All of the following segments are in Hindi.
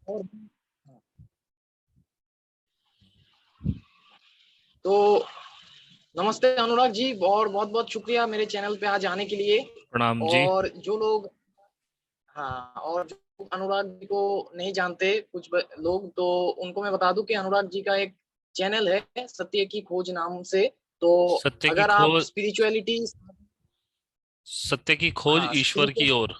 और तो नमस्ते अनुराग जी, और बहुत बहुत शुक्रिया मेरे चैनल पे आज आने के लिए। प्रणाम जी। और जो लोग, हाँ, और जो अनुराग जी को नहीं जानते लोग, तो उनको मैं बता दूं कि अनुराग जी का एक चैनल है सत्य की खोज नाम से। तो सत्य की अगर आप खोज। स्पिरिचुअलिटी, सत्य की खोज हाँ ईश्वर की स्पिरिचुअल, ओर।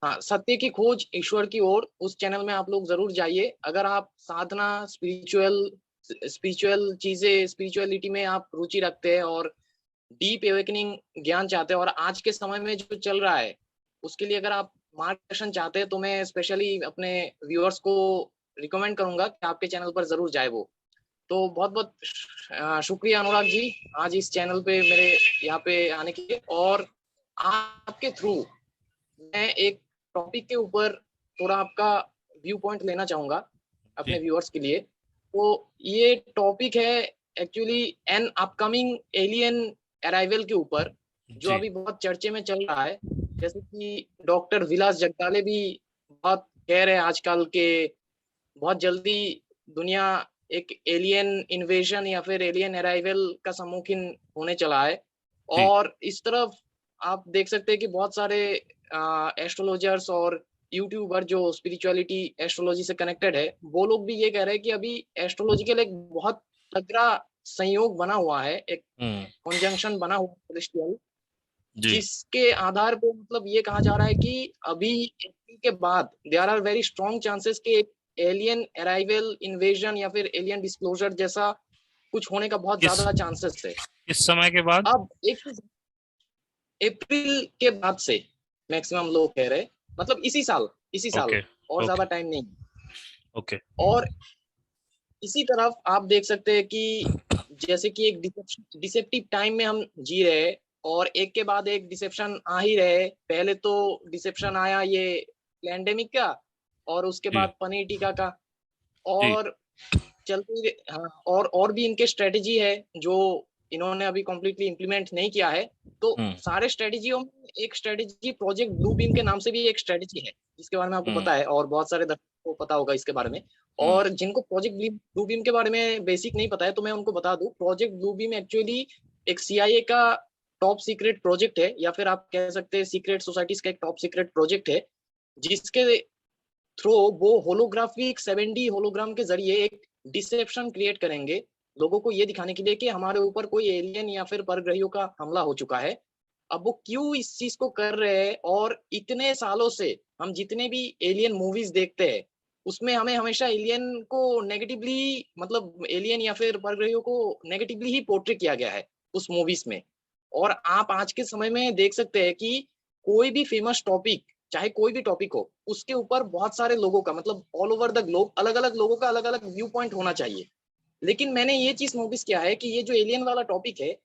हाँ सत्य की खोज ईश्वर की ओर, उस चैनल में आप लोग जरूर जाइए। अगर आप साधना, स्पिरिचुअल स्पिरिचुअल चीजें, स्पिरिचुअलिटी में आप रुचि रखते हैं और डीप एवेकनिंग ज्ञान चाहते हैं, और आज के समय में जो चल रहा है उसके लिए अगर आप मार्गदर्शन चाहते हैं, तो मैं स्पेशली अपने व्यूअर्स को रिकमेंड करूंगा कि आपके चैनल पर जरूर जाए वो। तो बहुत बहुत शुक्रिया अनुराग जी, आज इस चैनल पे मेरे यहाँ पे आने के लिए। और आपके थ्रू मैं एक टॉपिक के ऊपर थोड़ा आपका व्यू पॉइंट लेना चाहूंगा अपने जी व्यूअर्स के लिए। तो ये टॉपिक है actually an upcoming alien arrival के ऊपर, जो जी अभी बहुत चर्चे में चल रहा है। जैसे कि डॉक्टर विलास जगदाले भी बहुत कह रहे हैं आजकल के बहुत जल्दी दुनिया एक एलियन इन्वेजन या फिर एलियन अराइवल का सम्मुखीन होने चला है। जी। और इस तरफ आप देख सकते हैं कि बहुत सारे एस्ट्रोलॉजर्स और यूट्यूबर जो स्पिरिचुअलिटी एस्ट्रोलॉजी से कनेक्टेड है, वो लोग भी ये कह रहे हैं कि अभी एस्ट्रोलॉजिकल एक बहुत तगड़ा संयोग बना हुआ है, एक हम्म। कॉन्जंक्शन बना हुआ है celestial, जी। जिसके आधार पे मतलब ये कहा जा रहा है कि अभी अप्रैल के बाद there are very strong chances कि एक एलियन अराइवल, इन्वेजन या फिर एलियन डिस्क्लोजर जैसा कुछ होने का बहुत किस ज्यादा चांसेस है। किस समय के बाद? अब एक चीज, अप्रैल के बाद से मैक्सिमम लोग कह रहे हैं, मतलब इसी साल, ओके। और ज्यादा ओके। टाइम नहीं। ओके। और इसी तरफ आप देख सकते हैं कि जैसे कि एक डिसेप्टिव टाइम में हम जी रहे हैं, और एक के बाद एक डिसेप्शन आ ही रहे। पहले तो डिसेप्शन आया ये पैंडेमिक का, और उसके जी बाद पनीर टीका का, जी। और चलते ही हाँ, और भी इनके स्ट्रेटेजी है जो इन्होंने अभी कम्प्लीटली इम्प्लीमेंट नहीं किया है। तो हम्म। सारे स्ट्रेटेजियों में एक स्ट्रेटेजी प्रोजेक्ट ब्लू बीम के नाम से भी एक स्ट्रेटेजी है, जिसके बारे में आपको हम्म। पता है, और बहुत सारे दर्शकों को पता होगा इसके बारे में। हम्म। और जिनको प्रोजेक्ट ब्लू बीम के बारे में बेसिक नहीं पता है, तो मैं उनको बता दूं, प्रोजेक्ट ब्लू बीम एक्चुअली एक सीआईए का टॉप सीक्रेट प्रोजेक्ट है, या फिर आप कह सकते हैं सीक्रेट सोसाइटीज का एक टॉप सीक्रेट प्रोजेक्ट है, जिसके थ्रू वो होलोग्राफिक 7D होलोग्राम के जरिए एक डिसेप्शन क्रिएट करेंगे, लोगों को ये दिखाने के लिए कि हमारे ऊपर कोई एलियन या फिर परग्रहियों का हमला हो चुका है। अब वो क्यों इस चीज को कर रहे हैं, और इतने सालों से हम जितने भी एलियन मूवीज देखते हैं, उसमें हमें हमेशा एलियन को नेगेटिवली, मतलब एलियन या फिर परग्रहियों को नेगेटिवली ही पोर्ट्रे किया गया है उस मूवीज में। और आप आज के समय में देख सकते हैं कि कोई भी फेमस टॉपिक, चाहे कोई भी टॉपिक हो, उसके ऊपर बहुत सारे लोगों का, मतलब ऑल ओवर द ग्लोब अलग अलग लोगों का अलग अलग व्यू पॉइंट होना चाहिए। लेकिन मैंने ये चीज नोटिस किया है कि ये जो एलियन वाला टॉपिक है,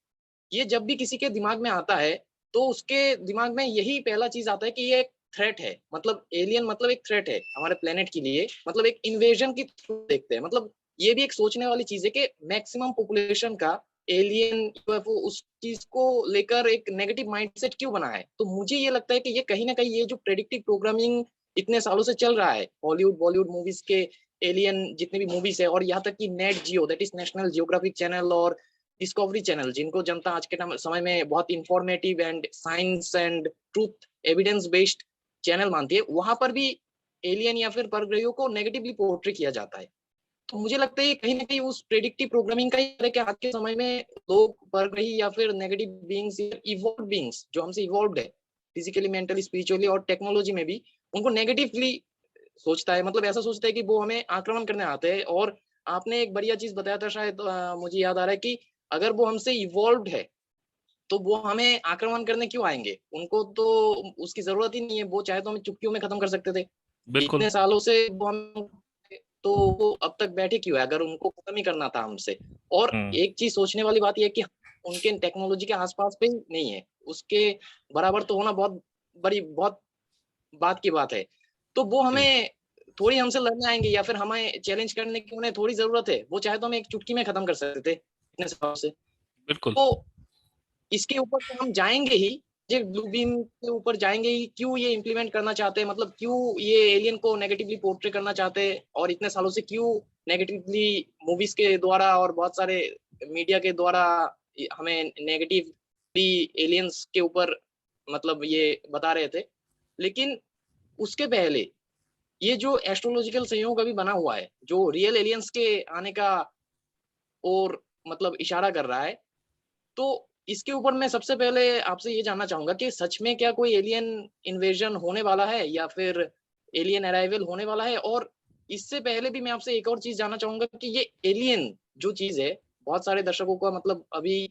ये जब भी किसी के दिमाग में आता है, तो उसके दिमाग में यही पहला चीज आता है कि ये एक थ्रेट है, मतलब एलियन मतलब एक थ्रेट है हमारे प्लेनेट के लिए, मतलब एक इन्वेजन की थ्रू देखते हैं। मतलब ये भी एक सोचने वाली चीज है कि मैक्सिमम पॉपुलेशन का एलियन यूएफओ उस चीज को लेकर एक नेगेटिव माइंडसेट क्यों बना है। तो मुझे ये लगता है कि ये कहीं ना कहीं ये जो प्रेडिक्टिव प्रोग्रामिंग इतने सालों से चल रहा है हॉलीवुड बॉलीवुड मूवीज के, एलियन जितने भी मूवीज है, और यहाँ तक कि net Jio, that is national geographic channel, और डिस्कवरी चैनल, जिनको जनता आज के समय में बहुत informative and science and truth evidence based channel मानती है, वहां पर भी एलियन या फिर परग्रहियों को नेगेटिवली पोर्ट्रे किया जाता है। तो मुझे लगता है कहीं ना कहीं उस प्रेडिक्टिव प्रोग्रामिंग का ही है कि आज के समय में लोग परग्रही या फिर नेगेटिव बींग्स, इवॉल्व बींग्स जो हमसे इवॉल्व है फिजिकली, मेंटली, स्पिरिचुअली और टेक्नोलॉजी में भी, उनको नेगेटिवली सोचता है, मतलब ऐसा सोचता है कि वो हमें आक्रमण करने आते हैं। और आपने एक बढ़िया चीज बताया था शायद, मुझे याद आ रहा है कि अगर वो हमसे इवॉल्व है, तो वो हमें आक्रमण करने क्यों आएंगे, उनको तो उसकी जरूरत ही नहीं है, वो चाहे तो हमें चुटकियों में खत्म कर सकते थे। बिल्कुल। इतने सालों से वो हम, तो वो अब तक बैठे क्यों है अगर उनको खत्म ही करना था हमसे। और हम्म। एक चीज सोचने वाली बात यह है कि उनके टेक्नोलॉजी के आसपास पे ही नहीं है, उसके बराबर तो होना बहुत बड़ी, बहुत बात की बात है। तो वो जी हमें थोड़ी हमसे लड़ने आएंगे या फिर हमें चैलेंज करने की उन्हें थोड़ी जरूरत है, वो चाहे तो हम एक चुटकी में खत्म कर सकते थे इतने सालों से। बिल्कुल। तो इसके ऊपर तो हम जाएंगे ही, ब्लू बीम के ऊपर जाएंगे ही, क्यों ये इम्प्लीमेंट करना चाहते हैं, मतलब क्यों ये एलियन को नेगेटिवली पोर्ट्रे करना चाहते हैं, और इतने सालों से क्यों नेगेटिवली मूवीज के द्वारा और बहुत सारे मीडिया के द्वारा हमें नेगेटिवली एलियंस के ऊपर मतलब ये बता रहे थे। लेकिन उसके पहले ये जो एस्ट्रोलॉजिकल संयोग अभी बना हुआ है, जो रियल एलियंस के आने का और मतलब इशारा कर रहा है, तो इसके ऊपर मैं सबसे पहले आपसे ये जानना चाहूंगा कि सच में क्या कोई एलियन इन्वेजन होने वाला है या फिर एलियन अराइवल होने वाला है। और इससे पहले भी मैं आपसे एक और चीज जानना चाहूंगा कि ये एलियन जो चीज है, बहुत सारे दर्शकों का मतलब अभी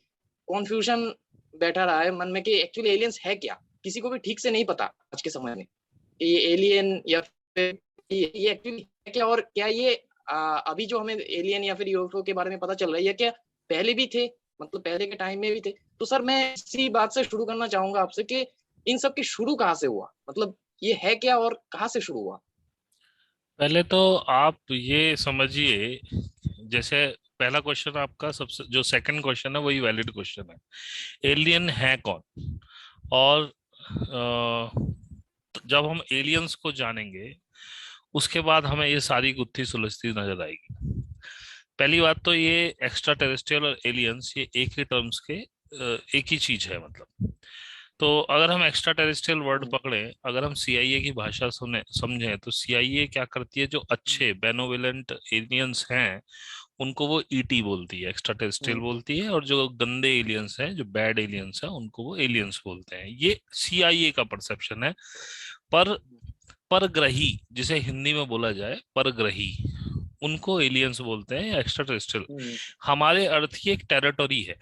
कॉन्फ्यूजन बैठा रहा है मन में कि एक्चुअली एलियंस है क्या, किसी को भी ठीक से नहीं पता आज के समय में कि ये एलियन या फिर ये एक्चुअली है क्या, और क्या ये अभी जो हमें एलियन या फिर यूएफओ के बारे में पता चल रहा है, या क्या पहले भी थे, मतलब पहले के टाइम में भी थे। तो सर मैं इसी बात से शुरू करना चाहूंगा आपसे कि इन सब की शुरू कहाँ से हुआ, मतलब ये है क्या और कहाँ से शुरू हुआ। पहले तो आप ये समझिए, जैसे पहला क्वेश्चन आपका, सबसे जो सेकंड क्वेश्चन है वही वैलिड क्वेश्चन है, एलियन है कौन। और जब हम एलियंस को जानेंगे उसके बाद हमें ये सारी गुत्थी सुलझती नजर आएगी। पहली बात तो ये एक्स्ट्रा टेरेस्ट्रियल और एलियंस ये एक ही टर्म्स के एक ही चीज है मतलब। तो अगर हम एक्स्ट्रा टेरेस्ट्रियल वर्ड पकड़े, अगर हम सीआईए की भाषा सुने समझें, तो सीआईए क्या करती है, जो अच्छे बेनोवलेंट एलियंस हैं उनको वो ईटी बोलती है, एक्स्ट्रा टेरेस्ट्रियल बोलती है, और जो गंदे एलियंस हैं, जो बैड एलियंस हैं, उनको वो एलियंस बोलते हैं। ये सीआईए का परसेप्शन है। पर परग्रही, जिसे हिंदी में बोला जाए परग्रही, उनको एलियंस बोलते हैं या एक्स्ट्रा टेरेस्ट्रियल। हमारे अर्थ की एक टेरिटरी है,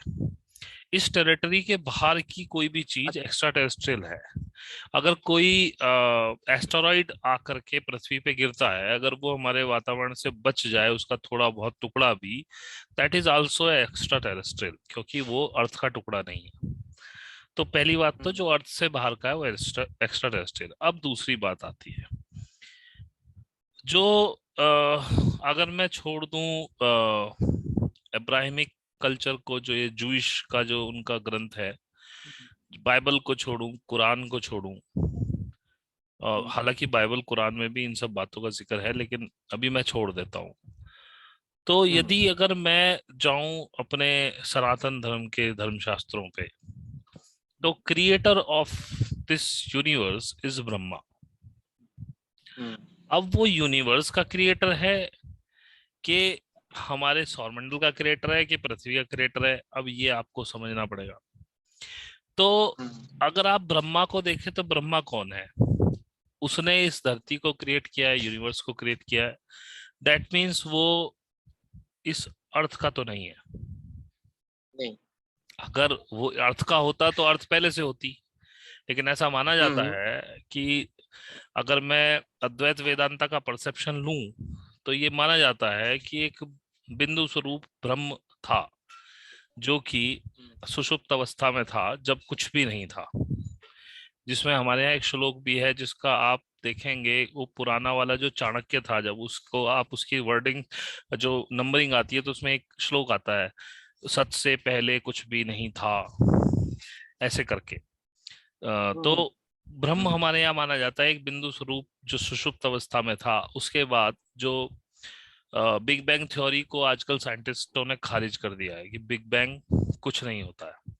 इस टेरिटरी के बाहर की कोई भी चीज एक्स्ट्रा टेरेस्ट्रियल है। अगर कोई एस्टेरॉइड आकर के पृथ्वी पे गिरता है, अगर वो हमारे वातावरण से बच जाए उसका थोड़ा बहुत टुकड़ा भी, that is also extra terrestrial, क्योंकि वो अर्थ का टुकड़ा नहीं है। तो पहली बात तो जो अर्थ से बाहर का है वो एक्स्ट्रा टेरेस्ट्रियल। अब दूसरी बात आती है, जो अगर मैं छोड़ दूं अब्राहमिक कल्चर को, जो ये जूइश का जो उनका ग्रंथ है, बाइबल को छोड़ूं, कुरान को छोड़ूं, हालांकि बाइबल कुरान में भी इन सब बातों का जिक्र है, लेकिन अभी मैं छोड़ देता हूँ। तो यदि अगर मैं जाऊं अपने सनातन धर्म के धर्मशास्त्रों पे, तो creator of this universe is Brahma. अब वो यूनिवर्स का क्रिएटर है कि हमारे सौरमंडल का क्रिएटर है कि पृथ्वी का क्रिएटर है, अब ये आपको समझना पड़ेगा। तो अगर आप ब्रह्मा को देखें तो ब्रह्मा कौन है, उसने इस धरती को क्रिएट किया है, यूनिवर्स को क्रिएट किया है। दैट मीन्स वो इस अर्थ का तो नहीं है। नहीं। अगर वो अर्थ का होता तो अर्थ पहले से होती। लेकिन ऐसा माना जाता है कि अगर मैं अद्वैत वेदांता का परसेप्शन लूं, तो ये माना जाता है कि एक बिंदु स्वरूप ब्रह्म था, जो कि सुषुप्त अवस्था में था, जब कुछ भी नहीं था। जिसमें हमारे यहाँ एक श्लोक भी है जिसका आप देखेंगे, वो पुराना वाला जो चाणक्य था, जब उसको आप उसकी वर्डिंग जो नंबरिंग आती है, तो उसमें एक श्लोक आता है, सत से पहले कुछ भी नहीं था, ऐसे करके। तो ब्रह्म हमारे यहाँ माना जाता है एक बिंदु स्वरूप जो सुषुप्त अवस्था में था। उसके बाद जो बिग बैंग थ्योरी को आजकल साइंटिस्टों ने खारिज कर दिया है कि बिग बैंग कुछ नहीं होता है।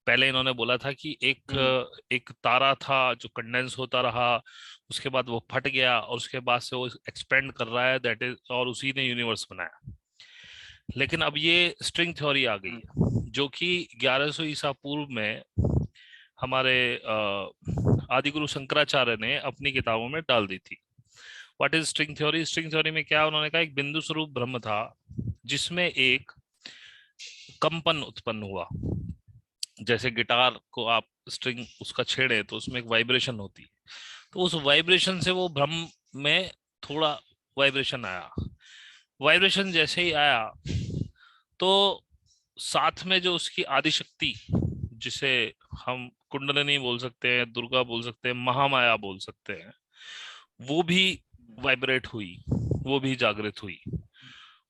पहले इन्होंने बोला था कि एक तारा था जो कंडेंस होता रहा, उसके बाद वो फट गया, और उसके बाद से वो एक्सपेंड कर रहा है, दैट इज, और उसी ने यूनिवर्स बनाया। लेकिन अब ये स्ट्रिंग थ्योरी आ गई है, जो कि 1100 ईसा पूर्व में हमारे आदिगुरु शंकराचार्य ने अपनी किताबों में डाल दी थी। What is string theory? String theory में क्या उन्होंने कहा, एक बिंदु स्वरूप ब्रह्म था जिसमें एक कंपन उत्पन्न हुआ। जैसे गिटार को आप स्ट्रिंग उसका छेड़े तो उसमें एक वाइब्रेशन होती है, तो उस वाइब्रेशन से वो ब्रह्म में थोड़ा वाइब्रेशन आया। वाइब्रेशन जैसे ही आया, तो साथ में जो उसकी आदिशक्ति, जिसे हम कुंडलिनी बोल सकते हैं, दुर्गा बोल सकते हैं, महामाया बोल सकते हैं, वो भी वाइब्रेट हुई, वो भी जागृत हुई।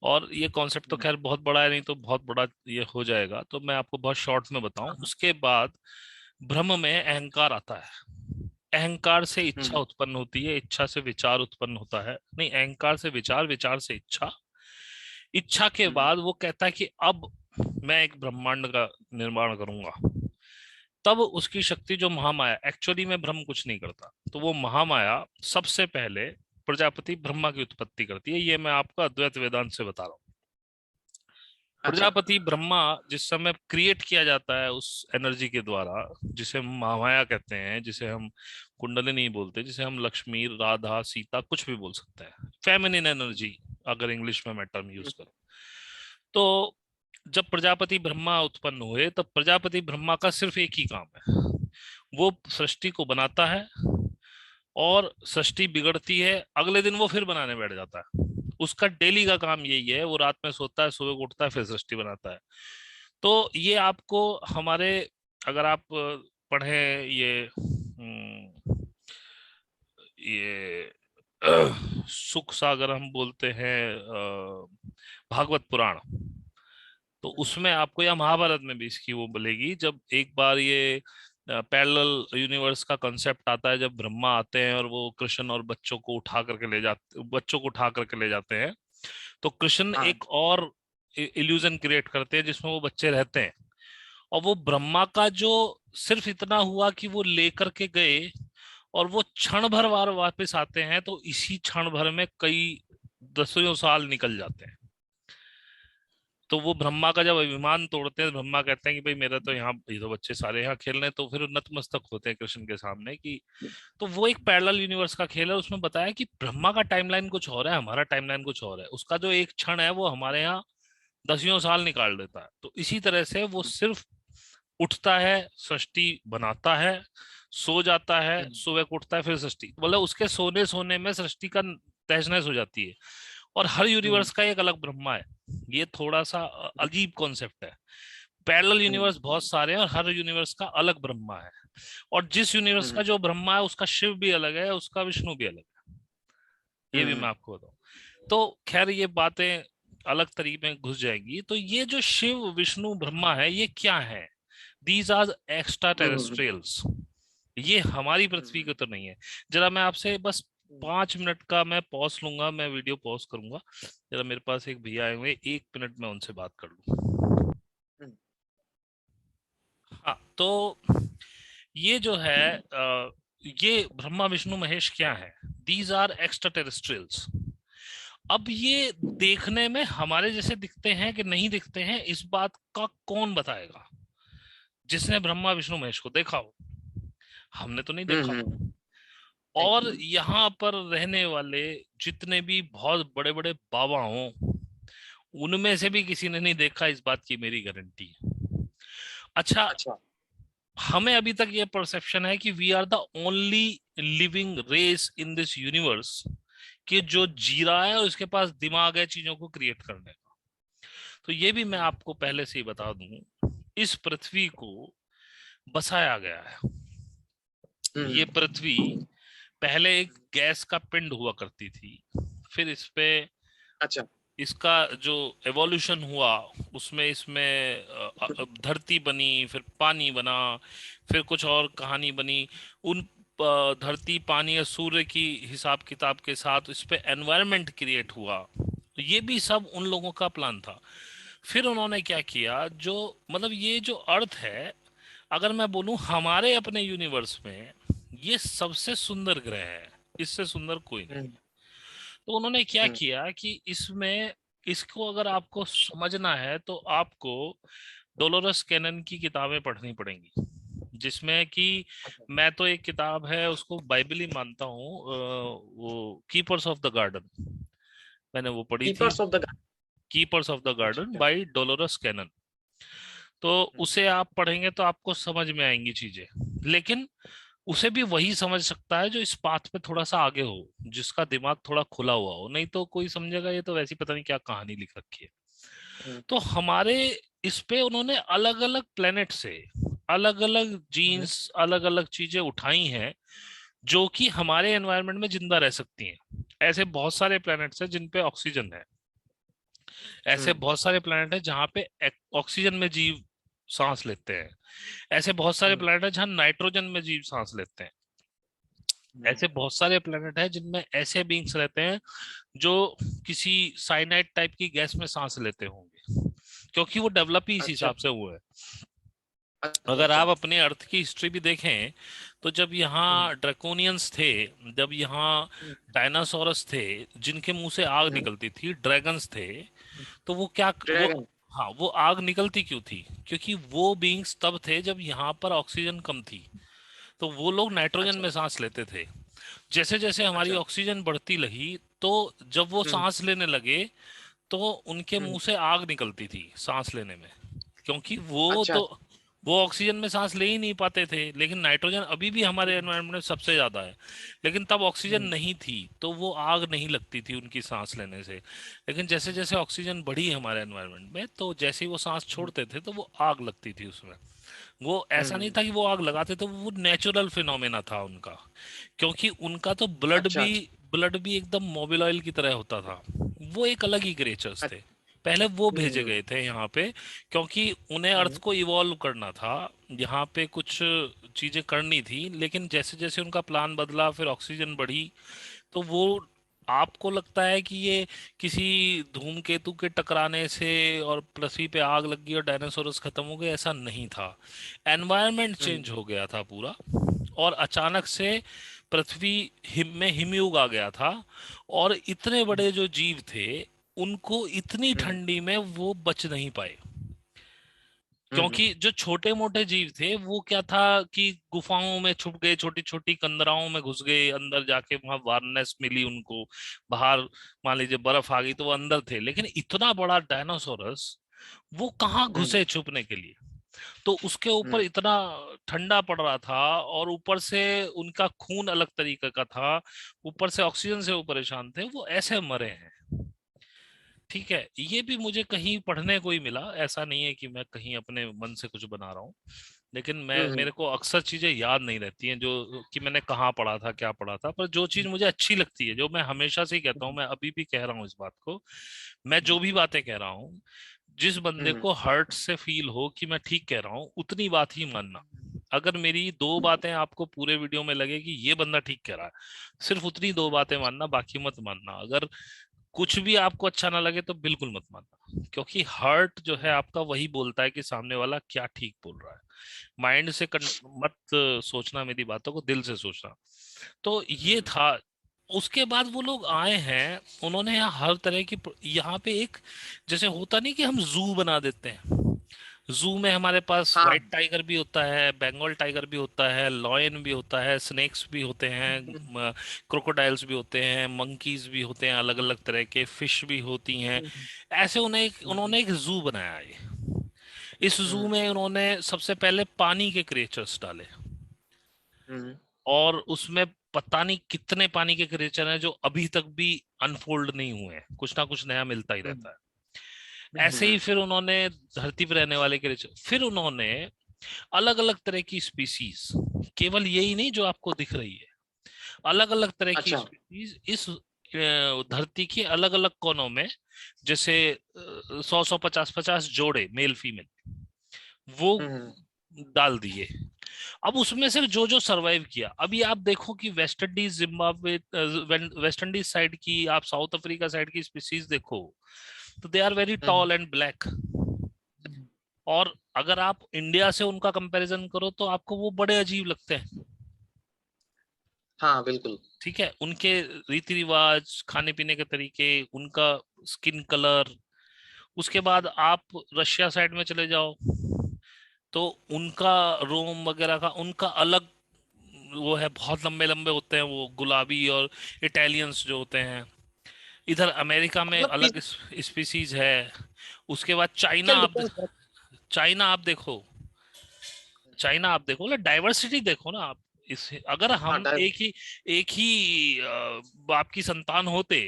और ये कॉन्सेप्ट तो खैर बहुत बड़ा है, नहीं तो बहुत बड़ा ये हो जाएगा, तो मैं आपको बहुत शॉर्ट में बताऊं। उसके बाद ब्रह्म में अहंकार आता है, अहंकार से इच्छा हम्म उत्पन्न होती है, इच्छा से विचार उत्पन्न होता है, नहीं, अहंकार से विचार, विचार से इच्छा, इच्छा के हम्म बाद वो कहता है कि अब मैं एक ब्रह्मांड का निर्माण करूंगा। तब उसकी शक्ति जो महामाया, एक्चुअली में ब्रह्म कुछ नहीं करता, तो वो महामाया सबसे पहले प्रजापति ब्रह्मा की उत्पत्ति करती है। ये मैं आपको अद्वैत वेदांत से बता रहा हूँ। अच्छा। प्रजापति ब्रह्मा जिस समय क्रिएट किया जाता है उस एनर्जी के द्वारा, जिसे हम महामाया कहते हैं, जिसे हम कुंडलिनी बोलते हैं, जिसे हम लक्ष्मी, राधा, सीता, कुछ भी बोल सकते हैं, फेमिनिन एनर्जी अगर इंग्लिश में मैं टर्म यूज करूं। तो जब प्रजापति ब्रह्मा उत्पन्न हुए तब प्रजापति ब्रह्मा का सिर्फ एक ही काम है, वो सृष्टि को बनाता है, और सृष्टि बिगड़ती है, अगले दिन वो फिर बनाने बैठ जाता है। उसका डेली का काम यही है, वो रात में सोता है, सुबह को उठता है, फिर सृष्टि बनाता है। तो ये आपको हमारे, अगर आप पढ़ें ये सुख सागर हम बोलते हैं, भागवत पुराण, तो उसमें आपको, या महाभारत में भी इसकी वो बोलेगी, जब एक बार ये पैरेलल यूनिवर्स का कंसेप्ट आता है, जब ब्रह्मा आते हैं और वो कृष्ण और बच्चों को उठा करके ले जाते हैं, तो कृष्ण हाँ। एक और इल्यूजन क्रिएट करते हैं जिसमें वो बच्चे रहते हैं, और वो ब्रह्मा का जो सिर्फ इतना हुआ कि वो लेकर के गए और वो क्षण भर बार वापस आते हैं, तो इसी क्षण भर में कई दसियों साल निकल जाते हैं। तो वो ब्रह्मा का जब अभिमान तोड़ते हैं, ब्रह्मा कहते हैं कि भाई मेरा तो यहाँ, ये तो बच्चे सारे यहाँ खेल रहे हैं, तो फिर नतमस्तक होते हैं कृष्ण के सामने कि, तो वो एक पैरेलल यूनिवर्स का खेल है। उसमें बताया कि ब्रह्मा का टाइमलाइन कुछ और है, हमारा टाइमलाइन कुछ और है, उसका जो एक क्षण है वो हमारे यहाँ दसियों साल निकाल देता है। तो इसी तरह से वो सिर्फ उठता है, सृष्टि बनाता है, सो जाता है, सुबह को उठता है, फिर सृष्टि, मतलब उसके सोने सोने में सृष्टि का तहस नहस हो जाती है। और हर यूनिवर्स का एक अलग ब्रह्मा है। ये थोड़ा सा अजीब कॉन्सेप्ट है। पैरेलल यूनिवर्स बहुत सारे हैं और हर यूनिवर्स का अलग ब्रह्मा है, और जिस यूनिवर्स का जो ब्रह्मा है उसका शिव भी अलग है, उसका विष्णु भी अलग है। ये भी मैं आपको बताऊं, तो खैर ये बातें अलग तरीके में घुस जाएंगी। तो ये जो शिव, विष्णु, ब्रह्मा है, ये क्या है? These are extraterrestrials. ये हमारी पृथ्वी की तो नहीं है। जरा मैं आपसे बस 5 मिनट का मैं पॉज लूंगा, मैं वीडियो पॉज करूंगा जरा, मेरे पास एक भैया आए हुए, 1 मिनट में उनसे बात कर लूं। हाँ, तो ये जो है ये ब्रह्मा, विष्णु, महेश क्या है? These are extraterrestrials. अब ये देखने में हमारे जैसे दिखते हैं कि नहीं दिखते हैं, इस बात का कौन बताएगा? जिसने ब्रह्मा, विष्णु, महेश को देखा हो। हमने तो नहीं देखा। और यहाँ पर रहने वाले जितने भी बहुत बड़े बड़े बाबा हों, उनमें से भी किसी ने नहीं देखा, इस बात की मेरी गारंटी है। अच्छा, अच्छा। हमें अभी तक ये परसेप्शन है कि we are the only living race in this universe, कि जो जी रहा है और उसके पास दिमाग है चीजों को क्रिएट करने का। तो ये भी मैं आपको पहले से ही बता दूं, इस पृथ्वी को बसाया गया है। ये पृथ्वी पहले एक गैस का पिंड हुआ करती थी, फिर इस पे अच्छा। इसका जो एवोल्यूशन हुआ, उसमें इसमें धरती बनी, फिर पानी बना, फिर कुछ और कहानी बनी। उन धरती, पानी और सूर्य की हिसाब किताब के साथ इस पे एनवायरनमेंट क्रिएट हुआ। तो ये भी सब उन लोगों का प्लान था। फिर उन्होंने क्या किया, जो मतलब ये जो अर्थ है, अगर मैं बोलूं हमारे अपने यूनिवर्स में ये सबसे सुंदर ग्रह है, इससे सुंदर कोई नहीं है। तो उन्होंने क्या किया कि इसमें, इसको अगर आपको समझना है तो आपको डोलोरस कैनन की किताबें पढ़नी पड़ेंगी, जिसमें कि मैं तो एक किताब है उसको बाइबल ही मानता हूँ, वो कीपर्स ऑफ द गार्डन, मैंने वो पढ़ी थी। Keepers of the. Keepers of the garden अच्छा। By Dolores Cannon. तो उसे आप पढ़ेंगे तो आपको समझ में आएंगी चीजें, लेकिन उसे भी वही समझ सकता है जो इस पाथ पे थोड़ा सा आगे हो, जिसका दिमाग थोड़ा खुला हुआ हो, नहीं तो कोई समझेगा ये तो वैसी पता नहीं क्या कहानी लिख रखी है। तो हमारे इस पे उन्होंने अलग अलग प्लेनेट से अलग अलग जीन्स, अलग अलग चीजें उठाई हैं जो कि हमारे एनवायरनमेंट में जिंदा रह सकती हैं। ऐसे बहुत सारे प्लैनेट्स हैं जिन पे ऑक्सीजन है, ऐसे बहुत सारे प्लैनेट हैं जहां पे ऑक्सीजन में जीव सांस लेते हैं। ऐसे बहुत सारे प्लैनेट हैं जहाँ नाइट्रोजन में जीव सांस लेते हैं। ऐसे बहुत सारे प्लैनेट हैं जिनमें ऐसे बींग्स रहते हैं जो किसी साइनाइड टाइप की गैस में सांस लेते होंगे, क्योंकि वो डेवलप ही इस अच्छा हिसाब से हुए हैं। अच्छा अगर अच्छा। आप अपने अर्थ की हिस्ट्री भी देखें, तो जब यहाँ ड्रैकोनियंस थे, जब यहाँ डायनासोरस थे जिनके मुंह से आग निकलती थी, ड्रैगन्स थे, तो वो क्या वो ड्रैगन। हाँ, वो आग निकलती क्यों थी? क्योंकि वो बींग्स तब थे जब यहाँ पर ऑक्सीजन कम थी, तो वो लोग नाइट्रोजन अच्छा में सांस लेते थे। जैसे जैसे हमारी अच्छा। ऑक्सीजन बढ़ती लगी, तो जब वो हम्म। सांस लेने लगे, तो उनके हम्म। मुंह से आग निकलती थी सांस लेने में, क्योंकि वो अच्छा तो वो ऑक्सीजन में सांस ले ही नहीं पाते थे। लेकिन नाइट्रोजन अभी भी हमारे एनवायरनमेंट में सबसे ज्यादा है, लेकिन तब ऑक्सीजन हम्म। नहीं थी, तो वो आग नहीं लगती थी उनकी सांस लेने से। लेकिन जैसे जैसे ऑक्सीजन बढ़ी हमारे एनवायरनमेंट में, तो जैसे ही वो सांस छोड़ते थे तो वो आग लगती थी उसमें। वो ऐसा नहीं हम्म। था कि वो आग लगाते थे, वो नेचुरल फिनोमेना था उनका, क्योंकि उनका तो अच्छा अच्छा। ब्लड भी एकदम मोबिल ऑयल की तरह होता था। वो एक अलग ही क्रिएचर्स थे। पहले वो भेजे हम्म। गए थे यहाँ पे, क्योंकि उन्हें अर्थ को इवॉल्व करना था, यहाँ पे कुछ चीजें करनी थी। लेकिन जैसे जैसे उनका प्लान बदला, फिर ऑक्सीजन बढ़ी, तो वो, आपको लगता है कि ये किसी धूमकेतु के टकराने से और पृथ्वी पे आग लगी और डायनासोरस खत्म हो गए, ऐसा नहीं था। एनवायरनमेंट चेंज हम्म। हो गया था पूरा, और अचानक से पृथ्वी में हिमयुग आ गया था। और इतने बड़े जो जीव थे, उनको इतनी हम्म। ठंडी में वो बच नहीं पाए, हम्म। क्योंकि जो छोटे मोटे जीव थे वो क्या था कि गुफाओं में छुप गए, छोटी छोटी कंदराओं में घुस गए, अंदर जाके वहां वार्मनेस मिली उनको। बाहर मान लीजिए बर्फ आ गई तो वो अंदर थे, लेकिन इतना बड़ा डायनासोरस वो कहाँ हम्म। घुसे छुपने के लिए? तो उसके ऊपर हम्म। इतना ठंडा पड़ रहा था, और ऊपर से उनका खून अलग तरीके का था, ऊपर से ऑक्सीजन से वो परेशान थे, वो ऐसे मरे हैं। ठीक है, ये भी मुझे कहीं पढ़ने को ही मिला, ऐसा नहीं है कि मैं कहीं अपने मन से कुछ बना रहा हूँ। लेकिन मैं, हम्म। मेरे को अक्सर चीजें याद नहीं रहती हैं जो कि मैंने कहाँ पढ़ा था, क्या पढ़ा था। पर जो चीज मुझे अच्छी लगती है, जो मैं हमेशा से ही कहता हूँ, मैं अभी भी कह रहा हूँ इस बात को, मैं जो भी बातें कह रहा हूँ, जिस बंदे हम्म। को हर्ट से फील हो कि मैं ठीक कह रहा हूँ, उतनी बात ही मानना। अगर मेरी दो बातें आपको पूरे वीडियो में लगे कि ये बंदा ठीक कह रहा है, सिर्फ उतनी दो बातें मानना, बाकी मत मानना। अगर कुछ भी आपको अच्छा ना लगे तो बिल्कुल मत मानना, क्योंकि हार्ट जो है आपका वही बोलता है कि सामने वाला क्या ठीक बोल रहा है। माइंड से मत सोचना मेरी बातों को, दिल से सोचना। तो ये हम्म। था। उसके बाद वो लोग आए हैं, उन्होंने यहाँ हर तरह की, यहाँ पे एक, जैसे होता नहीं कि हम जू बना देते हैं, जू में हमारे पास हाँ। व्हाइट टाइगर भी होता है, बंगाल टाइगर भी होता है, लॉयन भी होता है, स्नेक्स भी होते हैं, क्रोकोडाइल्स भी होते हैं, मंकीज भी होते हैं, अलग अलग तरह के फिश भी होती हैं। हम्म। ऐसे उन्होंने एक जू बनाया है। इस जू हम्म। में उन्होंने सबसे पहले पानी के क्रिएचर्स डाले, हम्म। और उसमें पता नहीं कितने पानी के क्रिएचर हैं जो अभी तक भी अनफोल्ड नहीं हुए हैं, कुछ ना कुछ नया मिलता ही रहता है। ऐसे ही हम्म। फिर उन्होंने धरती पर रहने वाले क्रिएचर, फिर उन्होंने अलग अलग तरह की स्पीसीज, केवल यही नहीं जो आपको दिख रही है, अलग अलग तरह की अच्छा। स्पीसीज इस धरती के अलग अलग कोनों में, जैसे 100 100 50 50 जोड़े मेल फीमेल, वो हम्म। डाल दिए। अब उसमें से जो जो सरवाइव किया, अभी आप देखो कि West Indies, Zimbabwe, West Indies side की, आप साउथ अफ्रीका साइड की स्पीसीज देखो, तो they are very hmm. Tall and black. और अगर आप इंडिया से उनका कंपैरिजन करो तो आपको वो बड़े अजीब लगते हैं। हाँ बिल्कुल। ठीक है, उनके रीति रिवाज, खाने पीने के तरीके, उनका स्किन कलर। उसके बाद आप रशिया साइड में चले जाओ, तो उनका रोम वगैरह का उनका अलग वो है, बहुत लंबे लंबे होते हैं वो, गुलाबी। और इटालियंस जो होते हैं, इधर अमेरिका में मतलब अलग स्पीसीज है। उसके बाद फिजिकल डिफरेंस बहुत। चाइना आप देखो, चाइना आप देखो, मतलब डाइवर्सिटी देखो ना आप। इस, अगर हाँ हम एक ही बाप की संतान होते,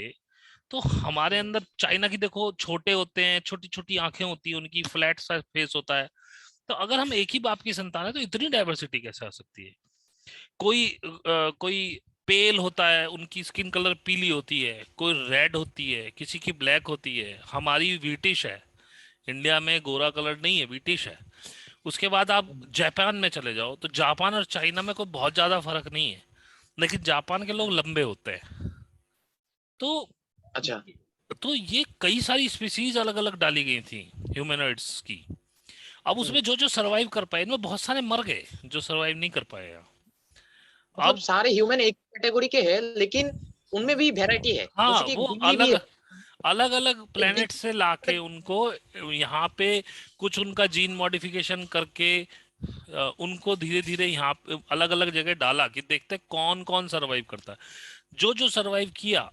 तो हमारे अंदर चाइना की देखो, छोटे होते हैं, छोटी छोटी आंखें होती है उनकी, फ्लैट सा फेस होता है। तो अगर हम एक ही बाप की संतान है, तो इतनी डाइवर्सिटी कैसे आ सकती है? कोई पेल होता है, उनकी स्किन कलर पीली होती है, कोई रेड होती है, किसी की ब्लैक होती है, हमारी ब्रिटिश है। इंडिया में गोरा कलर नहीं है, ब्रिटिश है। उसके बाद आप जापान में चले जाओ, तो जापान और चाइना में कोई बहुत ज्यादा फर्क नहीं है, लेकिन जापान के लोग लंबे होते हैं। तो अच्छा। तो ये कई सारी स्पीसीज अलग अलग डाली गई थी ह्यूमनॉइड्स की। अब उसमें जो जो सरवाइव कर पाए, इनमें बहुत सारे मर गए जो सरवाइव नहीं कर पाए हैं। मतलब अब सारे ह्यूमन एक कैटेगरी के हैं, लेकिन उनमें भी वैरायटी है, हाँ, जैसे कि वो बिल्ली भी अलग है। अलग अलग एक प्लेनेट से लाके उनको यहाँ पे कुछ उनका जीन मॉडिफिकेशन करके उनको धीरे धीरे यहाँ पे अलग अलग जगह डाला कि देखते हैं कौन कौन सरवाइव करता है। जो जो सरवाइव किया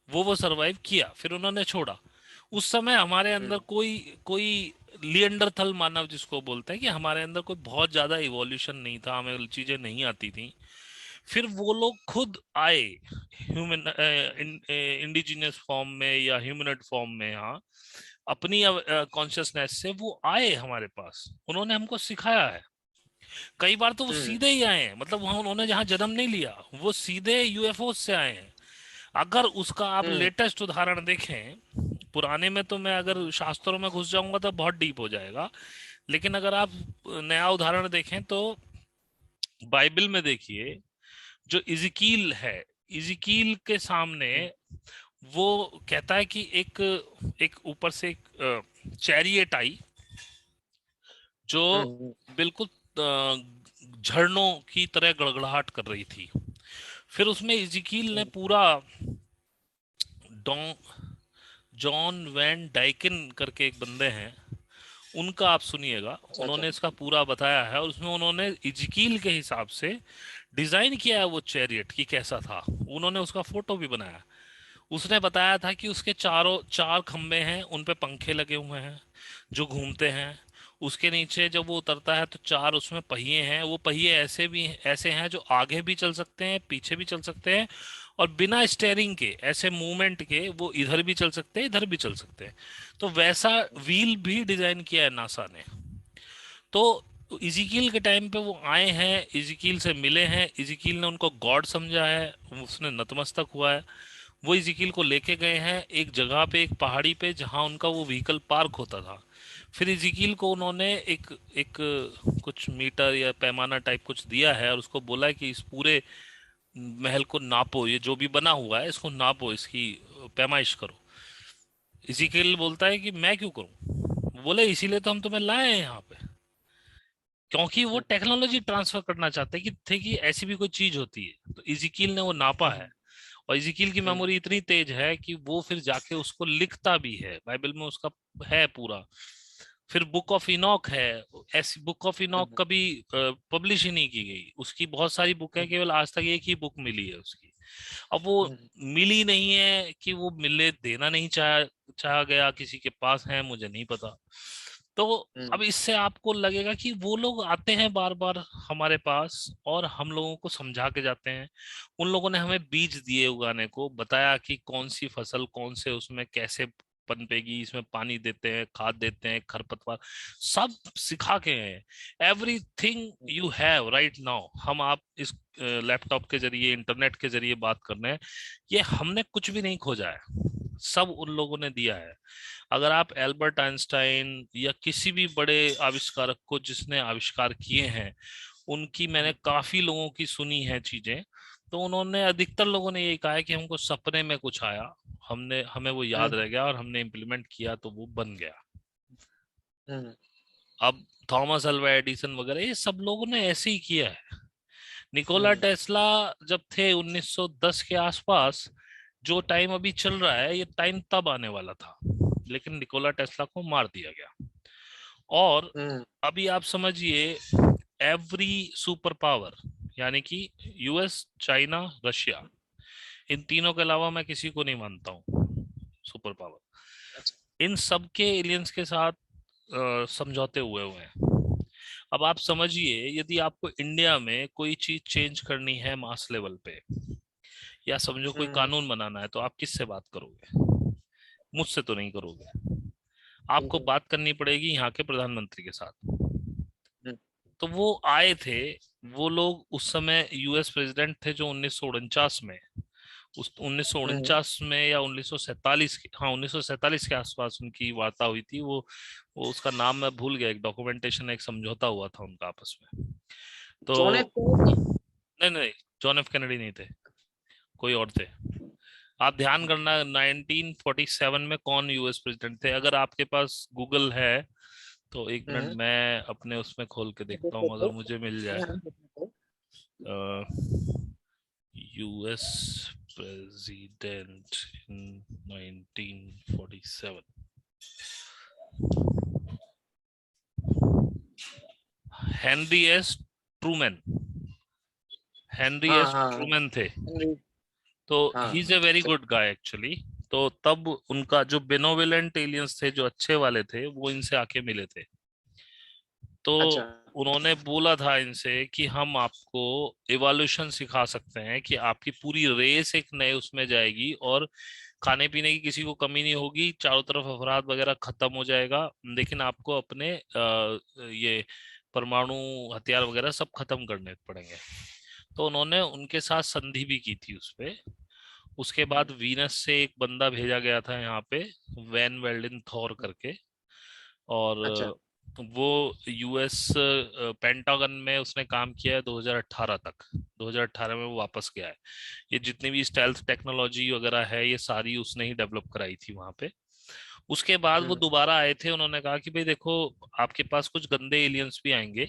वो सरवाइव किया, फिर उन्होंने छोड़ा। उस समय हमारे अंदर कोई कोई लिएंडरथल मानव जिसको बोलते हैं, कि हमारे अंदर कोई बहुत ज्यादा इवोल्यूशन नहीं था, हमें चीजें नहीं आती थी। फिर वो लोग खुद आए ह्यूमन इंडिजिनियस फॉर्म में या ह्यूमनॉइड फॉर्म में, यहाँ अपनी कॉन्शियसनेस से वो आए हमारे पास, उन्होंने हमको सिखाया है। कई बार तो वो सीधे ही आए हैं, मतलब वहाँ उन्होंने जहाँ जन्म नहीं लिया, वो सीधे यूएफओ से आए हैं। अगर उसका आप लेटेस्ट उदाहरण देखें, पुराने में तो मैं अगर शास्त्रों में घुस जाऊंगा तो बहुत डीप हो जाएगा, लेकिन अगर आप नया उदाहरण देखें तो बाइबल में देखिए, जो इजिकील है, इजिकील के सामने वो कहता है कि एक एक ऊपर से एक चैरियट आई जो बिल्कुल झरनों की तरह गड़गड़ाहट कर रही थी। फिर उसमें इजिकील ने पूरा डॉन जॉन वैन डाइकिन करके एक बंदे हैं, उनका आप सुनिएगा, अच्छा अच्छा। उन्होंने इसका पूरा बताया है, और उसमें उन्होंने इजकील के हिसाब से डिजाइन किया है वो चैरियट की कैसा था। उन्होंने उसका फोटो भी बनाया। उसने बताया था कि उसके चारों चार खंबे हैं, उन पे पंखे लगे हुए हैं जो घूमते हैं। उसके नीचे जब वो उतरता है तो चार उसमें पहिए हैं, वो पहिए ऐसे हैं जो आगे भी चल सकते हैं, पीछे भी चल सकते हैं, और बिना स्टेयरिंग के, ऐसे मूवमेंट के, वो इधर भी चल सकते हैं, इधर भी चल सकते हैं। तो वैसा व्हील भी डिजाइन किया है नासा ने। तो इजिकील के टाइम पे वो आए हैं, इजिकील से मिले हैं, इजिकील ने उनको गॉड समझा है, उसने नतमस्तक हुआ है। वो इजिकील को लेके गए हैं एक जगह पे, एक पहाड़ी पे, जहां उनका वो व्हीकल पार्क होता था। फिर इजिकील को उन्होंने एक एक कुछ मीटर या पैमाना टाइप कुछ दिया है, और उसको बोला है कि इस पूरे महल को नापो, ये जो भी बना हुआ है इसको नापो, इसकी पैमाइश करो। इजिकील बोलता है कि मैं क्यों करूं? बोले इसीलिए तो हम तुम्हें लाए हैं यहाँ पे, क्योंकि वो टेक्नोलॉजी ट्रांसफर करना चाहते हैं कि थे कि ऐसी भी कोई चीज होती है। तो इजिकील ने वो नापा है, और इजिकील की मेमोरी इतनी तेज है कि वो फिर जाके उसको लिखता भी है, बाइबल में उसका है पूरा। फिर बुक ऑफ इनॉक है, ऐसी बुक ऑफ इनॉक कभी पब्लिश ही नहीं की गई, उसकी बहुत सारी बुक है, केवल आज तक एक ही बुक मिली है उसकी। अब वो मिली नहीं है कि वो मिले देना नहीं चाहा गया, किसी के पास है, मुझे नहीं पता। तो अब इससे आपको लगेगा कि वो लोग आते हैं बार बार हमारे पास, और हम लोगों को समझा के जाते हैं। उन लोगों ने हमें बीज दिए उगाने को, बताया कि कौन सी फसल कौन से उसमें कैसे पनपेगी, इसमें पानी देते हैं, खाद देते हैं, खरपतवार सब सिखा के हैं। Everything you have right now, हम आप इस लैपटॉप के जरिए, इंटरनेट के जरिए बात कर रहे हैं, ये हमने कुछ भी नहीं खोजा है, सब उन लोगों ने दिया है। अगर आप एल्बर्ट आइंस्टाइन या किसी भी बड़े आविष्कारक को जिसने आविष्कार किए हैं, उनकी मैंने काफी लोगों की सुनी है चीजें, तो उन्होंने, अधिकतर लोगों ने यही कहा है कि हमको सपने में कुछ आया, हमने हमें वो याद रह गया और हमने इम्प्लीमेंट किया तो वो बन गया। अब थॉमस अल्वा एडिसन वगैरह ये सब लोगों ने ऐसे ही किया है। निकोला टेस्ला जब थे 1910 के आसपास, जो टाइम अभी चल रहा है ये टाइम तब आने वाला था, लेकिन निकोला टेस्ला को मार दिया गया। और अभी आप समझिए, एवरी सुपर पावर, यानी कि यूएस, चाइना, रशिया, इन तीनों के अलावा मैं किसी को नहीं मानता हूँ सुपर पावर, इन सब के एलियंस के साथ समझौते हुए हुए हैं। अब आप समझिए, यदि आपको इंडिया में कोई चीज चेंज करनी है मास लेवल पे, या समझो कोई कानून बनाना है, तो आप किससे बात करोगे? मुझसे तो नहीं करोगे, आपको बात करनी पड़ेगी यहाँ के प्रधानमंत्री के साथ। तो वो आए थे, वो लोग उस समय यूएस प्रेसिडेंट थे जो 1949 में, उस हम्म। 1949 में या 1947 हाँ 1947 के आसपास उनकी वार्ता हुई थी। वो उसका नाम मैं भूल गया, एक डॉक्यूमेंटेशन, एक समझौता हुआ था उनका आपस में। तो जॉन एफ कैनेडी। नहीं नहीं, जॉन एफ कैनेडी नहीं थे, कोई और थे। आप ध्यान करना 1947 में कौन यूएस प्रेसिडेंट थे। अगर आपके पास गूगल है तो एक मिनट हम्म। मैं अपने उसमें खोल के देखता हूँ अगर मुझे मिल जाए। US president in 1947, Henry S Trueman. Henry हाँ एस हाँ हाँ। ट्रूमैन थे। हेनरी। तो ही हाँ। Is a very good guy actually. तो तब उनका जो बेनोवलेंट एलियंस थे, जो अच्छे वाले थे, वो इनसे आके मिले थे। तो अच्छा। उन्होंने बोला था इनसे कि हम आपको इवोल्यूशन सिखा सकते हैं, कि आपकी पूरी रेस एक नए उसमें जाएगी और खाने पीने की किसी को कमी नहीं होगी, चारों तरफ अफराद वगैरह खत्म हो जाएगा, लेकिन आपको अपने ये परमाणु हथियार वगैरह सब खत्म करने पड़ेंगे। तो उन्होंने उनके साथ संधि भी की थी उस पे। उसके बाद वीनस से एक बंदा भेजा गया था यहाँ पे, वैन वेल्डिन थॉर करके। और अच्छा। वो यूएस पेंटागन में उसने काम किया है 2018 तक। 2018 में वो वापस गया है। ये जितनी भी स्टेल्थ टेक्नोलॉजी वगैरह है, ये सारी उसने ही डेवलप कराई थी वहां पे। उसके बाद वो हम्म। दोबारा आए थे, उन्होंने कहा कि भाई देखो, आपके पास कुछ गंदे एलियंस भी आएंगे,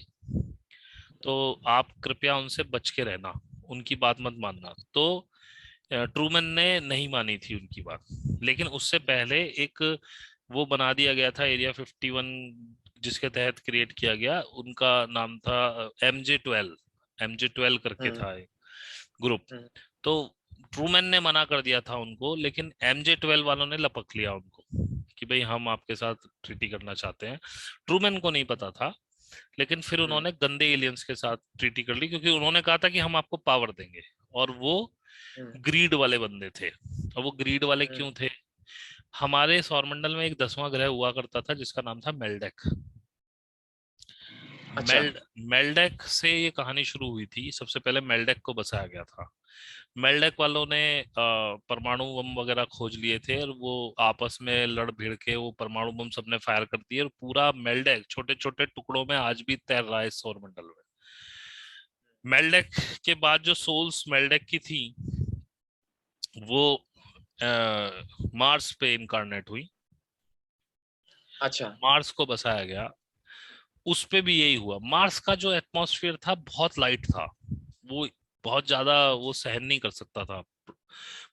तो आप कृपया उनसे बच के रहना, उनकी बात मत मानना। तो ट्रूमैन ने नहीं मानी थी उनकी बात। लेकिन उससे पहले एक वो बना दिया गया था एरिया 51, जिसके तहत क्रिएट किया गया, उनका नाम था MJ12। करके हम्म। था एक ग्रुप। हम्म। तो ट्रूमैन ने मना कर दिया था उनको, लेकिन MJ12 वालों ने लपक लिया उनको कि भाई हम आपके साथ ट्रीटी करना चाहते हैं। ट्रूमैन को नहीं पता था, लेकिन फिर हम्म। उन्होंने गंदे एलियंस के साथ ट्रीटी कर ली, क्योंकि उन्होंने कहा था कि हम आपको पावर देंगे। और वो हम्म। ग्रीड वाले बंदे थे। और वो ग्रीड वाले हम्म। क्यों थे? हमारे सौरमंडल में एक 10वां ग्रह हुआ करता था जिसका नाम था मेल्डेक। अच्छा। मेल्डेक से ये कहानी शुरू हुई थी। सबसे पहले मेल्डेक को बसाया गया था। मेल्डेक वालों ने परमाणु बम वगैरह खोज लिए थे, और वो आपस में लड़ भिड़ के वो परमाणु बम सबने फायर कर दिए, और पूरा मेल्डेक छोटे छोटे टुकड़ों में आज भी तैर रहा है इस सौरमंडल में। मेल्डेक के बाद जो सोल्स मेल्डेक की थी, वो मार्स पे इनकारनेट हुई। अच्छा। मार्स को बसाया गया। उस पे भी यही हुआ। मार्स का जो एटमॉस्फेयर था बहुत लाइट था, वो बहुत ज्यादा वो सहन नहीं कर सकता था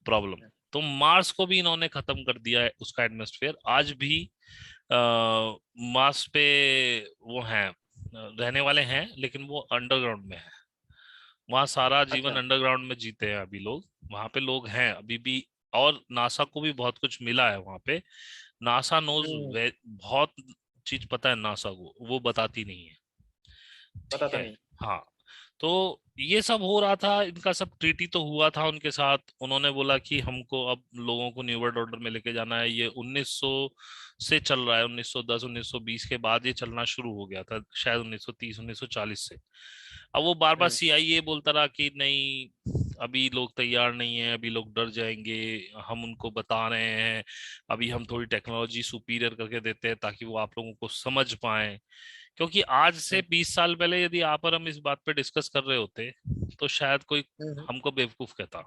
प्रॉब्लम। तो मार्स को भी इन्होंने खत्म कर दिया है, उसका एटमॉस्फेयर। आज भी आ, मार्स पे वो हैं, रहने वाले हैं, लेकिन वो अंडरग्राउंड में है। वहाँ सारा जीवन अच्छा। अंडरग्राउंड में जीते हैं अभी लोग। वहाँ पे लोग हैं अभी भी। और नासा को भी बहुत कुछ मिला है वहाँ पे। नासा नोज हम्म। बहुत चीज पता है नासा को, वो बताती नहीं है। ठीक बताता है। नहीं। हाँ। तो ये सब हो रहा था, इनका सब ट्रीटी तो हुआ था उनके साथ। उन्होंने बोला कि हमको अब लोगों को न्यू वर्ल्ड ऑर्डर में लेके जाना है। ये 1900 से चल रहा है, 1910 1920 के बाद ये चलना शुरू हो गया था, शायद 1930 1940 से। अब वो बार बार हम्म। CIA बोलता रहा कि नहीं, अभी लोग तैयार नहीं है, अभी लोग डर जाएंगे, हम उनको बता रहे हैं, अभी हम थोड़ी टेक्नोलॉजी सुपीरियर करके देते हैं ताकि वो आप लोगों को समझ पाए। क्योंकि आज से हम्म। 20 साल पहले यदि आप और हम इस बात पे डिस्कस कर रहे होते, तो शायद कोई हम्म। हमको बेवकूफ कहता।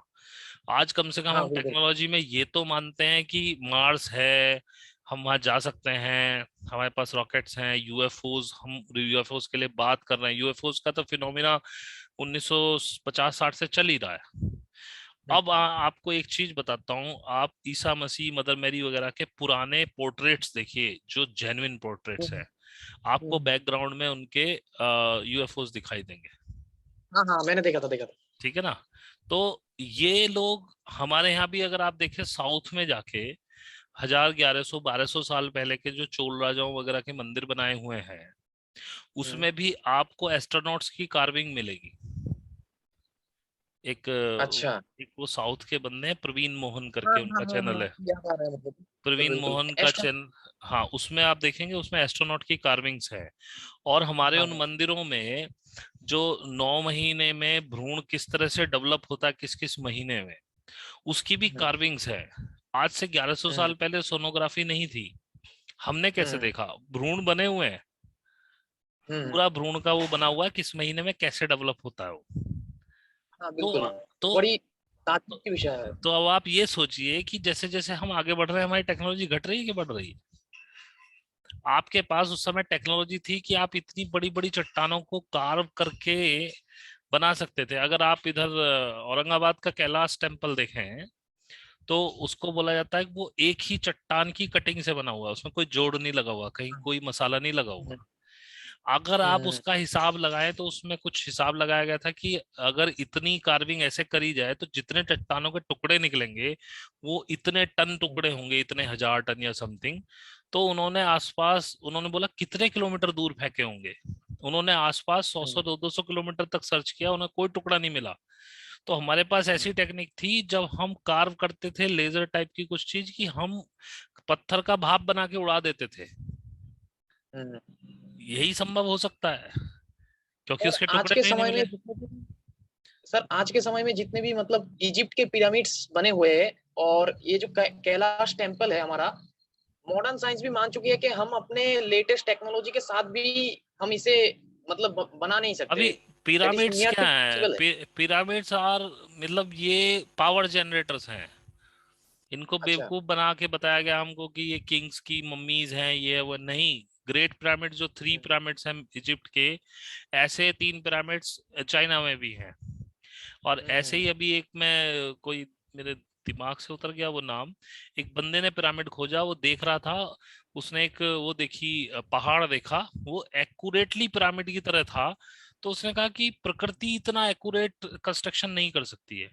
आज कम से कम हाँ हम बिल्कुल। टेक्नोलॉजी में ये तो मानते हैं कि मार्स है, हम वहां जा सकते हैं, हमारे पास रॉकेट्स हैं, यूएफओज, हम यूएफओज के लिए बात कर रहे हैं। यूएफओज का तो फिनोमिना 1950-60 से चल ही रहा है। हम्म। अब आपको एक चीज बताता हूँ। आप ईसा मसीह, मदर मैरी वगैरह के पुराने पोर्ट्रेट्स देखिए, जो जेन्युइन पोर्ट्रेट्स हम्म। हैं, आपको हम्म। बैकग्राउंड में उनके यूएफओज दिखाई देंगे। हाँ हाँ, मैंने देखा था, देखा था। ठीक है ना? तो ये लोग हमारे यहाँ भी, अगर आप देखें साउथ में जाके, 1000 1100 1200 साल पहले के जो चोल राजाओं वगैरह के मंदिर बनाए हुए हैं, हम्म। उसमें भी आपको एस्ट्रोनॉट्स की कार्विंग मिलेगी। एक अच्छा। एक वो साउथ के बंदे हैं, प्रवीण मोहन हाँ करके हाँ उनका हाँ चैनल हाँ, है। याद आ रहा है मुझे। बिल्कुल प्रवीण बिल्कुल, मोहन का एस्ट्रो। चैनल। हाँ, उसमें आप देखेंगे, उसमें एस्ट्रोनॉट की कार्विंग्स है। और हमारे हाँ उन हाँ। मंदिरों में जो 9 महीने में भ्रूण किस तरह से डेवलप होता है, किस किस महीने में, उसकी भी कार्विंग्स है। आज से 1100 साल पहले सोनोग्राफी नहीं थी। हमने कैसे देखा? भ्रूण बने हुए हैं, पूरा भ्रूण का वो बना हुआ है, किस महीने में कैसे डेवलप होता है वो। हाँ तो बिल्कुल, तो बड़ी ताज्जुब की विषय है। तो अब आप ये सोचिए कि जैसे जैसे हम आगे बढ़ रहे हैं, हमारी टेक्नोलॉजी घट रही है कि बढ़ रही है? आपके पास उस समय टेक्नोलॉजी थी कि आप इतनी बड़ी बड़ी चट्टानों को कार्व करके बना सकते थे। अगर आप इधर औरंगाबाद का कैलाश टेम्पल देखें, तो उसको बोला जाता है कि वो एक ही चट्टान की कटिंग से बना हुआ है, उसमें कोई जोड़ नहीं लगा हुआ, कहीं कोई मसाला नहीं लगा हुआ। अगर आप उसका हिसाब लगाएं तो उसमें कुछ हिसाब लगाया गया था कि अगर इतनी कार्विंग ऐसे करी जाए तो जितने चट्टानों के टुकड़े निकलेंगे वो इतने टन टुकड़े होंगे, इतने हजार टन या समथिंग। तो उन्होंने आसपास, उन्होंने बोला कितने किलोमीटर दूर फेंके होंगे। उन्होंने आसपास 100 दो 200 किलोमीटर तक सर्च किया, उन्हें कोई टुकड़ा नहीं मिला। तो हमारे पास ऐसी टेक्निक थी, जब हम कार्व करते थे लेजर टाइप की कुछ चीज, कि हम पत्थर का भाप बना के उड़ा देते थे। यही संभव हो सकता है क्योंकि और उसके आज टुकड़े के कहीं नहीं समय में मिले। जितने भी, सर आज के समय में जितने भी मतलब इजिप्ट के पिरामिड्स बने हुए हैं, और ये जो कैलाश टेम्पल है हमारा, मॉडर्न साइंस भी मान चुकी है कि हम अपने लेटेस्ट टेक्नोलॉजी के साथ भी हम इसे मतलब बना नहीं सकते। अभी दैट इज पिरामिड्स क्या नियर है? पॉसिबल है। पिरामिड्स आर, मतलब ये पावर जनरेटर्स हैं। इनको अच्छा। बेवकूफ बना के बताया गया हमको कि ये किंग्स की मम्मीज हैं, ये वो नहीं। ग्रेट पिरामिड जो 3 पिरामिड्स हैं इजिप्ट के, ऐसे 3 पिरामिड्स चाइना में भी हैं। और ऐसे ही अभी एक, मैं कोई मेरे दिमाग से उतर गया वो नाम, एक बंदे ने पिरामिड खोजा, वो देख रहा था, उसने एक वो देखी, पहाड़ देखा, वो एक्यूरेटली पिरामिड की तरह था। तो उसने कहा कि प्रकृति इतना एक्यूरेट कंस्ट्रक्शन नहीं कर सकती है।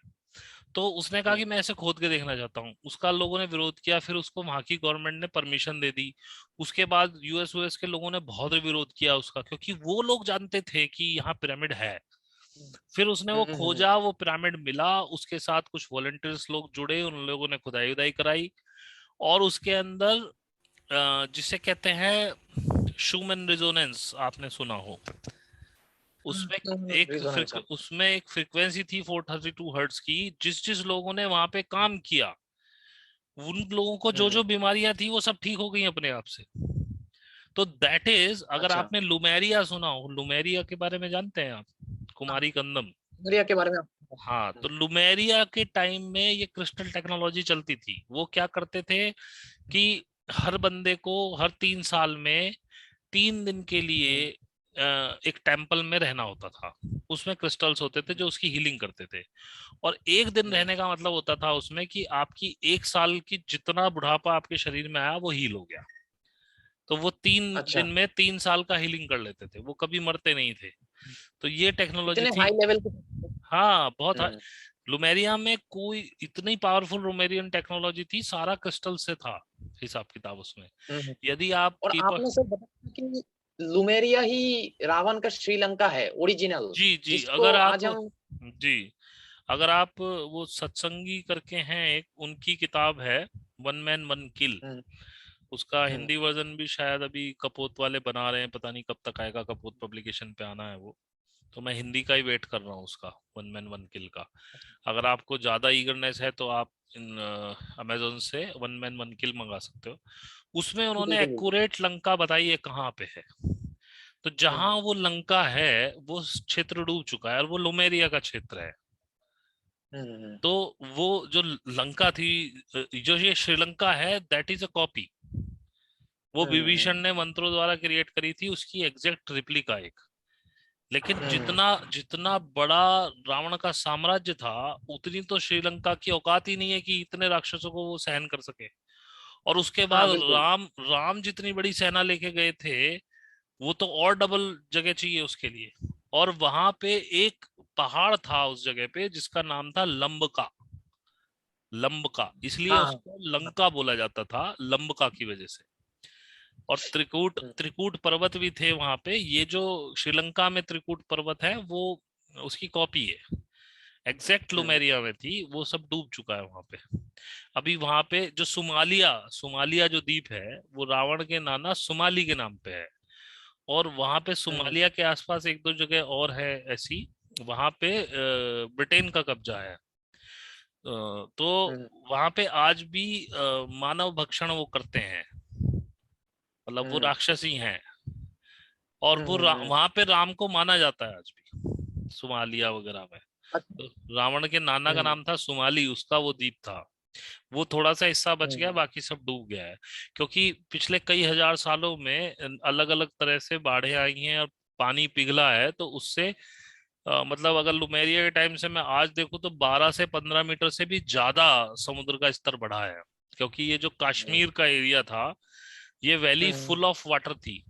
तो उसने कहा कि मैं ऐसे खोद के देखना चाहता हूँ। उसका लोगों ने विरोध किया, फिर उसको वहां की गवर्नमेंट ने परमिशन दे दी। उसके बाद यूएस के लोगों ने बहुत विरोध किया उसका, क्योंकि वो लोग जानते थे कि यहाँ पिरामिड है। फिर उसने वो खोजा, वो पिरामिड मिला, उसके साथ कुछ वॉलंटियर्स लोग जुड़े, उन लोगों ने खुदाई उदाई कराई। और उसके अंदर जिसे कहते हैं शूमन रिजोनेंस, आपने सुना हो, उसमें रेजोनेंस। उसमें एक फ्रिक्वेंसी थी 432 हर्ट्ज की। जिस जिस लोगों ने वहां पे काम किया, उन लोगों को जो जो बीमारियां थी वो सब ठीक हो गई अपने आप से। तो दैट इज, अगर अच्छा, आपने लुमेरिया सुना हो, लुमेरिया के बारे में जानते हैं आप? कुमारी कंदम। इंद्रिया के बारे में हाँ, तो लुमेरिया के टाइम में ये क्रिस्टल टेक्नोलॉजी चलती थी। वो क्या करते थे कि हर बंदे को हर 3 साल में 3 दिन के लिए एक टेम्पल में रहना होता था। उसमें क्रिस्टल्स होते थे जो उसकी हीलिंग करते थे। और एक दिन रहने का मतलब होता था उसमें कि आपकी 1 साल की जितना बुढ़ापा आपके शरीर में आया वो हील हो गया। तो वो 3 दिन अच्छा, में 3 साल का हीलिंग कर लेते थे, वो कभी मरते नहीं थे। तो ये टेक्नोलॉजी इतने थी। हाई लेवल के। हाँ, बहुत हम्म, लुमेरिया में कोई इतनी पावरफुल लुमेरियन टेक्नोलॉजी थी, सारा क्रिस्टल से था हिसाब किताब उसमें। हम्म। यदि आप और कीपर, आपने सर बताया कि लुमेरिया ही रावण का श्रीलंका है ओरिजिनल, जी जी, जिसको अगर आप, आज हम। जी, अगर आप वो सत्संगी करके हैं एक, उनकी किताब है वन मैन वन किल। हम्म, उसका हम्म, हिंदी वर्जन भी शायद अभी कपोत वाले बना रहे हैं, पता नहीं कब तक आएगा, कपोत पब्लिकेशन पे आना है वो। तो मैं हिंदी का ही वेट कर रहा हूँ उसका, वन मैन वन किल का। अगर आपको ज्यादा ईगरनेस है तो आप इन अमेजोन से वन मैन वन किल मंगा सकते हो। उसमें उन्होंने बिल्कुल बिल्कुल। एक्यूरेट लंका बताई है कहाँ पे है। तो जहां हम्म, वो लंका है, वो क्षेत्र डूब चुका है और वो लुमेरिया का क्षेत्र है। हम्म, तो वो जो लंका थी, जो ये श्रीलंका है, दैट इज अ कॉपी। वो हम्म, विभीषण ने मंत्रों द्वारा क्रिएट करी थी, उसकी एग्जैक्ट रिप्लिका एक। लेकिन हम्म, जितना जितना बड़ा रावण का साम्राज्य था, उतनी तो श्रीलंका की औकात ही नहीं है कि इतने राक्षसों को वो सहन कर सके। और उसके हाँ बाद बिल्कुल। राम राम जितनी बड़ी सेना लेके गए थे, वो तो और डबल जगह चाहिए उसके लिए। और वहां पे एक पहाड़ था उस जगह पे जिसका नाम था लंबका। लंबका इसलिए हाँ उसको लंका बोला जाता था, लंबका की वजह से। और त्रिकूट हाँ। त्रिकूट पर्वत भी थे वहां पे। ये जो श्रीलंका में त्रिकूट पर्वत है, वो उसकी कॉपी है। एग्जैक्ट हम्म, लुमेरिया में थी, वो सब डूब चुका है वहां पे। अभी वहां पे जो सुमालिया सुमालिया जो द्वीप है, वो रावण के नाना सुमाली के नाम पे है। और वहां पे हम्म, सुमालिया के आसपास एक दो जगह और है ऐसी, वहां पे ब्रिटेन का कब्जा है। तो वहां पे आज भी मानव भक्षण वो करते हैं, मतलब वो राक्षस ही हैं। और वो वहां पे राम को माना जाता है आज भी, सुमालिया वगैरह में। तो रावण के नाना का नाम था सुमाली, उसका वो द्वीप था। वो थोड़ा सा हिस्सा बच गया, बाकी सब डूब गया है। क्योंकि पिछले कई हजार सालों में अलग अलग तरह से बाढ़ें आई हैं और पानी पिघला है, तो उससे मतलब अगर लुमेरिया के टाइम से मैं आज देखूं तो 12 से 15 मीटर से भी ज्यादा समुद्र का स्तर बढ़ा है। क्योंकि ये जो कश्मीर का एरिया था, ये वैली फुल ऑफ वाटर थी।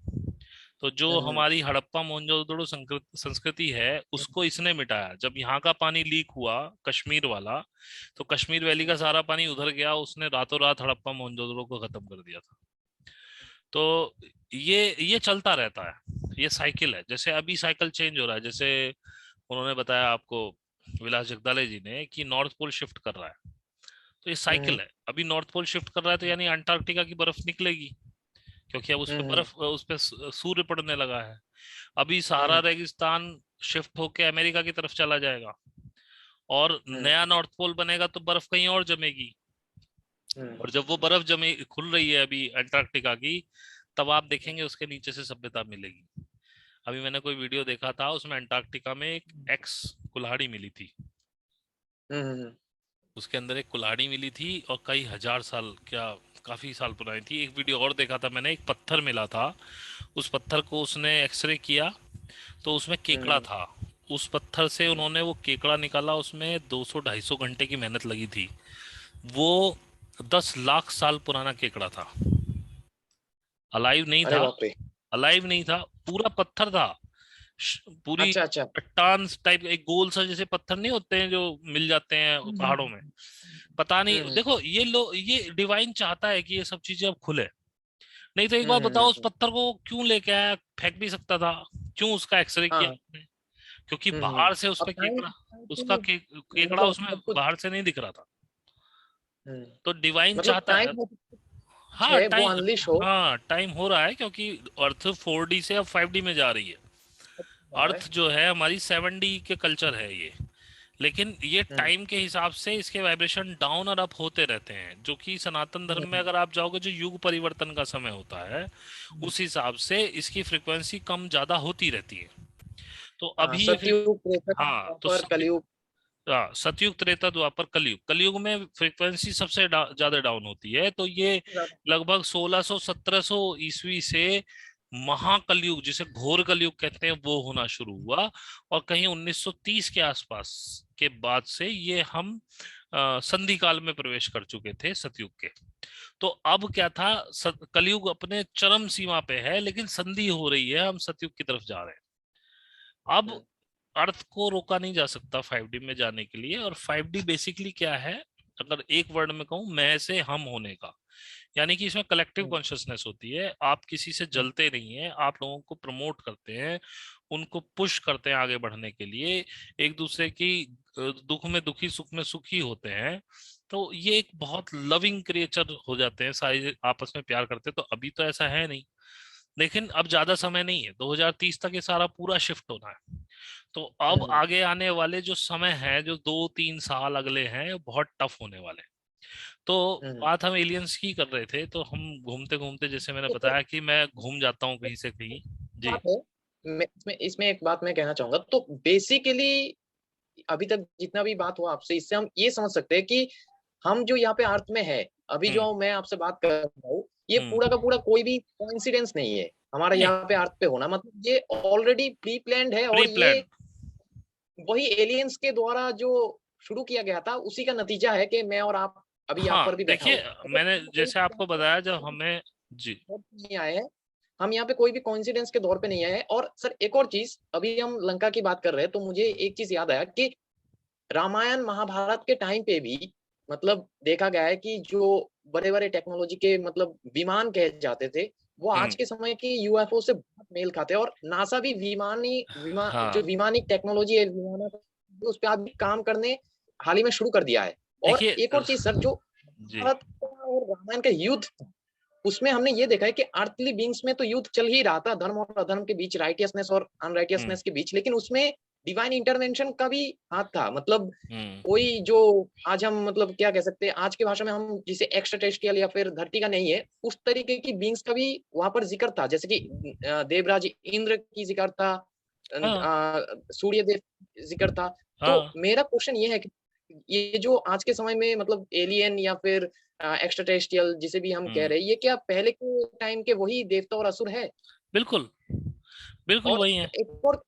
तो जो हमारी हड़प्पा मोहनजोदड़ो संस्कृति है, उसको इसने मिटाया। जब यहाँ का पानी लीक हुआ, कश्मीर वाला, तो कश्मीर वैली का सारा पानी उधर गया, उसने रातों रात हड़प्पा मोहनजोदड़ो को खत्म कर दिया था। तो ये चलता रहता है, ये साइकिल है। जैसे अभी साइकिल चेंज हो रहा है, जैसे उन्होंने बताया आपको, विलास जगदाले जी ने, कि नॉर्थ पोल शिफ्ट कर रहा है। तो ये साइकिल है, अभी नॉर्थ पोल शिफ्ट कर रहा है, तो यानी अंटार्कटिका की बर्फ निकलेगी, क्योंकि अब उस पे बर्फ, उस पे सूर्य पड़ने लगा है। अभी सहारा रेगिस्तान शिफ्ट होके अमेरिका की तरफ चला जाएगा, और नया नॉर्थ पोल बनेगा तो बर्फ कहीं और जमेगी। और जब वो बर्फ जमे खुल रही है अभी अंटार्कटिका की, तब आप देखेंगे उसके नीचे से सभ्यता मिलेगी। अभी मैंने कोई वीडियो देखा था, उसमें अंटार्कटिका में एक एक्स कुल्हाड़ी मिली थी। उसके अंदर एक कुल्हाड़ी मिली थी, और कई हजार साल, क्या काफी साल पुरानी थी। एक वीडियो और देखा था मैंने, एक पत्थर मिला था। उस पत्थर को उसने एक्सरे किया, तो उसमें केकड़ा था। उस पत्थर से उन्होंने वो केकड़ा निकाला, उसमें 200-250 घंटे की मेहनत लगी थी। वो 10 लाख साल पुराना केकड़ा था। अलाइव नहीं अरे था, बाप रे। अलाइव नहीं था, पूरा पत्थर था। पूरी अच्छा अच्छा। चट्टान टाइप, एक गोल सा जैसे पत्थर नहीं होते हैं जो मिल जाते हैं पहाड़ों में। पता नहीं, देखो ये डिवाइन चाहता है कि ये सब चीजें अब खुले। नहीं तो एक बार बताओ, उस पत्थर को क्यों लेके आया? फेंक भी सकता था। क्यों उसका एक्सरे किया हाँ। आपने? क्योंकि बाहर से उस अब पे टाइम केकड़ा, उसका केकड़ा मतलब उसमें सब कुछ। बाहर से नहीं दिख रहा था। हम्म, तो डिवाइन मतलब चाहता है। टाइम हाँ है वो टाइम, अनलिश हो हाँ टाइम हो रहा है, क्योंकि अर्थ 4D से अब 5D में जा रही है। रहा है। अर्थ जो है हमारी 7D के कल्चर है ये। लेकिन ये हम्म, टाइम के हिसाब से इसके वाइब्रेशन डाउन और अप होते रहते हैं, जो कि सनातन धर्म में अगर आप जाओगे, जो युग परिवर्तन का समय होता है, उस हिसाब से इसकी फ्रिक्वेंसी कम ज्यादा होती रहती है। तो हाँ, अभी ये सतयुग त्रेता हाँ तो द्वापर कलयुग। हाँ, सतयुग त्रेता द्वापर कलयुग, कलयुग में फ्रिक्वेंसी सबसे ज्यादा डाउन होती है। तो ये लगभग 1600-1700 ईस्वी से महाकलयुग, जिसे घोर कलयुग कहते हैं, वो होना शुरू हुआ। और कहीं 1930 के आसपास के बाद से ये हम संधि काल में प्रवेश कर चुके थे, सतयुग के। तो अब क्या था, कलयुग अपने चरम सीमा पे है, लेकिन संधि हो रही है, हम सतयुग की तरफ जा रहे हैं। अब अर्थ को रोका नहीं जा सकता 5D में जाने के लिए। और 5D बेसिकली क्या है, अगर एक वर्ड में कहूं, मैं से हम होने का। यानी कि इसमें कलेक्टिव कॉन्शियसनेस होती है। आप किसी से जलते नहीं है, आप लोगों को प्रमोट करते हैं, उनको पुश करते हैं आगे बढ़ने के लिए। एक दूसरे की दुख में दुखी, सुख में सुखी होते हैं। तो ये एक बहुत लविंग क्रिएचर हो जाते हैं, सारे आपस में प्यार करते हैं। तो अभी तो ऐसा है नहीं, लेकिन अब ज्यादा समय नहीं है, 2030 तक ये सारा पूरा शिफ्ट होना है। तो अब आगे आने वाले जो समय है, जो 2-3 साल अगले हैं, बहुत टफ होने वाले हैं। तो बात हम एलियंस की कर रहे थे, तो हम घूमते घूमते, जैसे मैंने एक बताया कि मैं घूम जाता हूँ कहीं से कहीं। जी। बात है, मैं इसमें एक बात मैं कहना चाहूंगा। तो बेसिकली अभी तक जितना भी बात हुआ आपसे, इससे हम ये समझ सकते हैं कि हम जो यहाँ पे अर्थ में है, अभी हम्म। जो मैं आपसे बात कर रहा हूँ, ये हम्म। पूरा का पूरा कोई भी कोइंसिडेंस नहीं है। हमारा नहीं, यहाँ पे अर्थ पे होना मतलब ये ऑलरेडी प्री प्लान्ड है, प्री और ये प्लान। वही एलियंस के द्वारा जो शुरू किया गया था, उसी का नतीजा है कि मैं और आप अभी यहाँ हाँ पर भी बैठा देखिए, हूँ। मैंने मतलब जैसे आपको बताया, जब हमें, जी। नहीं आए हैं, हम यहाँ पे कोई भी कोइंसिडेंस के दौर पे नहीं आए हैं। और सर एक और चीज, अभी हम लंका की बात कर रहे हैं, तो मुझे एक चीज याद आया कि रामायण महाभारत के टाइम पे भी मतलब देखा गया है कि जो बड़े बड़े टेक्नोलॉजी के मतलब विमान कहे जाते थे, वो आज हम्म। के समय की यूएफओ से बहुत मेल खाते हैं। और नासा भी जो हाँ विमानिक टेक्नोलॉजी है, उस पर अभी काम करने हाल ही में शुरू कर दिया है। और देखिए, एक और चीज सर, जो जी। भारत का और रामायण का युद्ध था, उसमें हमने ये देखा है कि अर्थली बींग्स में तो युद्ध चल ही रहा था, धर्म और अधर्म के बीच, राइटियसनेस और हम्म। अनराइटियसनेस के बीच। लेकिन उसमें डिवाइन इंटरवेंशन का भी हाथ था। मतलब हम्म। कोई जो आज हम मतलब क्या कह सकते हैं, आज की भाषा में हम जिसे एक्स्ट्रा टेरेस्ट्रियल या फिर धरती का नहीं है, उस तरीके की बींग्स का भी वहां पर जिक्र था। जैसे कि देवराज इंद्र की जिक्र था, हाँ सूर्य देव जिक्र था। तो हाँ। मेरा क्वेश्चन ये है कि ये जो आज के समय में मतलब एलियन या फिर एक्स्ट्रा टेरेस्ट्रियल जिसे भी हम कह हम्म। रहे हैं, ये क्या पहले के टाइम के वही देवता और असुर है? बिल्कुल बिल्कुल और वही है। एक और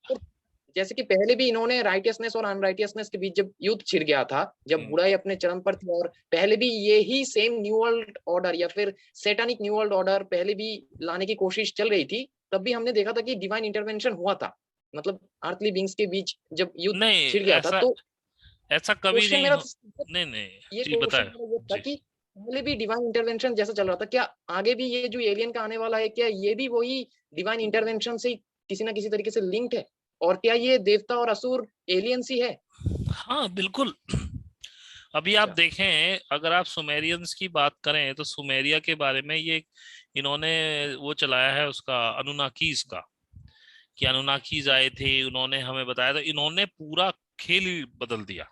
जैसे कि पहले भी इन्होंने राइटियसनेस और अनराइटियसनेस के बीच जब युद्ध छिड़ गया था, जब हम्म। बुराई अपने चरम पर थी, और पहले भी यही सेम न्यू वर्ल्ड ऑर्डर या फिर सेटानिक न्यू वर्ल्ड ऑर्डर पहले भी लाने की कोशिश चल रही थी, तब भी हमने देखा था कि डिवाइन इंटरवेंशन हुआ था। मतलब अर्थली बींग्स के बीच जब युद्ध नहीं, छिड़ गया था, ऐसा तो ऐसा कभी क्वेश्चन नहीं मेरा हो। नहीं नहीं ये जी, क्वेश्चन बताए मेरा ये था जी। कि पहले भी डिवाइन इंटरवेंशन जैसा चल रहा था, क्या आगे भी ये जो एलियन का आने वाला है, क्या ये भी वही डिवाइन इंटरवेंशन से किसी ना किसी तरीके से लिंक्ड है? और क्या ये देवता और असुर एलियंस ही है? हाँ बिल्कुल। अभी आप अच्छा। देखें, अगर आप सुमेरियंस की बात करें तो सुमेरिया के बारे में ये इन्होंने वो चलाया है उसका, अनुनाकीज का, कि अनुनाकीज आए थे, उन्होंने हमें बताया था, इन्होंने पूरा खेल ही बदल दिया।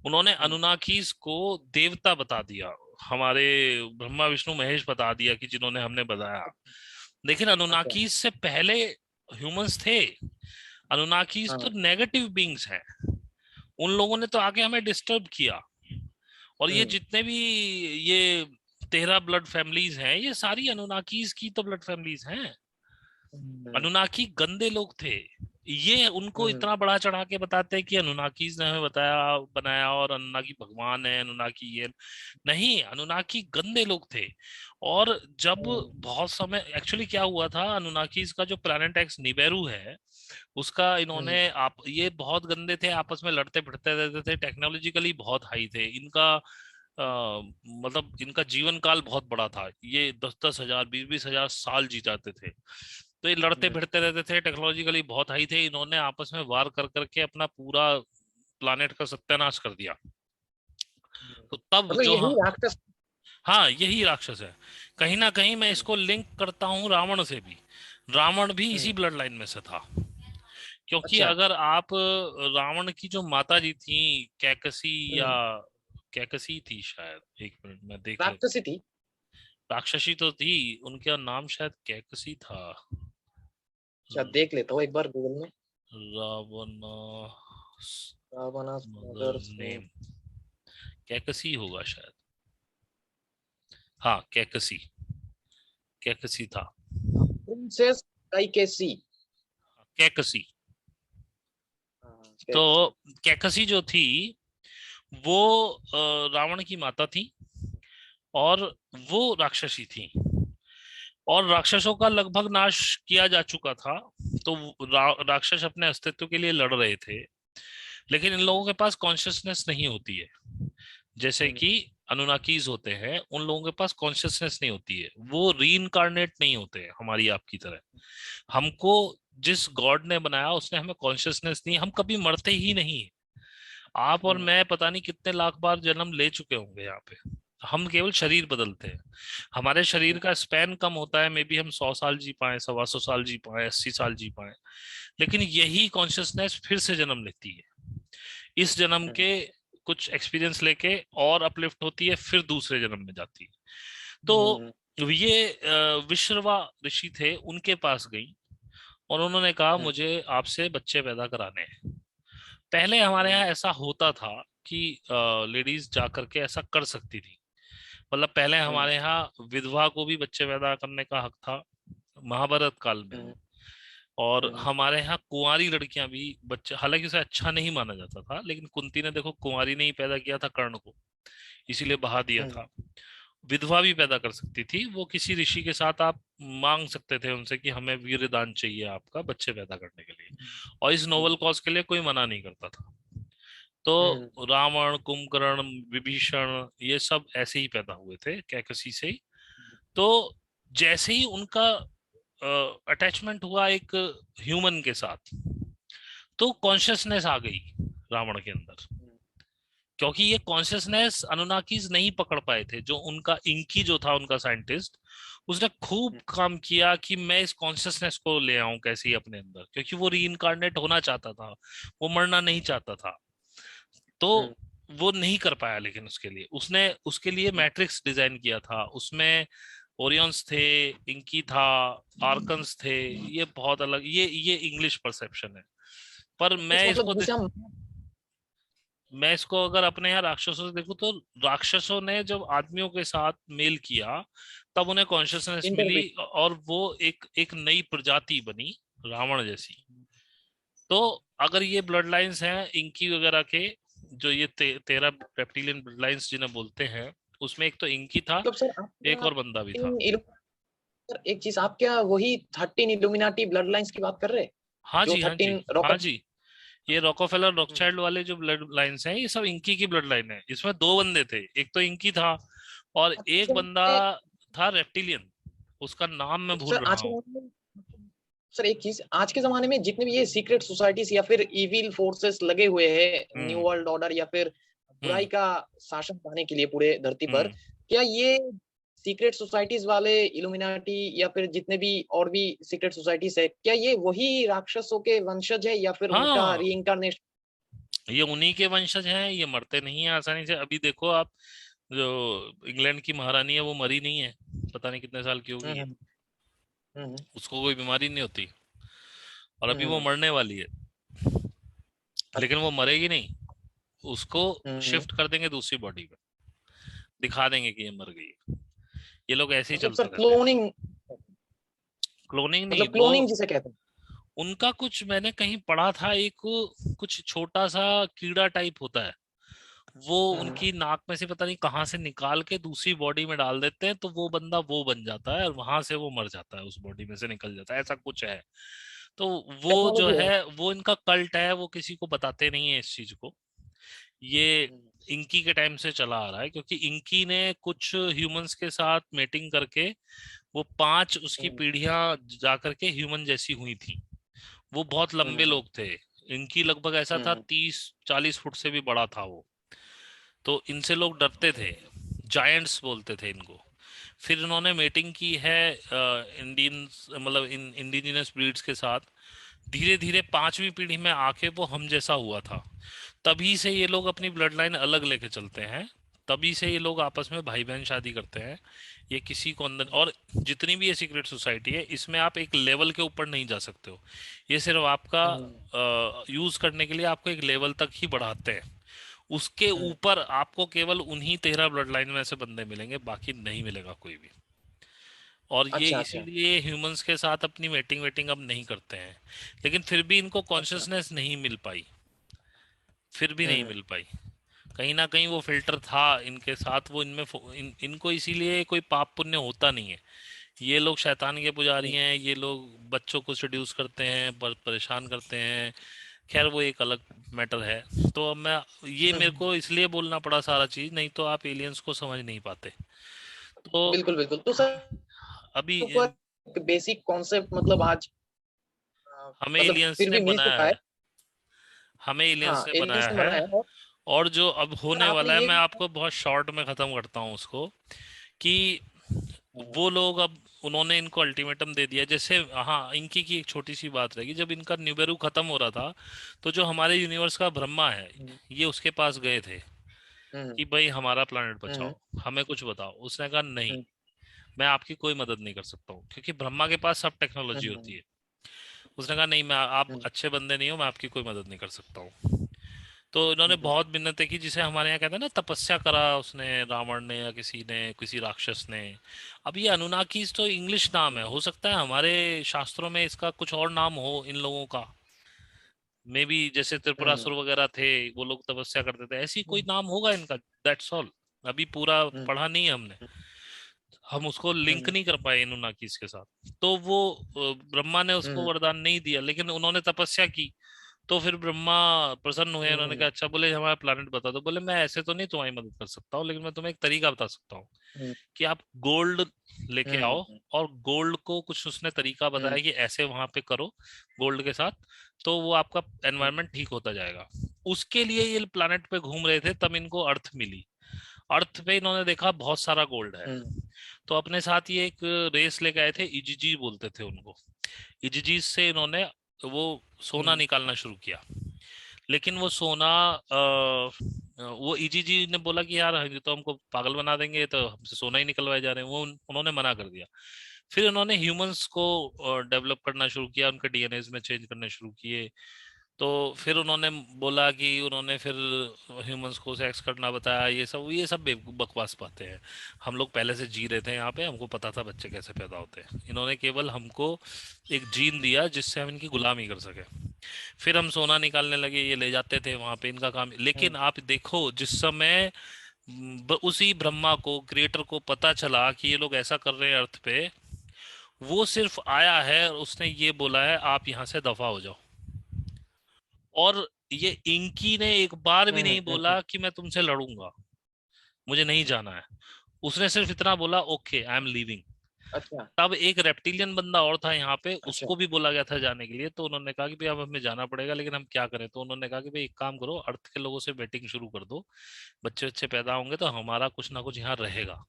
उन्होंने हम्म, अनुनाकीस को देवता बता दिया, हमारे ब्रह्मा विष्णु महेश बता दिया कि जिन्होंने हमने बताया। लेकिन अच्छा। अनुनाकीस से पहले ह्यूमंस थे। अनुनाकीस तो हाँ। नेगेटिव बींग्स हैं। उन लोगों ने तो आके हमें डिस्टर्ब किया। और ये हम्म, जितने भी ये 13 ब्लड फैमिलीज हैं, ये सारी अनुनाकीज की तो ब्लड फैमिलीज हैं। हम्म, अनुनाकी गंदे लोग थे। ये उनको हम्म, इतना बड़ा चढ़ा के बताते हैं कि अनुनाकीज ने हमें बताया बनाया और अनुनाकी भगवान है, अनुनाकी ये। नहीं, अनुनाकी गंदे लोग थे। और जब हम्म, बहुत समय एक्चुअली क्या हुआ था, अनुनाकीज का जो प्लैनेट एक्स निबेरू है, उसका हम्म, इन्होंने आप, ये बहुत गंदे थे, आपस में लड़ते भिड़ते रहते थे, टेक्नोलॉजिकली बहुत हाई थे इनका। मतलब इनका जीवन काल बहुत बड़ा था, ये 10-10 हजार 20-20 हजार साल जी जाते थे। तो ये लड़ते हम्म। भिड़ते रहते थे, टेक्नोलॉजिकली बहुत हाई थे, इन्होंने आपस में वार कर करके अपना पूरा प्लानेट का सत्यानाश कर दिया। तो तब मतलब जो, यही हाँ, राक्षस। हाँ यही राक्षस है। कहीं ना कहीं मैं हम्म, इसको लिंक करता हूँ रावण से भी। रावण भी इसी हम्म, ब्लड लाइन में से था। क्योंकि अच्छा। अगर आप रावण की जो माता जी थी, कैकसी या हम्म, कैकसी थी शायद, एक मिनट मैं देख लेता हूँ। राक्षसी थी। राक्षसी तो थी, उनका नाम शायद कैकसी था। अच्छा, देख लेता हूँ एक बार गूगल में। Ravana Ravana's mother mother's name. Name Kaikesi होगा शायद। हाँ कैकसी, कैकसी था। प्रिंसेस काइकेसी। कैकसी। हाँ, तो कैकसी। कैकसी जो थी वो रावण की माता थी, और वो राक्षसी थी। और राक्षसों का लगभग नाश किया जा चुका था। तो राक्षस अपने अस्तित्व के लिए लड़ रहे थे। लेकिन इन लोगों के पास कॉन्शियसनेस नहीं होती है, जैसे हम्म, कि अनुनाकीज होते हैं, उन लोगों के पास कॉन्शियसनेस नहीं होती है, वो रीइंकारनेट नहीं होते हैं हमारी आपकी तरह। हमको जिस गॉड ने बनाया उसने हमें कॉन्शियसनेस दी, हम कभी मरते ही नहीं। आप और हम्म, मैं पता नहीं कितने लाख बार जन्म ले चुके होंगे यहाँ पे। हम केवल शरीर बदलते हैं। हमारे शरीर का स्पैन कम होता है, मे बी हम 100 साल जी पाए, 125 साल जी पाए, 80 साल जी पाए। लेकिन यही कॉन्शियसनेस फिर से जन्म लेती है, इस जन्म हम्म, के कुछ एक्सपीरियंस लेके और अपलिफ्ट होती है, फिर दूसरे जन्म में जाती है। तो हम्म, ये विश्रवा ऋषि थे, उनके पास गई और उन्होंने कहा हम्म, मुझे आपसे बच्चे पैदा कराने हैं। पहले हमारे हम्म, यहाँ ऐसा होता था कि लेडीज जा करके ऐसा कर सकती थी। मतलब पहले हम्म, हमारे यहाँ विधवा को भी बच्चे पैदा करने का हक था, महाभारत काल में। हम्म, और हम्म, हमारे यहाँ कुंवारी लड़कियां भी बच्चे, हालांकि उसे अच्छा नहीं माना जाता था, लेकिन कुंती ने देखो कुंवारी ने ही पैदा किया था कर्ण को, इसीलिए बहा दिया हम्म, था। विधवा भी पैदा कर सकती थी, वो किसी ऋषि के साथ आप मांग सकते थे उनसे कि हमें वीर्य दान चाहिए आपका बच्चे पैदा करने के लिए, और इस नोबल कॉज के लिए कोई मना नहीं करता था। तो हम्म, रावण, कुंभकर्ण, विभीषण, ये सब ऐसे ही पैदा हुए थे कैकसी से ही। तो जैसे ही उनका अटैचमेंट हुआ एक ह्यूमन के साथ, तो कॉन्शियसनेस आ गई रावण के अंदर। क्योंकि ये कॉन्शियसनेस अनुनाकीज नहीं पकड़ पाए थे। जो उनका इंकी जो था उनका साइंटिस्ट, उसने खूब काम किया कि मैं इस कॉन्शियसनेस को ले आऊं कैसे ही अपने अंदर, क्योंकि वो रीइंकारनेट होना चाहता था, वो मरना नहीं चाहता था। तो वो नहीं कर पाया, लेकिन उसके लिए उसने उसके लिए मैट्रिक्स डिजाइन किया था। उसमें ओरियंस थे, इंकी था, आर्कन्स थे। ये बहुत अलग, ये इंग्लिश परसेप्शन है। पर कुछ मतलब जिसे हम मैं इसको अगर अपने यहाँ राक्षसों से देखूं, तो राक्षसों ने जब आदमियों के साथ मेल किया तब उन्हें कॉन्शियसनेस मिली, इंटरप्रेट, और वो एक नई प्रजाति बनी, रावण जैसी। तो अगर ये ब्लड लाइंस हैं इंकी वगैरह के, जो ये 13 रेप्टिलियन ब्लड लाइंस जिन्हें बोलते हैं, उसमें एक तो इंकी था, मतलब सर आप एक क्या और बंदा भी था। इन सर एक चीज, आप क्या वही 13 इल्यूमिनाटी ब्लड लाइंस की बात कर रहे हैं? हाँ जो जी, हाँ जी, 13 हाँ रॉक। जी। ये रॉकफेलर रॉकचाइल्ड वाले जो ब्लड लाइंस हैं, ये सब इंकी की ब्लड लाइन है। इसमें दो बंदे थे, एक तो इंकी था और एक बंदा अच्छा था रेप्टिलियन, उसका नाम मैं भूल सर, रहा आज के हूँ। जमाने में, सर एक चीज, आज के जमाने में जितने भी ये सीक्रेट सोसाइटीज या फिर इविल फोर्सेस लगे हुए हैं न्यू हम्म। वर्ल्ड ऑर्डर या फिर बुराई हम्म। का शासन पाने के लिए पूरे धरती पर, हम्म। क्या ये सीक्रेट सोसाइटीज वाले इल्यूमिनाटी या फिर जितने भी और भी सीक्रेट सोसाइटीज है, क्या ये वही राक्षसों के वंशज है या फिर उनका हाँ, रीइंकारनेशन? ये उन्हीं के वंशज हैं, ये मरते नहीं है आसानी से। अभी देखो आप, जो इंग्लैंड की महारानी है वो मरी नहीं है, पता नहीं कितने साल की हो गई है, हम्म हम्म उसको कोई बीमारी नहीं होती, और अभी वो हम्म, मरने वाली है। लेकिन वो मरेगी नहीं, उसको हम्म। शिफ्ट कर देंगे दूसरी बॉडी में, दिखा देंगे कि ये मर गई है। ये लोग ऐसे ही मतलब चलते सर रहते हैं। क्लोनिंग, क्लोनिंग नहीं, मतलब वो क्लोनिंग जिसे कहते हैं। उनका कुछ मैंने कहीं पढ़ा था, एक कुछ छोटा सा कीड़ा टाइप होता है, वो हम्म उनकी नाक में से पता नहीं कहाँ से निकाल के दूसरी बॉडी में डाल देते हैं, तो वो बंदा वो बन जाता है और वहां से वो मर जाता है, उस बॉडी में से निकल जाता है, ऐसा कुछ है। तो वो जो टेक्नोलॉजी है। है वो इनका कल्ट है, वो किसी को बताते नहीं है इस चीज को। ये हम्म इंकी के टाइम से चला आ रहा है, क्योंकि इंकी ने कुछ ह्यूमंस के साथ मीटिंग करके वो 5 उसकी हम्म पीढ़ियां जाकर के ह्यूमन जैसी हुई थी। वो बहुत लंबे हम्म लोग थे। इनकी लगभग ऐसा था, हम्म 30-40 फुट से भी बड़ा था वो। तो इनसे लोग डरते थे, जायंट्स बोलते थे इनको। फिर इन्होंने मीटिंग की है इंडियंस, मतलब इन इंडिजिनस ब्रीड्स के साथ। धीरे धीरे 5वीं पीढ़ी में आके वो हम जैसा हुआ था। तभी से ये लोग अपनी ब्लड लाइन अलग लेके चलते हैं। तभी से ये लोग आपस में भाई बहन शादी करते हैं। ये किसी को अंदर, और जितनी भी ये सीक्रेट सोसाइटी है, इसमें आप एक लेवल के ऊपर नहीं जा सकते हो। ये सिर्फ आपका हम्म यूज करने के लिए आपको एक लेवल तक ही बढ़ाते हैं। उसके हम्म, ऊपर आपको केवल उन्हीं 13 ब्लड लाइन में से बंदे मिलेंगे, बाकी नहीं मिलेगा कोई भी। और ये अच्छा अच्छा इसीलिए ह्यूमंस के साथ अपनी वेटिंग वेटिंग अब नहीं करते हैं। लेकिन फिर भी इनको अच्छा। कॉन्शियसनेस नहीं मिल पाई, फिर भी नहीं हम्म मिल पाई। कहीं ना कहीं वो फिल्टर था इनके साथ, वो इनको इसीलिए कोई पाप पुण्य होता नहीं है। ये लोग शैतान के पुजारी हम्म हैं, ये लोग बच्चों को सेड्यूस करते हैं, परेशान करते हैं। खैर वो एक अलग मैटर है। तो अब मैं, ये मेरे हम्म, को इसलिए बोलना पड़ा सारा चीज, नहीं तो आप एलियंस को समझ नहीं पाते। तो बिल्कुल बिल्कुल। तो सर अभी को एक बेसिक कॉन्सेप्ट मतलब आज हमें मतलब एलियंस फिर ने भी मिल बनाया चुका है। है, हमें एलियंस हाँ, ने एलियंस बनाया ने है। बनाया है। और और जो अब सर होने आपने वाला है, ये मैं भी आपको बहुत शॉर्ट में खत्म करता हूँ उसको, कि वो लोग अब, उन्होंने इनको अल्टीमेटम दे दिया। जैसे, हाँ, इनकी की एक छोटी सी बात रहेगी, जब इनका निबेरू खत्म हो रहा था, तो जो हमारे यूनिवर्स का ब्रह्मा है, हम्म ये उसके पास गए थे हम्म कि भाई हमारा प्लानट हम्म बचाओ, हमें कुछ बताओ। उसने कहा नहीं, हम्म मैं आपकी कोई मदद नहीं कर सकता हूँ, क्योंकि ब्रह्मा के पास सब टेक्नोलॉजी होती हम्म है। उसने कहा नहीं, मैं, आप हम्म अच्छे बंदे नहीं हो, मैं आपकी कोई मदद नहीं कर सकता हूँ। तो इन्होंने हम्म बहुत मिन्नतें की, जिसे हमारे यहाँ कहते हैं ना, तपस्या करा उसने, रावण ने या किसी ने, किसी राक्षस ने। अब ये अनुनाकीज तो इंग्लिश नाम है, हो सकता है हमारे शास्त्रों में इसका कुछ और नाम हो इन लोगों का। मे बी जैसे हम्म त्रिपुरासुर वगैरह थे, वो लोग तपस्या करते थे, ऐसी कोई हम्म नाम होगा इनका। That's all. अभी पूरा हम्म पढ़ा नहीं है हमने, हम उसको लिंक हम्म नहीं कर पाए अनुनाकीज के साथ। तो वो ब्रह्मा ने उसको हम्म वरदान नहीं दिया, लेकिन उन्होंने तपस्या की, तो फिर ब्रह्मा प्रसन्न हुए, उन्होंने कहा हम्म अच्छा, बोले हमारा प्लानट बता दो। बोले मैं ऐसे तो नहीं तुम्हारी मदद कर सकता हूँ, लेकिन मैं तुम्हें एक तरीका बता सकता हूँ हम्म कि आप गोल्ड लेके आओ, हम्म और गोल्ड को कुछ उसने तरीका हम्म बताया कि ऐसे वहां पे करो गोल्ड के साथ, तो वो आपका हम्म एनवायरनमेंट ठीक होता जाएगा। उसके लिए ये प्लानट पे घूम रहे थे, तब इनको अर्थ मिली। अर्थ पे इन्होंने देखा बहुत सारा गोल्ड है, हम्म तो अपने साथ ये एक रेस लेके आए थे, इजिजी बोलते थे उनको। इजिजी से इन्होंने वो सोना हम्म निकालना शुरू किया। लेकिन वो सोना वो इजीजी ने बोला कि यार ये तो हमको पागल बना देंगे, ये तो हमसे सोना ही निकलवाए जा रहे हैं, वो उन्होंने मना कर दिया। फिर उन्होंने ह्यूमंस को डेवलप करना शुरू किया, उनके डीएनए में चेंज करने शुरू किए। तो फिर उन्होंने बोला कि उन्होंने फिर ह्यूमंस को सेक्स करना बताया, ये सब बकवास बातें हैं। हम लोग पहले से जी रहे थे यहाँ पे, हमको पता था बच्चे कैसे पैदा होते हैं। इन्होंने केवल हमको एक जीन दिया जिससे हम इनकी गुलामी कर सके। फिर हम सोना निकालने लगे, ये ले जाते थे वहां पे, इनका काम। हम्म लेकिन आप देखो, जिस समय उसी ब्रह्मा को, क्रिएटर को पता चला कि ये लोग ऐसा कर रहे हैं अर्थ पे, वो सिर्फ आया है और उसने ये बोला है आप यहाँ से दफा हो जाओ। और ये इंकी ने एक बार भी नहीं हम्म। बोला कि मैं तुमसे लड़ूंगा, मुझे नहीं जाना है। उसने सिर्फ इतना बोला, ओके आई एम लीविंग। अच्छा तब एक रेप्टिलियन बंदा और था यहाँ पे, अच्छा। उसको भी बोला गया था जाने के लिए। तो उन्होंने कहा कि भाई अब हमें जाना पड़ेगा, लेकिन हम क्या करें। तो उन्होंने कहा कि भाई एक काम करो, अर्थ के लोगों से वेटिंग शुरू कर दो, बच्चे बच्चे पैदा होंगे तो हमारा कुछ ना कुछ यहाँ रहेगा।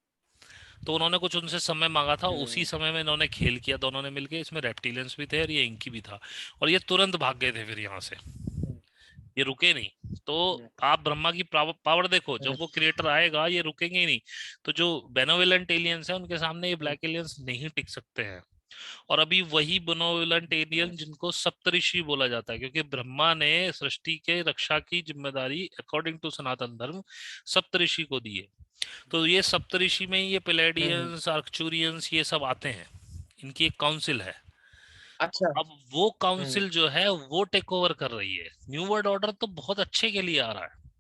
तो उन्होंने कुछ उनसे समय मांगा था, उसी हम्म समय में इन्होंने खेल किया दोनों ने मिलके। इसमें रेप्टिलियंस भी थे और ये इंकी भी था, और ये तुरंत भाग गए थे फिर यहाँ से, हम्म ये रुके नहीं। तो हम्म आप ब्रह्मा की पावर देखो, हम्म जब वो क्रिएटर आएगा ये रुकेंगे ही नहीं। तो जो बेनोवलेंट एलियंस है उनके सामने ये हम्म ब्लैक एलियंस नहीं टिक सकते हैं। और अभी वही बेनोवलेंट एलियन जिनको सप्तऋषि बोला जाता है, क्योंकि ब्रह्मा ने सृष्टि के रक्षा की जिम्मेदारी अकॉर्डिंग टू सनातन धर्म सप्तऋषि को दी है। तो ये सप्तऋषि में ये हम्म। प्लेडियंस, आर्कचूरियंस, ये सब आते हैं। इनकी एक काउंसिल है। अच्छा। अब वो हम्म काउंसिल जो है वो टेक ओवर कर रही है। न्यू वर्ल्ड ऑर्डर तो बहुत अच्छे के लिए आ रहा है,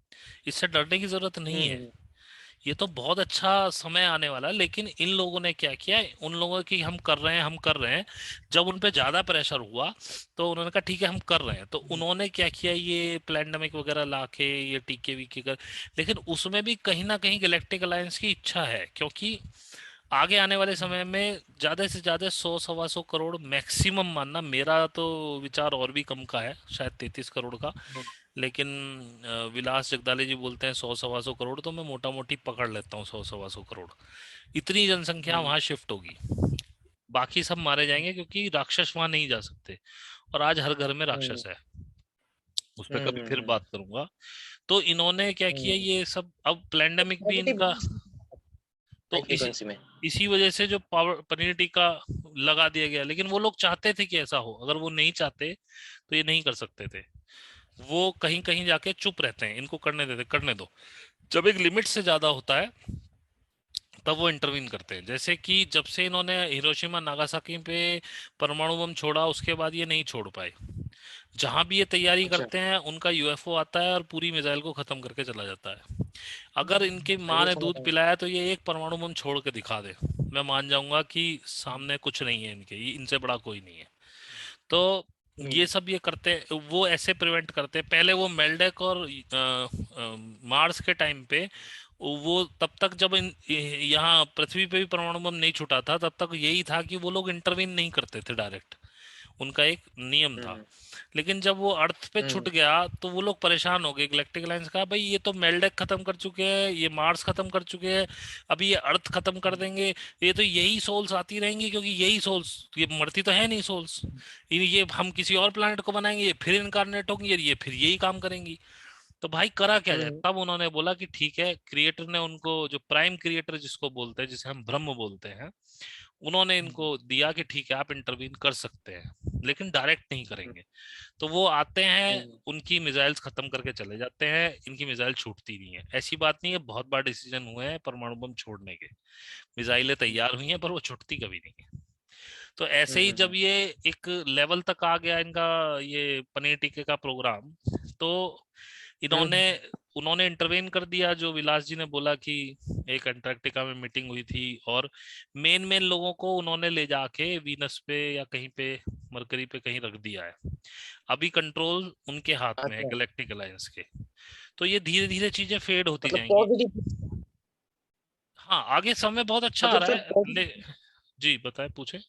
इससे डरने की जरूरत नहीं है। हम्म ये तो बहुत अच्छा समय आने वाला है। लेकिन इन लोगों ने क्या किया, उन लोगों की हम कर रहे हैं, हम कर रहे हैं, जब उन पे ज्यादा प्रेशर हुआ तो उन्होंने कहा ठीक है हम कर रहे हैं। तो हम्म उन्होंने क्या किया, ये प्लेंडेमिक वगैरह लाके, ये टीके वीके कर। लेकिन उसमें भी कहीं ना कहीं गैलेक्टिक अलायंस की इच्छा है, क्योंकि आगे आने वाले समय में ज्यादा से ज्यादा 100 सवा 100 करोड़ मैक्सिमम मानना, मेरा तो विचार और भी कम का है, शायद 33 करोड़ का। हम्म लेकिन विलास जगदाले जी बोलते हैं 100 सवा 100 करोड़, तो मैं मोटा मोटी पकड़ लेता हूँ 100 सवा 100 करोड़। इतनी जनसंख्या हम्म वहां शिफ्ट होगी। बाकी सब मारे जाएंगे क्योंकि राक्षस वहां नहीं जा सकते, और आज हर घर में हम्म राक्षस है। उस पर कभी फिर हम्म बात करूंगा। तो इन्होंने क्या किया, हम्म। ये सब अब प्लेंडेमिक भी पॉजिटिव इनका। तो हाई फ्रीक्वेंसी में। इसी वजह से जो पावर पनीर टीका लगा दिया गया। लेकिन वो लोग चाहते थे कि ऐसा हो, अगर वो नहीं चाहते तो ये नहीं कर सकते थे। वो कहीं कहीं जाके चुप रहते हैं, इनको करने देते, करने दो। जब एक लिमिट से ज्यादा होता है तब वो इंटरवीन करते हैं। जैसे कि जब से इन्होंने हिरोशिमा नागासाकी पे परमाणु बम छोड़ा, उसके बाद ये नहीं छोड़ पाए। जहां भी ये तैयारी अच्छा। करते हैं उनका यूएफओ आता है और पूरी मिसाइल को खत्म करके चला जाता है। अगर इनकी माँ ये ने समझ दूध आया। पिलाया तो ये एक परमाणु बम छोड़ के दिखा दे, मैं मान जाऊंगा कि सामने कुछ नहीं है इनके, ये इनसे बड़ा कोई नहीं है। तो ये हम्म सब ये करते हैं, वो ऐसे प्रिवेंट करते हैं। पहले वो मेल्डेक और मार्स के टाइम पे, वो तब तक जब यहाँ पृथ्वी पे भी परमाणु बम नहीं छूटा था, तब तक यही था कि वो लोग इंटरवीन नहीं करते थे डायरेक्ट, उनका एक नियम था। हम्म लेकिन जब वो अर्थ पे छूट हम्म गया तो वो लोग परेशान हो गए। गैलेक्टिक अलायंस का भाई ये तो मेल्डेक खत्म कर चुके हैं, ये मार्स खत्म कर चुके हैं, अभी ये अर्थ खत्म कर देंगे। ये तो यही सोल्स आती रहेंगी, क्योंकि यही सोल्स, ये मरती तो है नहीं सोल्स। ये हम किसी और प्लेनेट को बनाएंगे, ये फिर इनकारनेट होंगी, ये फिर यही काम करेंगी। तो भाई करा क्या जाए। हम्म तब उन्होंने बोला कि ठीक है, क्रिएटर ने उनको, जो प्राइम क्रिएटर जिसको बोलते हैं, जिसे हम ब्रह्म बोलते हैं, उन्होंने इनको दिया कि ठीक है आप इंटरवीन कर सकते हैं, लेकिन डायरेक्ट नहीं करेंगे। तो वो आते हैं, हम्म उनकी मिसाइल्स खत्म करके चले जाते हैं, इनकी मिसाइल छूटती नहीं है। ऐसी बात नहीं है, बहुत बार डिसीजन हुए हैं परमाणु बम छोड़ने के, मिसाइलें तैयार हुई हैं पर वो छुटती कभी नहीं है। तो ऐसे ही जब हम्म ये एक लेवल तक आ गया इनका ये पनीर टिक्के का प्रोग्राम, तो इन्होंने हम्म उन्होंने इंटरवेन कर दिया। जो विलास जी ने बोला कि एक अंटार्कटिका में मीटिंग हुई थी, और मेन मेन लोगों को उन्होंने ले जाके वीनस पे या कहीं पे मरकरी पे कहीं रख दिया है, अभी कंट्रोल उनके हाथ में है, अच्छा, गैलेक्टिक अलायंस के। तो ये धीरे धीरे चीजें फेड होती मतलब जाएंगी। पॉजिटिव। हाँ, आगे समय बहुत अच्छा आ मतलब रहा सर है पॉजिटिव। जी बताए, पूछे।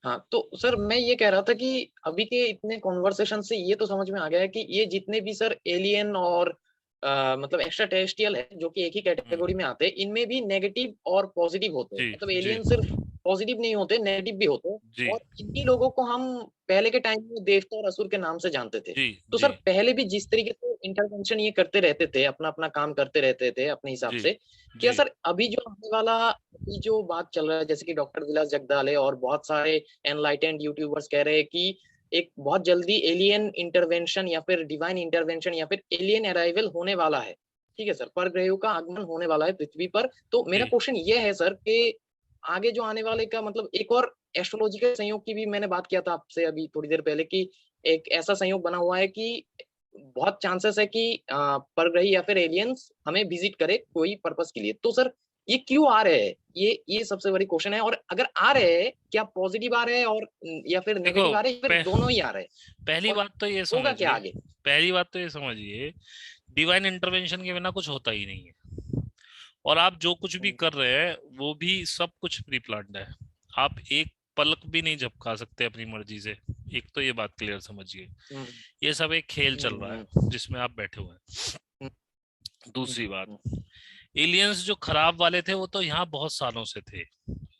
हाँ तो सर मैं ये कह रहा था कि अभी के इतने कॉन्वर्सेशन से ये तो समझ में आ गया है कि ये जितने भी सर एलियन और मतलब एक्स्ट्रा टेरेस्ट्रियल है जो कि एक ही कैटेगरी हम्म, में आते हैं, इनमें भी नेगेटिव और पॉजिटिव होते हैं। जी मतलब जी एलियन सिर्फ पॉजिटिव नहीं होते, नेगेटिव भी होते हैं। जी और इन्हीं लोगों को हम पहले के टाइम में देवता और असुर के नाम से जानते थे। जी तो जी सर पहले भी जिस तरीके से इंटरवेंशन ये करते रहते थे, अपना अपना काम करते रहते थे अपने हिसाब जी से, क्या जी सर अभी जो आने वाला, अभी जो बात चल रहा है जैसे कि डॉक्टर विलास जगदाले और बहुत सारे एनलाइटेंड यूट्यूबर्स कह रहे हैं कि एक बहुत जल्दी एलियन इंटरवेंशन या फिर डिवाइन इंटरवेंशन या फिर एलियन अराइवल होने वाला है। ठीक है सर, परग्रहों का आगमन होने वाला है पृथ्वी पर। तो मेरा जी क्वेश्चन ये है सर कि आगे जो आने वाले का मतलब एक और एस्ट्रोलॉजिकल संयोग की भी मैंने बात किया था आपसे अभी थोड़ी देर पहले कि एक ऐसा संयोग बना हुआ है कि बहुत चांसेस है कि परग्रही या फिर एलियंस हमें विजिट करे कोई पर्पस के लिए। तो सर ये क्यों आ रहे हैं, ये सबसे बड़ी क्वेश्चन है। और अगर आ रहे हैं, क्या पॉजिटिव आ रहे हैं और या फिर देखो, नेगेटिव आ रहे हैं या फिर दोनों ही आ रहे हैं? पहली और बात तो ये होगा क्या समझिए, आगे? पहली बात तो ये समझिए, डिवाइन इंटरवेंशन के बिना कुछ होता ही नहीं है। और आप जो कुछ भी हम्म, कर रहे हैं वो भी सब कुछ प्री प्लान्ड है। आप एक पलक भी नहीं झपका सकते अपनी मर्जी से। एक तो ये बात क्लियर समझिए, हम्म, ये सब एक खेल चल रहा हम्म, है जिसमें आप बैठे हुए हैं। हम्म, दूसरी बात, हम्म, एलियंस जो खराब वाले थे वो तो यहाँ बहुत सालों से थे।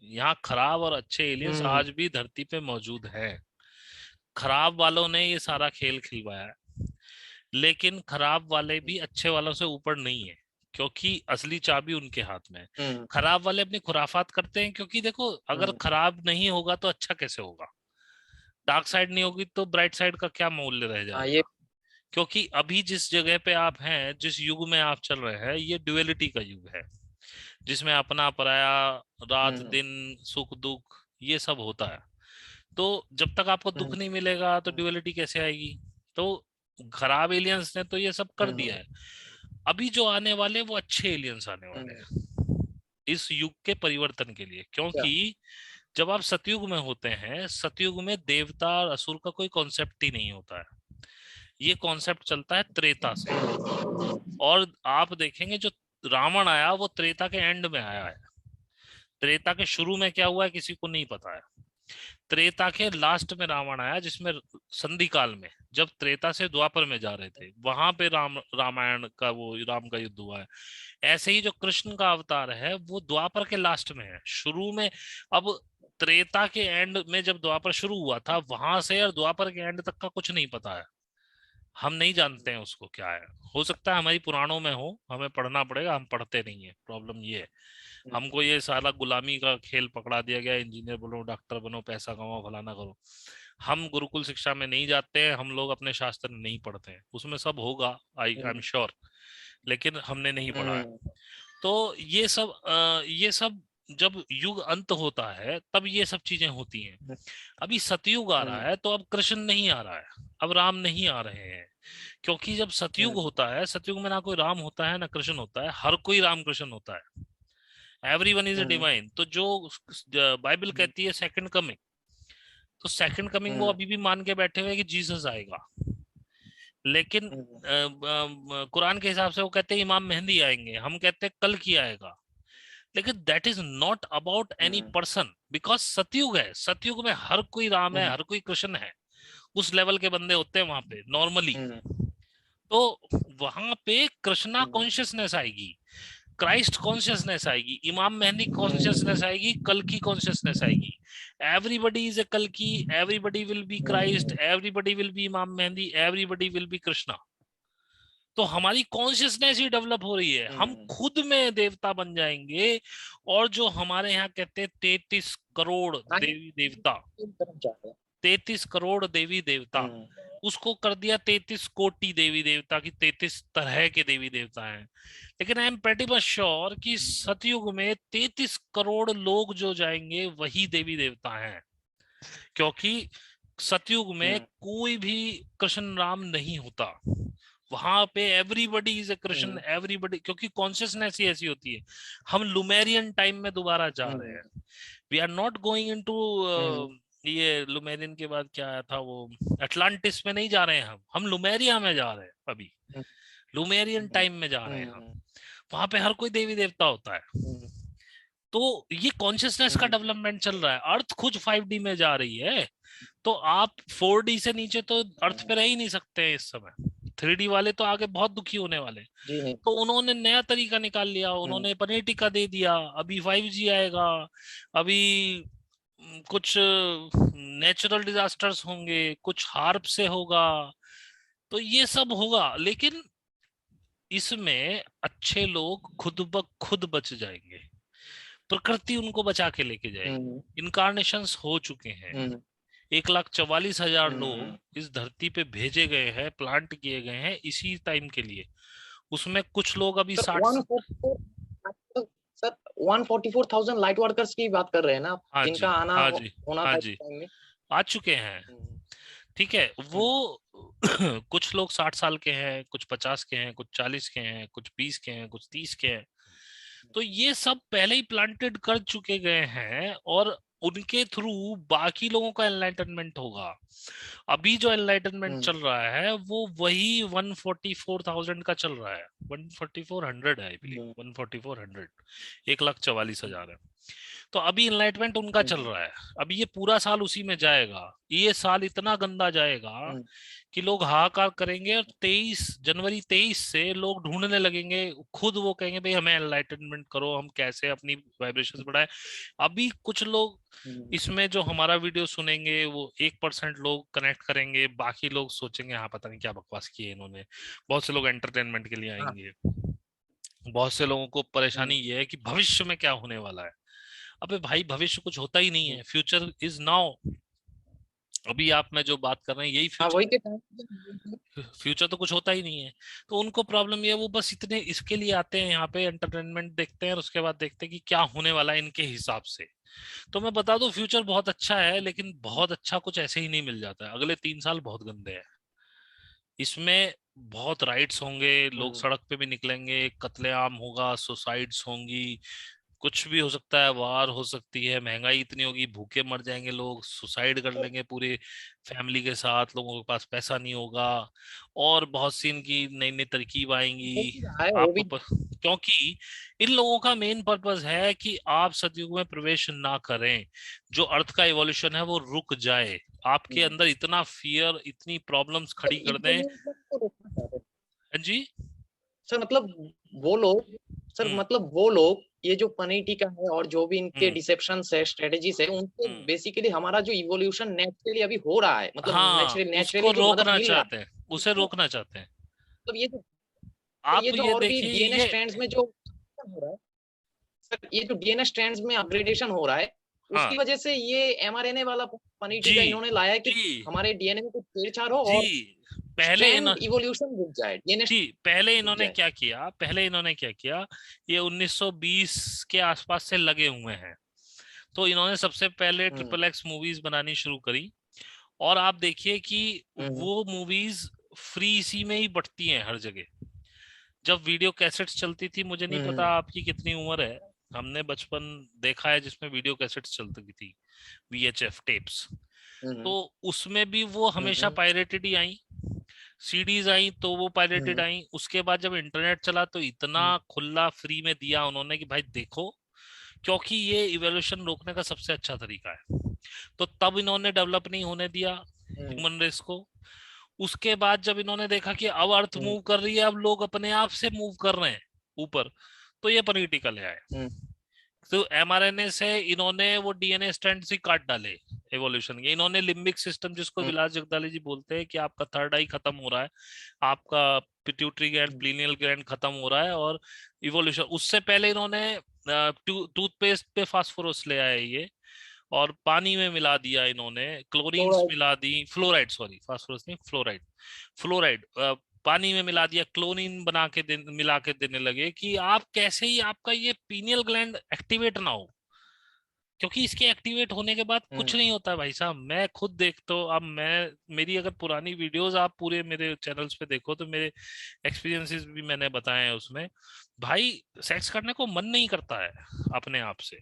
यहाँ खराब और अच्छे एलियंस हम्म, आज भी धरती पे मौजूद हैं। खराब वालों ने ये सारा खेल खिलवाया है, लेकिन खराब वाले भी अच्छे वालों से ऊपर नहीं है, क्योंकि असली चाबी उनके हाथ में है। हम्म, खराब वाले अपनी खुराफात करते हैं, क्योंकि देखो, अगर हम्म, खराब नहीं होगा तो अच्छा कैसे होगा? डार्क साइड नहीं होगी तो ब्राइट साइड का क्या मूल्य रह हाँ ये। जाएगा? क्योंकि अभी जिस जगह पे आप हैं, जिस युग में आप चल रहे हैं, ये ड्युअलिटी का युग है, जिसमें अपना पराया, रात हम्म, दिन, सुख दुख, ये सब होता है। तो जब तक आपको दुख हम्म, नहीं मिलेगा तो हम्म, ड्युअलिटी कैसे आएगी? तो खराब एलियंस ने तो ये सब कर हम्म, दिया है। अभी जो आने वाले वो अच्छे एलियंस आने वाले हम्म, हैं इस युग के परिवर्तन के लिए। क्या? क्योंकि जब आप सतयुग में होते हैं, सतयुग में देवता और असुर का कोई कॉन्सेप्ट ही नहीं होता है। ये कॉन्सेप्ट चलता है त्रेता से। और आप देखेंगे जो रावण आया वो त्रेता के एंड में आया है। त्रेता के शुरू में क्या हुआ है किसी को नहीं पता है। त्रेता के लास्ट में रावण आया, जिसमें संधि काल में, जब त्रेता से द्वापर में जा रहे थे, वहां पे रामायण का वो राम का युद्ध हुआ है। ऐसे ही जो कृष्ण का अवतार है वो द्वापर के लास्ट में है, शुरू में। अब त्रेता के एंड में जब द्वापर शुरू हुआ था, वहां से और द्वापर के एंड तक का कुछ नहीं पता है। हम नहीं जानते हैं उसको क्या है। हो सकता है हमारी पुराणों में हो, हमें पढ़ना पड़ेगा, हम पढ़ते नहीं है, प्रॉब्लम ये है। हमको ये सारा गुलामी का खेल पकड़ा दिया गया, इंजीनियर बनो, डॉक्टर बनो, पैसा कमाओ, फलाना करो। हम गुरुकुल शिक्षा में नहीं जाते हैं, हम लोग अपने शास्त्र नहीं पढ़ते हैं, उसमें सब होगा, आई एम श्योर, लेकिन हमने नहीं पढ़ा है। हम्म, तो ये सब जब युग अंत होता है तब ये सब चीजें होती हैं। अभी सतयुग आ रहा हम्म, है तो अब कृष्ण नहीं आ रहा है, अब राम नहीं आ रहे हैं। क्योंकि जब सतयुग हम्म, होता है, सतयुग में ना कोई राम होता है ना कृष्ण होता है, हर कोई राम कृष्ण होता है। Everyone is a hmm, divine. तो जो बाइबल हम्म, कहती है सेकंड कमिंग, तो सेकंड कमिंग वो हम्म, अभी भी मान के बैठे हुए हैं कि जीसस आएगा। लेकिन हम्म, कुरान के हिसाब से वो कहते हैं इमाम मेहंदी आएंगे, हम कहते हैं कल की आएगा। लेकिन that is not about any hmm, person, because सतयुग है, सतयुग में हर कोई राम है, हम्म, हर कोई कृष्ण है। उस लेवल के बंदे होते हैं वहां पे नॉर्मली। हम्म, तो वहां पे कृष्णा हम्म, कॉन्शियसनेस आएगी, क्राइस्ट कॉन्शियसनेस आएगी, इमाम मेहंदी हम्म, कॉन्शियसनेस आएगी, कल की कॉन्शियसनेस आएगी। एवरीबडी इज ए कल की, everybody will be Christ, hmm, everybody will be Imam Mahdi, everybody will be Krishna. तो हमारी कॉन्शियसनेस ही डेवलप हो रही है, हम हम्म, खुद में देवता बन जाएंगे। और जो हमारे यहाँ कहते हैं 33 करोड़ आगे देवी देवता, की तरफ जा रहे हैं। 33 करोड़ देवी देवता, हम्म, उसको कर दिया 33 कोटि देवी देवता की, 33 तरह के देवी देवता हैं। लेकिन I am pretty much sure कि सतयुग में 33 करोड़ लोग जो जाएंगे वही देवी देवता हैं। क्योंकि सतयुग में हम्म, कोई भी कृष्ण राम नहीं होता। वहां पे everybody is a Krishna, hmm, everybody, क्योंकि कॉन्शियसनेस ही ऐसी होती है। हम लुमेरियन टाइम में दोबारा जा रहे हम्म, हैं। We are not going into hmm, ये लुमेरियन के बाद क्या आया था वो, अटलांटिस में नहीं जा रहे हैं हम लुमेरिया में जा रहे हैं अभी, हम्म, लुमेरियन हम्म, टाइम में जा रहे हैं हम। हम्म, वहां पे हर कोई देवी देवता होता है। हम्म, तो ये कॉन्शियसनेस का हम्म, डेवलपमेंट चल रहा है, अर्थ खुद 5D में जा रही है। तो आप 4D से नीचे तो अर्थ पे रह ही नहीं सकते हैं इस समय, 3D वाले तो आगे बहुत दुखी होने वाले। जी नहीं। तो उन्होंने नया तरीका निकाल लिया, हम्म, उन्होंने पनीर टिक्का दे दिया, अभी 5G आएगा, अभी कुछ नेचुरल डिजास्टर्स होंगे, कुछ हार्प से होगा, तो ये सब होगा। लेकिन इसमें अच्छे लोग खुद ब खुद बच जाएंगे, प्रकृति उनको बचा के लेके हम्म, जाएगी। इनकारनेशंस हो चुके हैं, हम्म, 1,44,000 हम्म। लोग इस धरती पे भेजे गए हैं, प्लांट किए गए हैं इसी टाइम के लिए। उसमें कुछ लोग अभी सर 60। 144, सर 144,000 लाइट वर्कर्स की बात कर रहे हैं ना आप, हाँ जी, जिनका आना हाँ जी, होना हाँ था इस जी, टाइम में। आ चुके हैं। हम्म, ठीक है, वो हम्म, कुछ लोग 60 साल के हैं, कुछ 50 के हैं, कुछ 40 के हैं, कुछ 20 के हैं, कुछ 30 के हैं। तो ये सब पहले ही प्लांटेड कर चुके गए हैं, और उनके थ्रू बाकी लोगों का एनलाइटनमेंट होगा। अभी जो एनलाइटनमेंट हम्म, चल रहा है वो वही 144,000 का चल रहा है, 14400 है आई बिलीव, हम्म, 14400, 1,44,000 है। तो अभी इनलाइटमेंट उनका चल हम्म, रहा है। अभी ये पूरा साल उसी में जाएगा। ये साल इतना गंदा जाएगा हम्म, कि लोग हाहाकार करेंगे, और 23 जनवरी से लोग ढूंढने लगेंगे, खुद वो कहेंगे भाई हमें एनलाइटनमेंट करो, हम कैसे अपनी वाइब्रेशंस बढ़ाएं। अभी कुछ लोग हम्म, इसमें जो हमारा वीडियो सुनेंगे वो 1% लोग कनेक्ट करेंगे, बाकी लोग सोचेंगे हाँ पता नहीं क्या बकवास की है इन्होंने। बहुत से लोग एंटरटेनमेंट के लिए हाँ, आएंगे। बहुत से लोगों को परेशानी हम्म, ये है कि भविष्य में क्या होने वाला है। अबे भाई भविष्य कुछ होता ही नहीं हम्म। है, फ्यूचर इज नाउ। अभी आप में जो बात कर रहे हैं यही हाँ वही फ्यूचर के है। टाइम। फ्यूचर तो कुछ होता ही नहीं है। तो उनको प्रॉब्लम ये है, वो बस इतने इसके लिए आते हैं यहाँ पे, एंटरटेनमेंट देखते हैं और उसके बाद देखते हैं कि क्या होने वाला है इनके हिसाब से। तो मैं बता दूं फ्यूचर बहुत अच्छा है, लेकिन बहुत अच्छा कुछ ऐसे ही नहीं मिल जाता है। अगले 3 साल बहुत गंदे हैं। इसमें बहुत राइट्स होंगे, लोग हम्म, सड़क पे भी निकलेंगे, कत्लेआम होगा, सुसाइड्स होंगी, कुछ भी हो सकता है, वार हो सकती है, महंगाई इतनी होगी, भूखे मर जाएंगे लोग, सुसाइड कर लेंगे पूरे फैमिली के साथ, लोगों के पास पैसा नहीं होगा, और बहुत सी इनकी नई नई तरकीब हो आएंगी। भी रहा है, हो आपको भी। क्योंकि इन लोगों का मेन पर्पस है कि आप सतयुग में प्रवेश ना करें, जो अर्थ का इवोल्यूशन है वो रुक जाए, आपके हम्म। अंदर इतना फियर, इतनी प्रॉब्लम्स सर खड़ी कर दें। इवोल्यूशन को रोकना चाहते हैं। हाँ जी। सर मतलब वो लोग सर हम्म, मतलब वो लोग ये जो पनीटिका है और जो भी इनके हम्म, डिसेप्शंस है, स्ट्रेटेजीज है, उनसे हम्म। बेसिकली हमारा जो इवोल्यूशन नेचुरली अभी हो रहा है, मतलब हाँ, नेचुरली उसको नेचुरली जो मदद रोकना मिल रहा चाहते हैं, है उसे उसको, रोकना चाहते हैं। मतलब ये जो, ये आप जो ये और भी देखिए डीएनए ये। स्ट्रैंड्स में जो हो रहा है, सर ये जो डीएनए स्ट्रैंड्स में अपग्रेडेशन हो रहा है, हाँ उसकी वजह से ये एमआरएनए वाला पनीटिका जी, इन्होंने लाया है कि जी, हमारे डीएनए में कुछ छेड़छाड़ हो जी। और पहले इन स्ट्रैंड इवोल्यूशन रुक जाए, डीएनए जी, पहले रुक इन्होंने जाए। क्या किया, पहले इन्होंने क्या किया, ये 1920 के आसपास से लगे हुए हैं। तो इन्होंने सबसे पहले हम्म, XXX मूवीज बनानी शुरू करी। और आप देखिए कि हम्म, वो मूवीज फ्री इसी में ही बटती हैं हर जगह। जब वीडियो कैसेट्स चलती थी, मुझे नहीं पता हम्म, आपकी कितनी उम्र है, हमने बचपन देखा है जिसमें वीडियो कैसेट्स चलती थी, VHF टेप्स। तो हम्म, उसमें भी वो हमेशा हम्म, पायरेटेड ही आई, सीडीज आई तो वो पायरेटेड हम्म, आई। उसके बाद जब इंटरनेट चला तो इतना हम्म, खुला फ्री में दिया उन्होंने कि भाई देखो, क्योंकि ये इवोल्यूशन रोकने का सबसे अच्छा तरीका है। तो तब इन्होंने डेवलप नहीं होने दिया हम्म, ह्यूमन रेस को। उसके बाद जब इन्होंने देखा कि अब अर्थ हम्म, मूव कर रही है, अब लोग अपने आप से मूव कर रहे हैं ऊपर, तो ये पॉलिटिकल आए। हम्म, तो mRNA से इन्होंने वो डीएनए स्ट्रैंड ही काट डाले एवोल्यूशन के। इन्होंने लिम्बिक सिस्टम, जिसको हम्म, विलास जगदाले जी बोलते हैं कि आपका थर्ड आई खत्म हो रहा है, आपका पिट्यूटरी ग्लैंड, हम्म, प्लीनियल ग्लैंड खत्म हो रहा है, और इवोल्यूशन उससे पहले इन्होंने टूथपेस्ट पे फास्फोरस ले आए ये, और पानी में मिला दिया इन्होंने, क्लोरीन्स फ्लोराइड। मिला दी, फ्लोराइड, सॉरी फास्फोरस नहीं, फ्लोराइड, फ्लोराइड पानी में मिला दिया, क्लोरीन बना के मिला के देने लगे कि आप कैसे ही आपका ये पीनियल ग्लैंड एक्टिवेट ना हो। क्योंकि इसके एक्टिवेट होने के बाद कुछ हम्म, नहीं होता है भाई साहब, मैं खुद देखता हूँ। अब मैं, मेरी अगर पुरानी वीडियोस आप पूरे मेरे चैनल्स पे देखो तो मेरे एक्सपीरियंसेस भी मैंने बताए हैं उसमें। भाई सेक्स करने को मन नहीं करता है अपने आप से,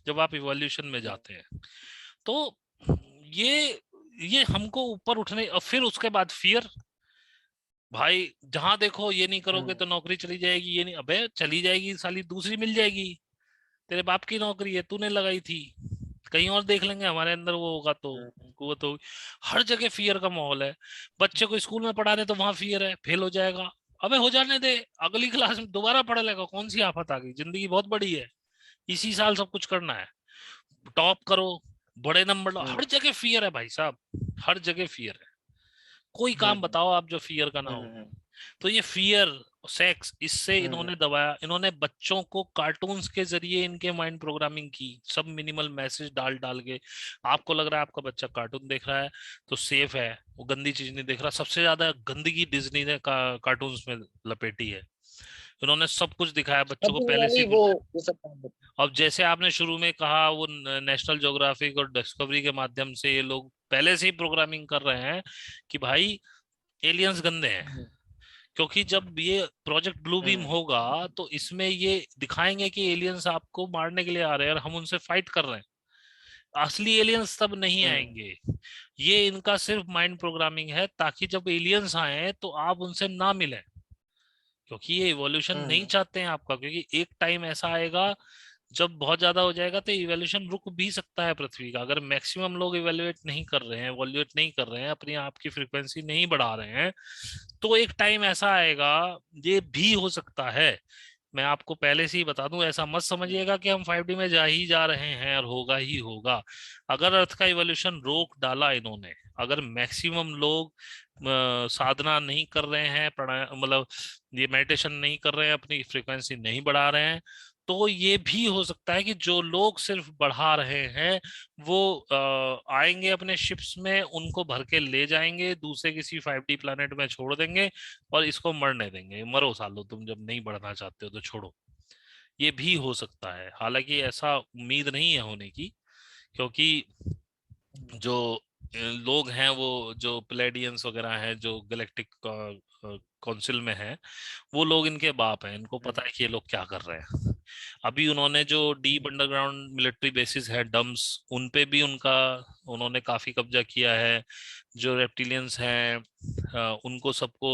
जब आप इवोल्यूशन में हम्म, जाते हैं। तो ये हमको ऊपर उठने, और फिर उसके बाद फियर, भाई जहां देखो ये नहीं करोगे तो नौकरी चली जाएगी, ये नहीं, अबे चली जाएगी साली, दूसरी मिल जाएगी, तेरे बाप की नौकरी है, तूने लगाई थी, कहीं और देख लेंगे, हमारे अंदर वो होगा तो कुवत होगी। हर जगह फियर का माहौल है। बच्चे को स्कूल में पढ़ा रहे तो वहां फियर है, फेल हो जाएगा, अबे हो जाने दे, अगली क्लास में दोबारा पढ़ लेगा, कौन सी आफत आ गई, जिंदगी बहुत बड़ी है, इसी साल सब कुछ करना है, टॉप करो, बड़े नंबर लो, हर जगह फियर है भाई साहब, हर जगह फियर है। कोई काम बताओ आप जो फियर का ना हो। तो ये फियर, सेक्स, इससे इन्होंने दबाया, इन्होंने बच्चों को कार्टून्स के जरिए इनके माइंड प्रोग्रामिंग की, सब मिनिमल मैसेज डाल डाल के। आपको लग रहा है आपका बच्चा कार्टून देख रहा है तो सेफ है, वो गंदी चीज नहीं देख रहा। सबसे ज्यादा गंदगी डिज्नी ने कार्टून्स में लपेटी है। इन्होंने सब कुछ दिखाया बच्चों को पहले से ही। वो सब काम होता अब जैसे आपने शुरू में कहा, वो नेशनल ज्योग्राफिक और डिस्कवरी के माध्यम से ये लोग पहले से ही प्रोग्रामिंग कर रहे हैं कि भाई एलियंस गंदे हैं। है। क्योंकि जब ये प्रोजेक्ट ब्लू बीम हम्म होगा तो इसमें ये दिखाएंगे कि एलियंस आपको मारने के लिए आ रहे हैं और हम उनसे फाइट कर रहे हैं। असली एलियंस तब नहीं हम्म आएंगे, ये इनका सिर्फ माइंड प्रोग्रामिंग है, ताकि जब एलियंस आए तो आप उनसे ना मिलें, क्योंकि ये इवोल्यूशन नहीं हम्म चाहते हैं आपका। क्योंकि एक टाइम ऐसा आएगा जब बहुत ज्यादा हो जाएगा तो इवोल्यूशन रुक भी सकता है पृथ्वी का, अगर मैक्सिमम लोग इवेल्युएट नहीं कर रहे हैं, इवोल्यूएट नहीं कर रहे हैं, अपनी आप की फ्रीक्वेंसी नहीं बढ़ा रहे हैं, तो एक टाइम ऐसा आएगा, ये भी हो सकता है। मैं आपको पहले से ही बता दूं, ऐसा मत समझिएगा कि हम 5D में जा ही जा रहे हैं और होगा ही होगा। अगर अर्थ का इवोल्यूशन रोक डाला इन्होंने, अगर मैक्सिमम लोग साधना नहीं कर रहे हैं, प्राणायाम मतलब ये मेडिटेशन नहीं कर रहे हैं, अपनी फ्रीक्वेंसी नहीं बढ़ा रहे हैं, तो ये भी हो सकता है कि जो लोग सिर्फ बढ़ा रहे हैं वो आएंगे अपने शिप्स में, उनको भर के ले जाएंगे दूसरे किसी 5D प्लानट में छोड़ देंगे और इसको मरने देंगे, मरो सालो, तुम जब नहीं बढ़ना चाहते हो तो छोड़ो। ये भी हो सकता है, हालांकि ऐसा उम्मीद नहीं है होने की, क्योंकि जो लोग हैं वो जो प्लेडियंस वगैरह हैं जो गैलेक्टिक काउंसिल में हैं, वो लोग इनके बाप हैं, इनको पता है कि ये लोग क्या कर रहे हैं। अभी उन्होंने जो डीप अंडरग्राउंड मिलिट्री बेसिस है डम्स, उन पे भी उनका उन्होंने काफी कब्जा किया है। जो रेप्टिलियंस हैं उनको सबको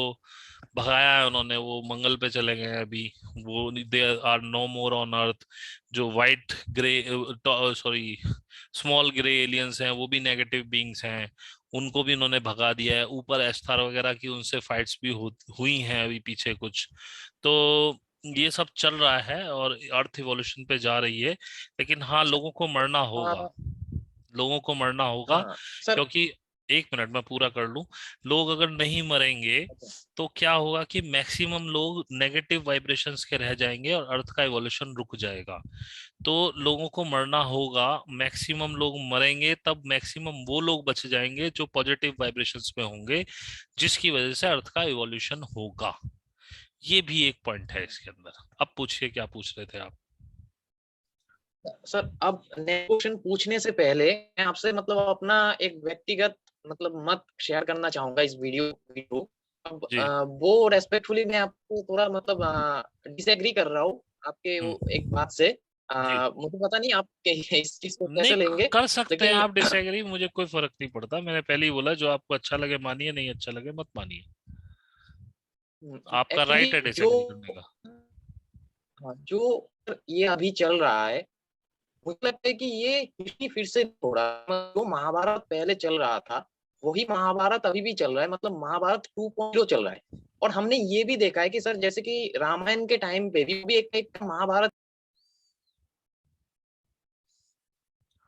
भगाया है उन्होंने, वो मंगल पे चले गए हैं अभी, वो they are no more on earth. जो white grey, sorry, small grey aliens हैं, वो भी नेगेटिव बीइंग्स हैं, उनको भी इन्होंने भगा दिया है। ऊपर एस्टार वगैरह की उनसे फाइट्स भी हुई हैं अभी पीछे कुछ। तो ये सब चल रहा है और अर्थ इवोल्यूशन पे जा रही है। लेकिन हाँ, लोगों को मरना होगा, हाँ लोगों को मरना होगा, हाँ सर। क्योंकि एक मिनट मैं पूरा कर लूं। लोग अगर नहीं मरेंगे तो क्या होगा कि मैक्सिमम लोग नेगेटिव वाइब्रेशंस के रह जाएंगे और अर्थ का इवोल्यूशन रुक जाएगा। तो लोगों को मरना होगा, मैक्सिमम लोग मरेंगे तब मैक्सिमम वो लोग बच जाएंगे जो पॉजिटिव वाइब्रेशंस में होंगे, जिसकी वजह से अर्थ का इवोल्यूशन होगा। ये भी एक पॉइंट है इसके अंदर। अब पूछिए, क्या पूछ रहे थे आप? सर अब नेक्स्ट क्वेश्चन पूछने से पहले मैं आपसे मतलब अपना एक व्यक्तिगत मतलब मत शेयर करना चाहूंगा इस वीडियो। अब जी। वो रेस्पेक्टफुली मैं आपको थोड़ा मतलब डिसएग्री कर रहा हूँ आपके वो हम्म। एक बात से। जी। मुझे पता नहीं आप इस चीज को नहीं, कैसे लेंगे, कर सकते हैं लेकिन आप डिसएग्री, मुझे कोई फर्क नहीं पड़ता। मैंने पहले ही बोला, जो आपको अच्छा लगे मानिए, नहीं अच्छा लगे मत मानिए, आपका एक्चुअली राइट है जो डिसएग्री करने का। हाँ, जो ये अभी चल रहा है, मुझे लगता है कि ये हिस्ट्री फिर से थोड़ा जो महाभारत पहले चल रहा था वही महाभारत अभी भी चल रहा है, मतलब महाभारत 2.0 चल रहा है। और हमने ये भी देखा है कि सर जैसे कि रामायण के टाइम पे भी एक महाभारत।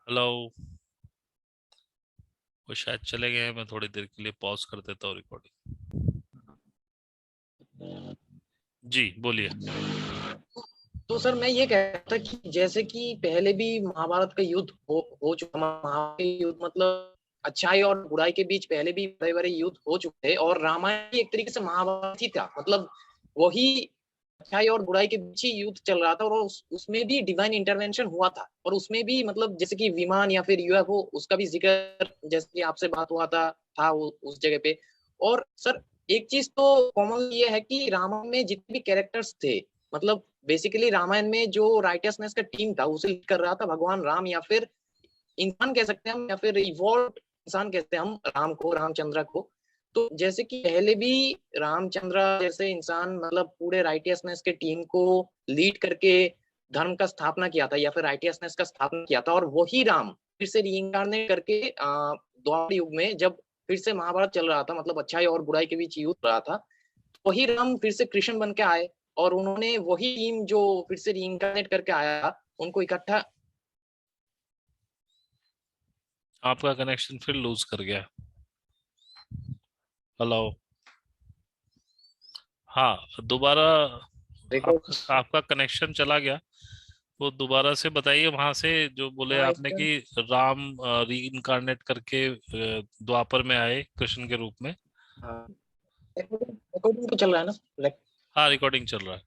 हेलो, वो शायद चले गए हैं, मैं थोड़ी देर के लिए पॉज कर देता हूँ रिकॉर्डिंग। जी बोलिए। तो सर मैं ये कह रहा था कि जैसे कि पहले भी महाभारत का युद्ध हो चुका, महाभारत के युद्ध मतलब अच्छाई और बुराई के बीच पहले भी बड़े बड़े युद्ध हो चुके थे, और रामायण भी एक तरीके से महाभारत ही था, मतलब वही अच्छाई और बुराई के बीच ही युद्ध चल रहा था। और उसमें भी डिवाइन इंटरवेंशन हुआ था, और उसमें भी मतलब जैसे कि विमान या फिर यूएफओ उसका भी जिक्र जैसे कि आपसे बात हुआ था उस जगह पे। और सर एक चीज तो कॉमन ये है कि रामायण में जितने भी कैरेक्टर्स थे, मतलब बेसिकली रामायण में जो राइटियसनेस का टीम था उसे लीड कर रहा था भगवान राम, या फिर इंसान कह सकते हैं हम, या फिर इवॉल्व इंसान कहते हैं हम राम को, रामचंद्र को। तो जैसे कि पहले भी रामचंद्र जैसे इंसान मतलब पूरे राइटियसनेस के टीम को लीड करके धर्म का स्थापना किया था या फिर राइटियसनेस का स्थापना किया था, और वही राम फिर से रीइंकारनेट करके द्वापर युग में जब फिर से महाभारत चल रहा था, मतलब अच्छाई और बुराई के बीच युद्ध रहा था, वही राम फिर से कृष्ण बन के आए और उन्होंने वही टीम जो फिर से रीइंकारनेट करके आया उनको इकट्ठा। आपका कनेक्शन फिर लूज कर गया। हेलो। हाँ, दोबारा रिकॉर्ड। आपका कनेक्शन चला गया। वो दोबारा से बताइए वहां से जो बोले हाँ आपने इसका कि राम री इनकारनेट करके द्वापर में आए कृष्ण के रूप में। हाँ रिकॉर्डिंग रिकॉर्डिंग तो चल रहा है ना। हाँ, रिकॉर्डिंग चल रहा है।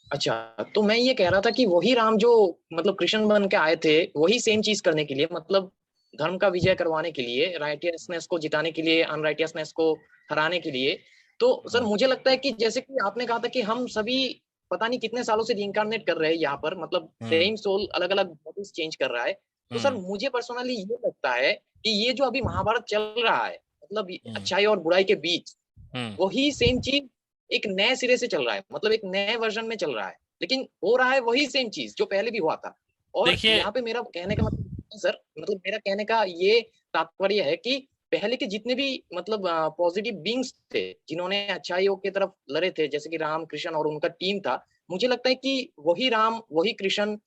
अच्छा, तो मैं ये कह रहा था कि वही राम जो मतलब कृष्ण बन के आए थे वही सेम चीज करने के लिए, मतलब धर्म का विजय करवाने के लिए, राइटियसनेस को जिताने के लिए, अनराइटियसनेस को हराने के लिए। तो सर हाँ। मुझे लगता है कि जैसे कि आपने कहा था कि हम सभी पता नहीं कितने सालों से रिइंकारनेट कर रहे हैं यहाँ पर, मतलब हम्म। सेम सोल अलग अलग बॉडीज चेंज कर रहा है। तो सर हम्म। मुझे पर्सनली ये लगता है कि ये जो अभी महाभारत चल रहा है, मतलब हम्म। अच्छाई और बुराई के बीच, हम्म। वही सेम चीज एक नए सिरे से चल रहा है, मतलब एक नए वर्जन में चल रहा है, लेकिन हो रहा है वही सेम चीज जो पहले भी हुआ था। और देखिए। यहाँ पे मेरा कहने का मतलब सर, मतलब मेरा कहने का ये तात्पर्य है कि पहले के जितने भी मतलब पॉजिटिव बींग्स थे जिन्होंने अच्छाइयों की तरफ लड़े थे, जैसे कि राम कृष्ण और उनका टीम था, मुझे लगता है कि वही राम वही कृष्ण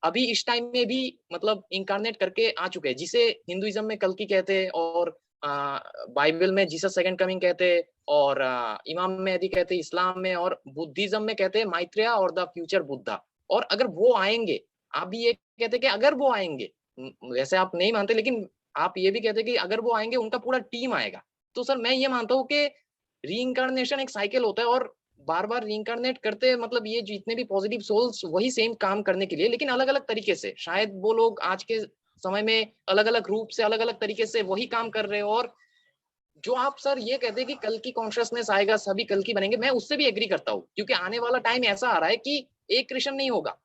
अभी इस टाइम में भी मतलब इंकारनेट करके आ चुके हैं, जिसे हिंदुइज्म में कल्कि कहते हैं और बाइबल में जीसस सेकंड कमिंग कहते हैं, और इमाम मेहदी कहते हैं इस्लाम में, और बुद्धिज्म में कहते हैं माइत्रेया और द फ्यूचर बुद्धा। और अगर वो आएंगे, आप भी ये कहते हैं कि अगर वो आएंगे, वैसे आप नहीं मानते लेकिन आप ये भी कहते हैं कि अगर वो आएंगे उनका पूरा टीम आएगा। तो सर मैं ये मानता हूँ कि रीइंकारनेशन एक साइकिल होता है, और बार बार रीइंकारनेट करते हैं, मतलब ये जितने भी पॉजिटिव सोल्स वही सेम काम करने के लिए, लेकिन अलग अलग तरीके से, शायद वो लोग आज के समय में अलग अलग रूप से अलग अलग तरीके से वही काम कर रहे हो। और जो आप सर ये कहते हैं कि कल की कॉन्शियसनेस आएगा सभी कल की बनेंगे, मैं उससे भी एग्री करता हूँ, क्योंकि आने वाला टाइम ऐसा आ रहा है कि एक कृष्ण नहीं होगा,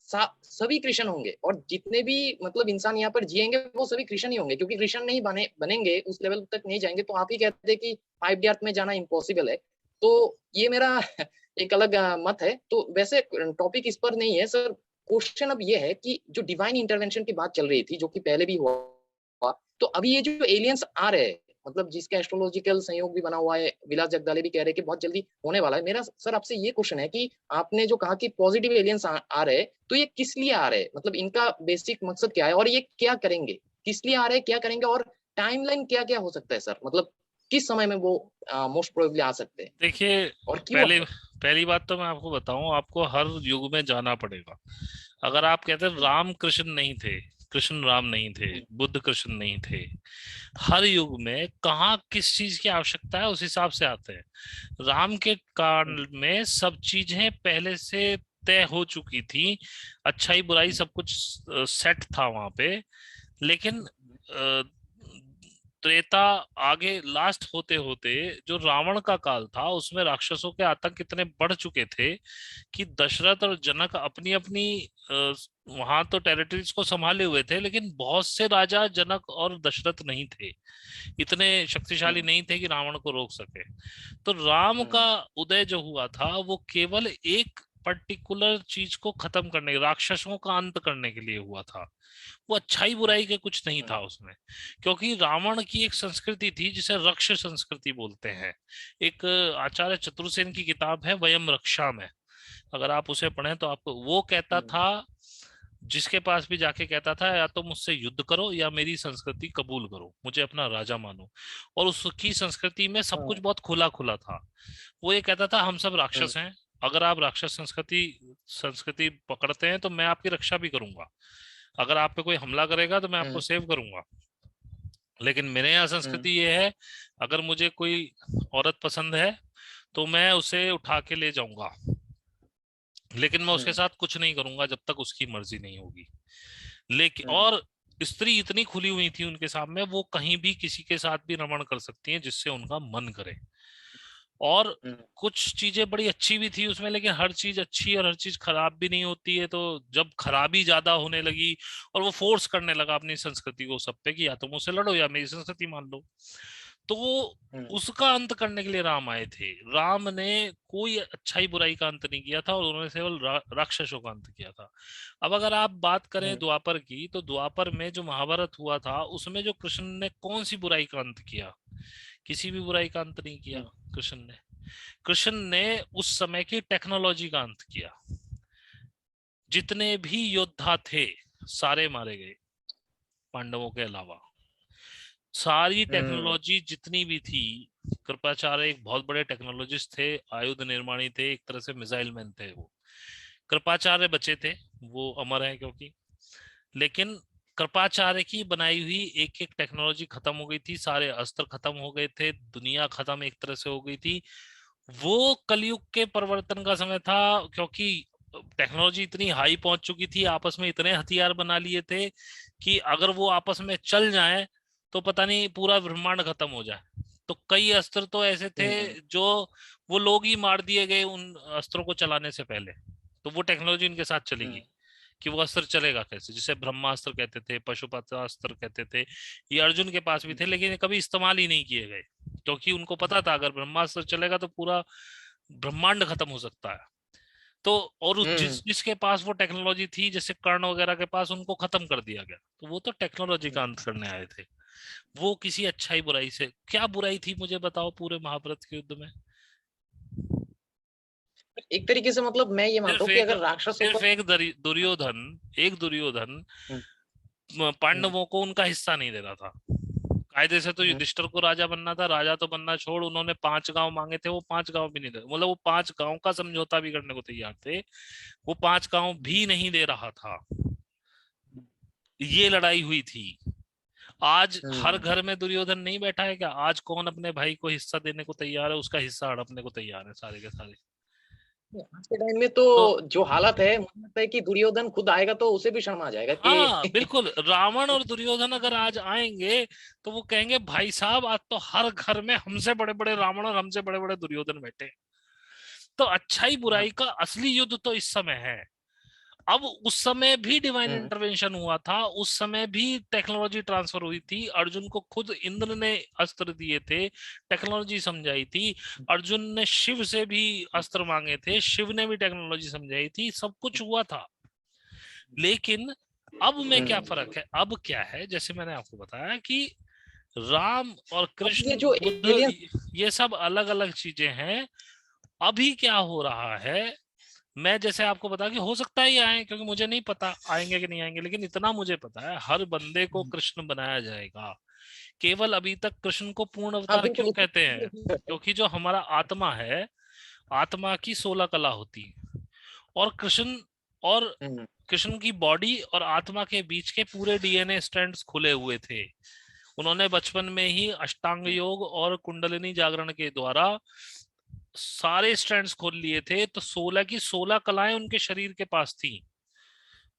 सभी कृष्ण होंगे, और जितने भी मतलब इंसान यहाँ पर जिएंगे वो सभी कृष्ण ही होंगे, क्योंकि कृष्ण नहीं बनेंगे, उस लेवल तक नहीं जाएंगे, तो आप ही कहते हैं कि 5D अर्थ में जाना इम्पॉसिबल है। तो ये मेरा एक अलग मत है। तो वैसे टॉपिक इस पर नहीं है सर। क्वेश्चन अब ये है कि जो डिवाइन इंटरवेंशन की बात चल रही थी, जो कि पहले भी हुआ, तो अभी ये जो एलियंस आ रहे हैं, मतलब जिसका एस्ट्रोलॉजिकल संयोग भी बना हुआ है, विलास जगदाले भी कह रहे हैं कि बहुत जल्दी होने वाला है, मेरा सर आपसे ये क्वेश्चन है कि आपने जो कहा कि पॉजिटिव एलियंस आ रहे हैं, तो ये किस लिए आ रहे हैं, मतलब इनका बेसिक मकसद क्या है और ये क्या करेंगे, किस लिए आ रहे हैं, क्या करेंगे, और टाइमलाइन क्या क्या हो सकता है सर, मतलब किस समय में वो मोस्ट प्रोबेबली आ सकते हैं देखिए, और क्यों आ पहले सकते पहली बात तो मैं आपको बताऊं, आपको हर युग में जाना पड़ेगा। अगर आप कहते हैं हैं? राम कृष्ण नहीं थे, कृष्ण राम नहीं थे, हम्म, बुद्ध कृष्ण नहीं थे, हर युग में कहाँ किस चीज की आवश्यकता है उस हिसाब से आते हैं। राम के हम्म, काल में सब चीजें पहले से तय हो चुकी थी, अच्छाई बुराई हम्म, सब कुछ सेट था वहां पे। लेकिन अ, त्रेता आगे लास्ट होते होते जो रावण का काल था उसमें राक्षसों के आतंक इतने बढ़ चुके थे कि दशरथ और जनक अपनी अपनी वहां तो टेरिटरीज को संभाले हुए थे, लेकिन बहुत से राजा जनक और दशरथ नहीं थे, इतने शक्तिशाली हम्म, नहीं थे कि रावण को रोक सके। तो राम का हम्म, उदय जो हुआ था वो केवल एक पर्टिकुलर चीज को खत्म करने, राक्षसों का अंत करने के लिए हुआ था। वो अच्छाई बुराई के कुछ नहीं था उसमें। क्योंकि रावण की एक संस्कृति थी जिसे रक्ष संस्कृति बोलते हैं। एक आचार्य चतुर्सेन की किताब है वयम रक्षा में, अगर आप उसे पढ़ें तो आपको वो कहता हम्म, था, जिसके पास भी जाके कहता था या तो मुझसे युद्ध करो या मेरी संस्कृति कबूल करो, मुझे अपना राजा मानो। और उसकी संस्कृति में सब कुछ हाँ, बहुत खुला खुला था। वो ये कहता था हम सब हम्म, राक्षस हैं, अगर आप राक्षस संस्कृति संस्कृति पकड़ते हैं तो मैं आपकी रक्षा भी करूंगा, अगर आप पे कोई हमला करेगा तो मैं आपको हम्म, सेव करूंगा। लेकिन मेरे यहाँ हम्म, संस्कृति ये है, अगर मुझे कोई औरत पसंद है तो मैं उसे उठा के ले जाऊंगा, लेकिन मैं उसके हम्म, साथ कुछ नहीं करूंगा जब तक उसकी मर्जी नहीं होगी। लेकिन हम्म, और स्त्री इतनी खुली हुई थी उनके सामने, वो कहीं भी किसी के साथ भी रमण कर सकती हैं जिससे उनका मन करे। और हम्म, कुछ चीजें बड़ी अच्छी भी थी उसमें, लेकिन हर चीज अच्छी और हर चीज खराब भी नहीं होती है। तो जब खराबी ज्यादा होने लगी और वो फोर्स करने लगा अपनी संस्कृति को सब पे कि या तुम मुझसे लड़ो या मेरी संस्कृति मान लो, तो हम्म, उसका अंत करने के लिए राम आए थे। राम ने कोई अच्छाई बुराई का अंत नहीं किया था, और उन्होंने केवल राक्षसों का अंत किया था। अब अगर आप बात करें हम्म, द्वापर की, तो द्वापर में जो महाभारत हुआ था उसमें जो कृष्ण ने कौन सी बुराई का अंत किया? किसी भी बुराई का अंत नहीं किया हम्म, कृष्ण ने। कृष्ण ने उस समय की टेक्नोलॉजी का अंत किया। जितने भी योद्धा थे सारे मारे गए पांडवों के अलावा। सारी हम्म, टेक्नोलॉजी जितनी भी थी, कृपाचार्य एक बहुत बड़े टेक्नोलॉजिस्ट थे, आयुध निर्माणी थे, एक तरह से मिसाइल मैन थे वो। कृपाचार्य बचे थे, वो अमर है क्योंकि, लेकिन कृपाचार्य की बनाई हुई एक एक टेक्नोलॉजी खत्म हो गई थी, सारे अस्त्र खत्म हो गए थे, दुनिया खत्म एक तरह से हो गई थी। वो कलयुग के परिवर्तन का समय था, क्योंकि टेक्नोलॉजी इतनी हाई पहुंच चुकी थी, आपस में इतने हथियार बना लिए थे कि अगर वो आपस में चल जाए तो पता नहीं पूरा ब्रह्मांड खत्म हो जाए। तो कई अस्त्र तो ऐसे थे हम्म, जो वो लोग ही मार दिए गए उन अस्त्रों को चलाने से पहले। तो वो टेक्नोलॉजी इनके साथ चलेगी कि वो अस्त्र चलेगा कैसे, जिसे ब्रह्मास्त्र कहते थे, पशुपतास्त्र कहते थे। ये अर्जुन के पास भी थे, लेकिन ये कभी इस्तेमाल ही नहीं किए गए, क्योंकि उनको पता था अगर ब्रह्मास्त्र चलेगा तो पूरा ब्रह्मांड खत्म हो सकता है। तो और हम्म, जिसके पास वो टेक्नोलॉजी थी, जैसे कर्ण वगैरह के पास, उनको खत्म कर दिया गया। तो वो तो टेक्नोलॉजी का अंत करने आए थे। वो किसी अच्छाई बुराई से, क्या बुराई थी मुझे बताओ पूरे महाभारत के युद्ध में? एक तरीके से मतलब मैं ये मानता सिर्फ हूँ कि एक अगर राक्षसों सिर्फ पर एक दुर्योधन हम्म, पांडवों को उनका हिस्सा नहीं दे रहा था। कायदे से तो हम्म, युधिष्ठिर को राजा बनना था, राजा तो बनना छोड़, उन्होंने 5 गांव मांगे थे, वो 5 गांव भी नहीं दे, मतलब वो 5 गांव का समझौता भी करने को तैयार थे, वो 5 गांव भी नहीं दे रहा था। ये लड़ाई हुई थी। आज हर हम्म, घर में दुर्योधन नहीं बैठा है क्या? आज कौन अपने भाई को हिस्सा देने को तैयार है, उसका हिस्सा हड़पने को तैयार है सारे के सारे। आज के टाइम में तो तो जो हालत है मुझे लगता है कि दुर्योधन खुद आएगा तो उसे भी शर्म आ जाएगा हाँ कि बिल्कुल, रावण और दुर्योधन अगर आज आएंगे तो वो कहेंगे भाई साहब आज तो हर घर में हमसे बड़े बड़े रावण और हमसे बड़े बड़े दुर्योधन बैठे हैं। तो अच्छाई बुराई हाँ, का असली युद्ध तो इस समय है। अब उस समय भी डिवाइन हम्म, इंटरवेंशन हुआ था, उस समय भी टेक्नोलॉजी ट्रांसफर हुई थी, अर्जुन को खुद इंद्र ने अस्त्र दिए थे, टेक्नोलॉजी समझाई थी। अर्जुन ने शिव से भी अस्त्र मांगे थे, शिव ने भी टेक्नोलॉजी समझाई थी, सब कुछ हुआ था। लेकिन अब में क्या हम्म। फर्क है? अब क्या है, जैसे मैंने आपको बताया कि राम और अब कृष्ण ये जो बुद्ध एलियन ये सब अलग अलग चीजें हैं। अभी क्या हो रहा है, मैं जैसे आपको बता कि हो सकता है ये आए, क्योंकि मुझे नहीं पता आएंगे कि नहीं आएंगे, लेकिन इतना मुझे पता है हर बंदे को कृष्ण बनाया जाएगा। केवल अभी तक कृष्ण को पूर्ण हाँ अवतार बिल्कुल क्यों कहते उसमें हैं? क्योंकि जो हमारा आत्मा है, आत्मा की 16 कला होती है, और और हम्म, कृष्ण की बॉडी और आत्मा के बीच के पूरे डीएनए स्ट्रैंड्स खुले हुए थे। उन्होंने बचपन में ही अष्टांग योग और कुंडलिनी जागरण के द्वारा सारे स्ट्रैंड्स खोल लिए थे, तो 16 की 16 कलाएं उनके शरीर के पास थी।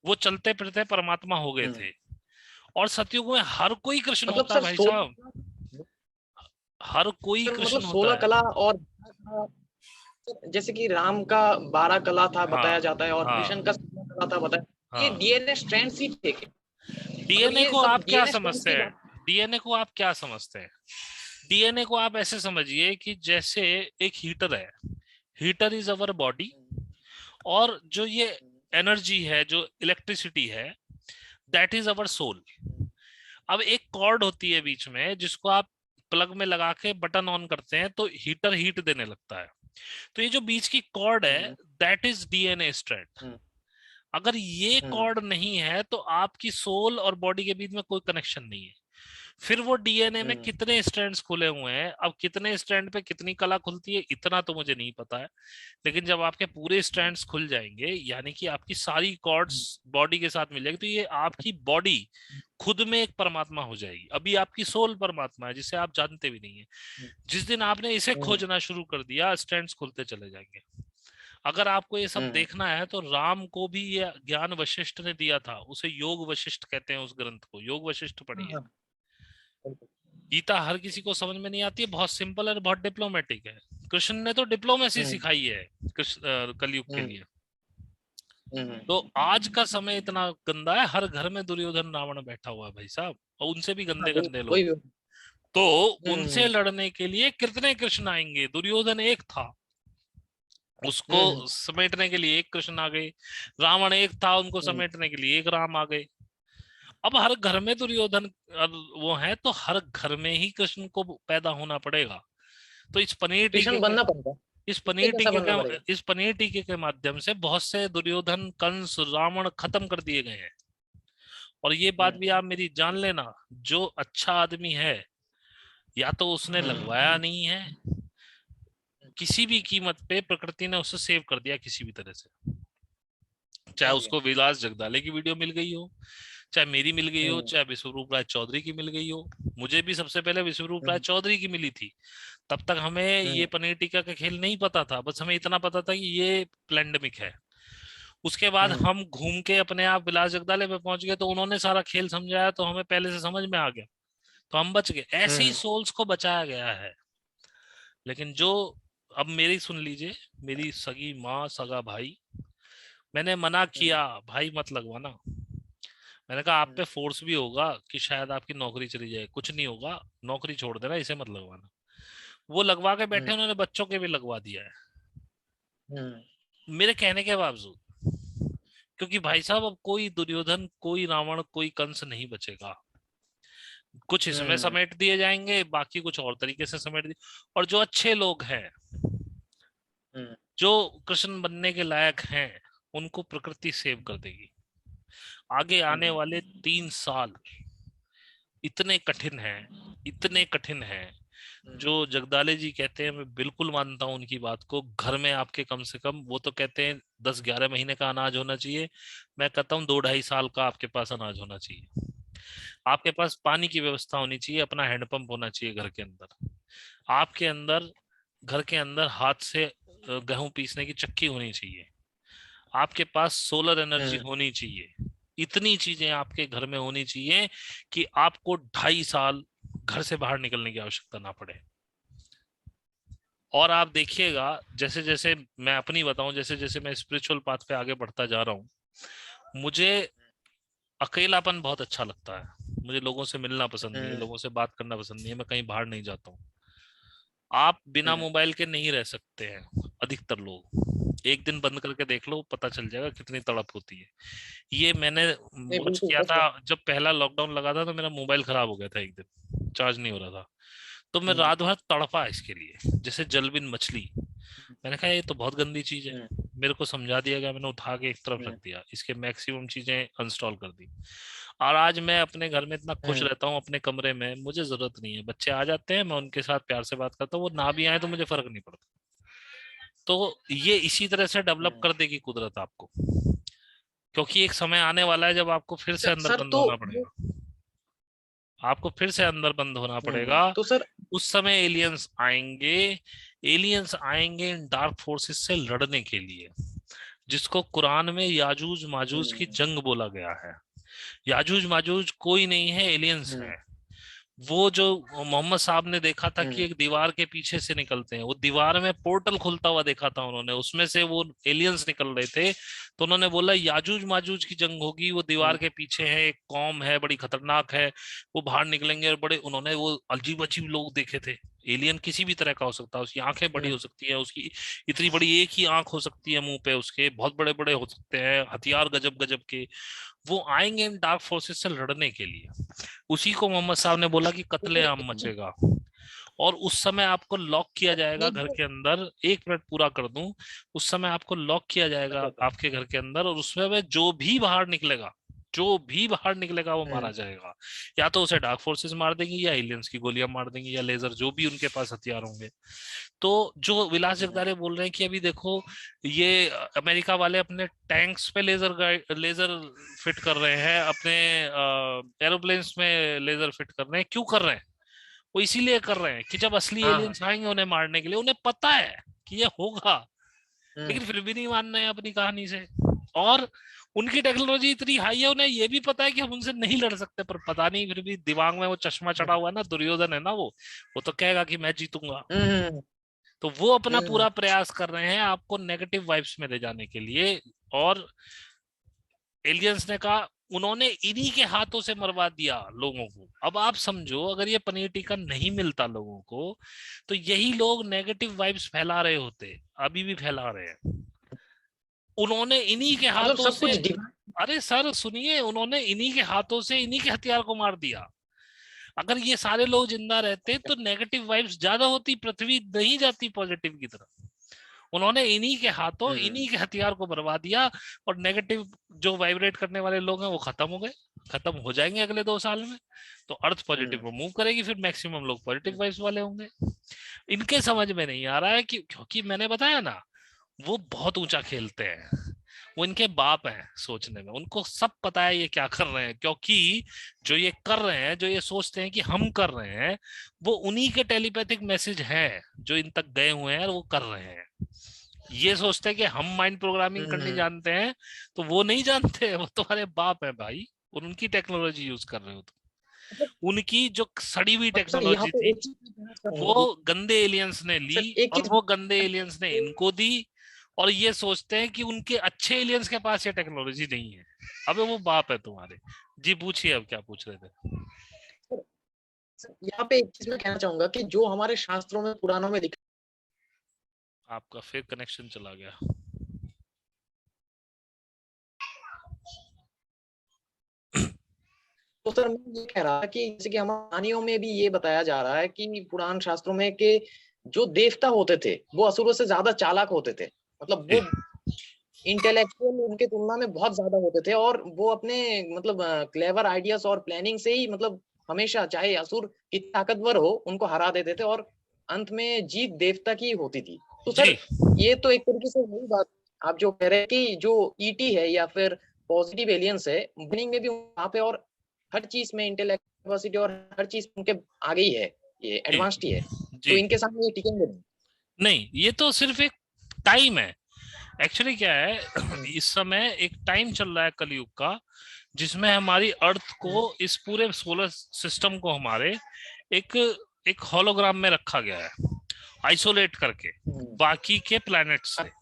वो चलते फिरते परमात्मा हो गए हम्म। थे। और सतयुग में हर कोई कृष्ण मतलब होता है सर भाई साहब, 16 हर कोई सर मतलब कृष्ण होता 16 है। कला और 12 कला, जैसे कि राम का 12 कला था बताया हाँ जाता है और हाँ कृष्ण का 16 कला था बताया। ये हाँ। डीएनए स्ट्रैंड्स ही थे क्या? मतलब डीएनए ये को सब आप क्या डीएनए स्ट्रैंड्स समझते की हैं? बात। डीएनए को आप क्या समझते हैं? डीएनए को आप ऐसे समझिए कि जैसे एक हीटर है, हीटर इज अवर बॉडी, और जो ये एनर्जी है, जो इलेक्ट्रिसिटी है, दैट इज अवर सोल। अब एक कॉर्ड होती है बीच में, जिसको आप प्लग में लगा के बटन ऑन करते हैं तो हीटर हीट देने लगता है। तो ये जो बीच की कॉर्ड है, हम्म, दैट इज डीएनए स्ट्रैंड। हम्म, अगर ये हम्म, कॉर्ड नहीं है तो आपकी सोल और बॉडी के बीच में कोई कनेक्शन नहीं है। फिर वो डीएनए में हम्म, कितने स्ट्रैंड्स खुले हुए हैं, अब कितने स्ट्रैंड पे कितनी कला खुलती है इतना तो मुझे नहीं पता है। लेकिन जब आपके पूरे स्ट्रैंड्स खुल जाएंगे, यानी कि आपकी सारी कॉर्ड्स बॉडी के साथ मिल जाएगी, तो ये आपकी बॉडी खुद में एक परमात्मा हो जाएगी। अभी आपकी सोल परमात्मा है जिसे आप जानते भी नहीं है। जिस दिन आपने इसे हम्म, खोजना शुरू कर दिया, स्ट्रैंड्स खुलते चले जाएंगे। अगर आपको ये सब हम्म, देखना है तो राम को भी ये ज्ञान वशिष्ठ ने दिया था, उसे योग वशिष्ठ कहते हैं, उस ग्रंथ को योग वशिष्ठ पढ़िए। हाँ, बिल्कुल। गीता हर किसी को समझ में नहीं आती है, बहुत सिंपल और बहुत डिप्लोमेटिक है। कृष्ण ने तो डिप्लोमेसी हम्म, सिखाई है कलयुग के हम्म, लिए। हम्म, तो आज का समय इतना गंदा है, हर घर में दुर्योधन रावण बैठा हुआ है भाई साहब, और उनसे भी हाँ गंदे गंदे बिल्कुल वही। लोग। तो उनसे हम्म, लड़ने के लिए कितने कृष्ण आएंगे? दुर्योधन एक था, उसको हम्म, समेटने के लिए एक कृष्ण आ गए। रावण एक था, उनको हम्म, समेटने के लिए एक राम आ गए। अब हर घर में दुर्योधन वो है, तो हर घर में ही कृष्ण को पैदा होना पड़ेगा। तो इस पनीर टीके किशन बनना पड़ता है, किससे कैसा बनना पड़ेगा। इस पनीर टीके के माध्यम से बहुत से दुर्योधन, कंस, रावण खत्म कर दिए गए हैं। और ये बात हम्म, भी आप मेरी जान लेना, जो अच्छा आदमी है, या तो उसने लगवाया हम्म, नहीं है, किसी भी कीमत पे प्रकृति ने उसे सेव कर दिया किसी भी तरह से। चाहे समझ गया। उसको विलास जगदाले की वीडियो मिल गई हो, चाहे मेरी मिल गई हो, हम्म, चाहे विश्वरूप राय चौधरी की मिल गई हो। मुझे भी सबसे पहले विश्वरूप राय हम्म, चौधरी की मिली थी। तब तक हमें ये हम्म, पनीर टिक्का का खेल नहीं पता था, बस हमें इतना पता था कि ये प्लेंडेमिक है। उसके बाद हम्म, हम घूम के अपने आप विलास जगदाले पे पहुंच गए, तो उन्होंने सारा खेल समझाया, तो हमें पहले से समझ में आ गया, तो हम बच गए। ऐसे ही हम्म, सोल्स को बचाया गया है। लेकिन जो, अब मेरी सुन लीजिए, मेरी सगी माँ, सगा भाई, मैंने मना हम्म, किया, भाई मत लगवाना। मैंने कहा आप हम्म, पे फोर्स भी होगा कि शायद आपकी नौकरी चली जाए, कुछ नहीं होगा, नौकरी छोड़ देना, इसे मत लगवाना। वो लगवा के बैठे, हम्म, उन्होंने बच्चों के भी लगवा दिया है, हम्म, मेरे कहने के बावजूद। क्योंकि भाई साहब अब कोई दुर्योधन, कोई रावण, कोई कंस नहीं बचेगा। कुछ इसमें हम्म, समेट दिए जाएंगे, बाकी कुछ और तरीके से समेट दिए। और जो अच्छे लोग हैं, हम्म, जो कृष्ण बनने के लायक हैं, उनको प्रकृति सेव कर देगी। आगे आने हम्म, वाले 3 साल इतने कठिन हैं, इतने कठिन हैं। हम्म, जो जगदाले जी कहते हैं, मैं बिल्कुल मानता हूं उनकी बात को। घर में आपके कम से कम, वो तो कहते हैं 10-11 महीने का अनाज होना चाहिए, मैं कहता हूँ 2-2.5 साल का आपके पास अनाज होना चाहिए। आपके पास पानी की व्यवस्था होनी चाहिए, अपना हैंडपंप होना चाहिए घर के अंदर। आपके अंदर, घर के अंदर हाथ से गेहूं पीसने की चक्की होनी चाहिए। आपके पास सोलर एनर्जी हम्म, होनी चाहिए। इतनी चीजें आपके घर में होनी चाहिए कि आपको 2.5 साल घर से बाहर निकलने की आवश्यकता ना पड़े। और आप देखिएगा, जैसे जैसे मैं अपनी बताऊं, जैसे जैसे मैं स्पिरिचुअल पाथ पे आगे बढ़ता जा रहा हूँ, मुझे अकेलापन बहुत अच्छा लगता है। मुझे लोगों से मिलना पसंद नहीं है, हम्म, लोगों से बात करना पसंद नहीं है, मैं कहीं बाहर नहीं जाता हूँ। आप बिना हम्म, मोबाइल के नहीं रह सकते हैं अधिकतर लोग। एक दिन बंद करके देख लो, पता चल जाएगा कितनी तड़प होती है। ये मैंने नहीं वॉच बिल्कुल किया सच था। है। जब पहला लॉकडाउन लगा था, तो मेरा मोबाइल खराब हो गया था, एक दिन चार्ज नहीं हो रहा था, तो मैं हम्म, रात भर तड़पा इसके लिए, जैसे जलबिन मछली। मैंने कहा ये तो बहुत गंदी चीज है। हम्म, मेरे को समझा दिया गया, मैंने उठा के एक तरफ रख हम्म, दिया, इसके मैक्सिमम चीजें इंस्टॉल कर दी। और आज मैं अपने घर में इतना खुश हम्म, रहता हूँ, अपने कमरे में मुझे जरूरत नहीं है, बच्चे आ जाते हैं, मैं उनके साथ प्यार से बात करता हूँ, वो ना भी आए तो मुझे फर्क नहीं पड़ता। तो ये इसी तरह से डेवलप हम्म। कर देगी कुदरत आपको। क्योंकि एक समय आने वाला है जब आपको फिर से अंदर सर बंद तो होना पड़ेगा, आपको फिर से अंदर बंद होना पड़ेगा। तो सर। उस समय एलियंस आएंगे, एलियंस आएंगे इन डार्क फोर्सेस से लड़ने के लिए, जिसको कुरान में याजूज माजूज की हम्म, जंग बोला गया है। याजूज माजूज कोई नहीं है, एलियंस हम्म, है। वो जो मोहम्मद साहब ने देखा था कि हम्म, एक दीवार के पीछे से निकलते हैं, वो दीवार में पोर्टल खुलता हुआ देखा था उन्होंने, उसमें से वो एलियंस निकल रहे थे। तो उन्होंने बोला याजूज माजूज की जंग होगी, वो दीवार हम्म, के पीछे है, एक कौम है बड़ी खतरनाक है, वो बाहर निकलेंगे। और बड़े उन्होंने वो अजीब अजीब लोग देखे थे। एलियन किसी भी तरह का हो सकता है, उसकी आंखें बड़ी हम्म, हो सकती है, उसकी इतनी बड़ी एक ही आंख हो सकती है मुंह पे, उसके बहुत बड़े बड़े हो सकते हैं, हथियार गजब गजब के। वो आएंगे इन डार्क फोर्सेस से लड़ने के लिए। उसी को मोहम्मद साहब ने बोला कि तो सर कत्लेआम मचेगा। और उस समय आपको लॉक किया जाएगा ये घर जो के अंदर, 1 मिनट पूरा कर दूं। उस समय आपको लॉक किया जाएगा बताता हूँ। आपके घर के अंदर, और उसमें में जो भी बाहर निकलेगा, जो भी बाहर निकलेगा वो मारा हम्म, जाएगा। या तो उसे डार्क फोर्सेस मार देंगी, या एलियंस की गोलियां मार देंगी, या लेजर, जो भी उनके पास हथियार होंगे। तो जो विलास हम्म, जगदारे बोल रहे हैं कि अभी देखो, ये अमेरिका वाले अपने टैंक्स पे लेजर फिट कर रहे हैं, अपने एरोप्लेन्स में लेजर फिट कर रहे हैं, क्यों कर रहे हैं? वो इसीलिए कर रहे हैं कि जब असली हाँ हाँ। एलियंस आएंगे उन्हें मारने के लिए, उन्हें पता है कि ये होगा, हम्म, लेकिन फिर भी नहीं मान रहे हैं अपनी कहानी से। और उनकी टेक्नोलॉजी इतनी हाई है, उन्हें ये भी पता है कि हम उनसे नहीं लड़ सकते, पर पता नहीं, फिर भी दिमाग में वो चश्मा चढ़ा हम्म, हुआ है ना, दुर्योधन है ना वो तो कहेगा कि मैं जीतूंगा। हम्म, तो वो अपना हम्म, पूरा प्रयास कर रहे हैं आपको नेगेटिव वाइब्स में ले जाने के लिए। और एलियंस ने कहा, उन्होंने इन्हीं के हाथों से मरवा दिया लोगों को। अब आप समझो, अगर ये पनीर टिक्का नहीं मिलता लोगों को, तो यही लोग नेगेटिव वाइब्स फैला रहे होते, अभी भी फैला रहे हैं। उन्होंने इन्हीं के मतलब हाथों सब से, कुछ डिवाइन। अरे सर सुनिए, उन्होंने इन्हीं के हाथों से इन्हीं के हथियार को मार दिया। अगर ये सारे लोग जिंदा रहते तो नेगेटिव वाइब्स ज्यादा होती, पृथ्वी नहीं जाती पॉजिटिव की तरफ। उन्होंने इन्हीं के हाथों हम्म, इन्हीं के हथियार को बर्बा दिया, और नेगेटिव जो वाइब्रेट करने वाले लोग हैं वो खत्म हो गए, खत्म हो जाएंगे अगले 2 साल में। तो अर्थ पॉजिटिव हम्म, को मूव करेगी, फिर मैक्सिमम लोग पॉजिटिव हम्म, वाइब्स वाले होंगे। इनके समझ में नहीं आ रहा है कि, क्योंकि मैंने बताया ना, वो बहुत ऊंचा खेलते हैं। वो इनके बाप हैं सोचने में, उनको सब पता है ये क्या कर रहे हैं, क्योंकि जो ये कर रहे हैं, जो ये सोचते हैं कि हम कर रहे हैं, वो उन्हीं के टेलीपैथिक मैसेज हैं जो इन तक गए हुए हैं और वो कर रहे हैं। ये सोचते हैं कि हम माइंड प्रोग्रामिंग करनी हम्म। जानते हैं, तो वो नहीं जानते, वो तुम्हारे बाप है भाई, और उनकी टेक्नोलॉजी यूज कर रहे हो मतलब तुम। उनकी जो सड़ी हुई मतलब सर यहाँ टेक्नोलॉजी पे थी, एक चीज मैं कहना चाहूंगा वो कि गंदे एलियंस ने ली, सर एक और चीज वो गंदे एलियंस ने इनको दी। और ये सोचते हैं कि उनके अच्छे एलियंस के पास ये टेक्नोलॉजी नहीं है। अबे वो बाप है तुम्हारे। जी पूछिए, अब क्या पूछ रहे थे? सर, सर, यहाँ पे एक चीज मैं कहना चाहूंगा कि जो हमारे शास्त्रों में पुराणों में लिखा, आपका फिर कनेक्शन चला गया। तो सर मैं ये कह रहा था कि जैसे कि हमारी कहानियों में भी ये बताया जा रहा है कि पुराण शास्त्रों में कि जो देवता होते थे वो असुरों से ज्यादा चालाक होते थे। मतलब जी वो इंटेलेक्चुअल उनके तुलना में बहुत ज्यादा होते थे, और वो अपने मतलब क्लेवर आइडियाज और प्लानिंग से ही मतलब हमेशा चाहे असुर कितने ताकतवर हो उनको हरा देते थे, और अंत में जीत देवता की होती थी। तो जी सर ये तो एक तरीके से वही बात आप जो कह रहे हैं कि जो ईटी है या फिर पॉजिटिव एलियंस है, बिगिनिंग में भी वहां पे और हर चीज में इंटेलेक्ट कैपेसिटी और हर चीज उनके आगे ही है, ये जी एडवांस्ड ही है। जी। तो इनके सामने ये टिकेंगे नहीं। नहीं, ये तो सिर्फ एक टाइम है। एक्चुअली क्या है, हम्म, इस समय एक टाइम चल रहा है कलयुग का, जिसमें हमारी अर्थ को, हम्म, इस पूरे सोलर सिस्टम को हमारे एक एक हॉलोग्राम में रखा गया है, आइसोलेट करके हम्म, बाकी के प्लैनेट्स से।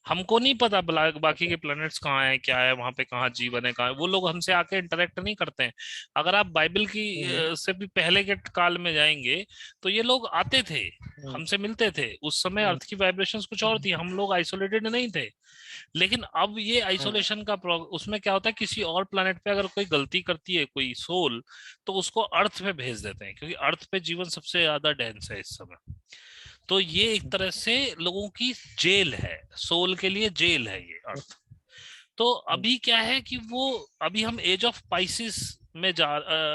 हमको नहीं पता बाकी के प्लैनेट्स कहाँ हैं, क्या है वहां पे, कहाँ जीवन है, कहाँ है। वो लोग हमसे आके इंटरेक्ट नहीं करते हैं। अगर आप बाइबल की हम्म, से भी पहले के काल में जाएंगे, तो ये लोग आते थे, हम्म, हमसे मिलते थे। उस समय हम्म, अर्थ की वाइब्रेशंस कुछ और थी, हम लोग आइसोलेटेड नहीं थे। लेकिन अब ये हम्म, आइसोलेशन का उसमें क्या होता है, किसी और प्लेनेट पे अगर कोई गलती करती है कोई सोल, तो उसको अर्थ पे भेज देते हैं, क्योंकि अर्थ पे जीवन सबसे ज्यादा डेंस है इस समय। तो ये एक तरह से लोगों की जेल है, सोल के लिए जेल है ये अर्थ। तो अभी क्या है कि वो, अभी हम एज ऑफ पाइसिस में जा,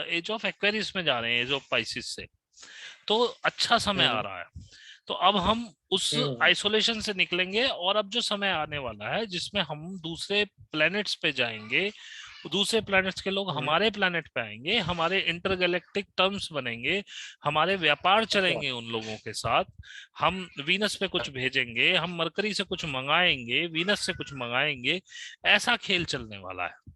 एज ऑफ एक्वेरियस में जा रहे हैं, एज ऑफ पाइसिस से। तो अच्छा समय आ हम्म, रहा है। तो अब हम उस हम्म, आइसोलेशन से निकलेंगे, और अब जो समय आने वाला है जिसमें हम दूसरे प्लैनेट्स पे जाएंगे, दूसरे प्लैनेट्स के लोग हम्म, हमारे प्लैनेट पे आएंगे, हमारे इंटरगैलेक्टिक टर्म्स बनेंगे, हमारे व्यापार अच्छा, चलेंगे उन लोगों के साथ। हम वीनस पे कुछ भेजेंगे, हम मरकरी से कुछ मंगाएंगे, वीनस से कुछ मंगाएंगे। ऐसा खेल चलने वाला है।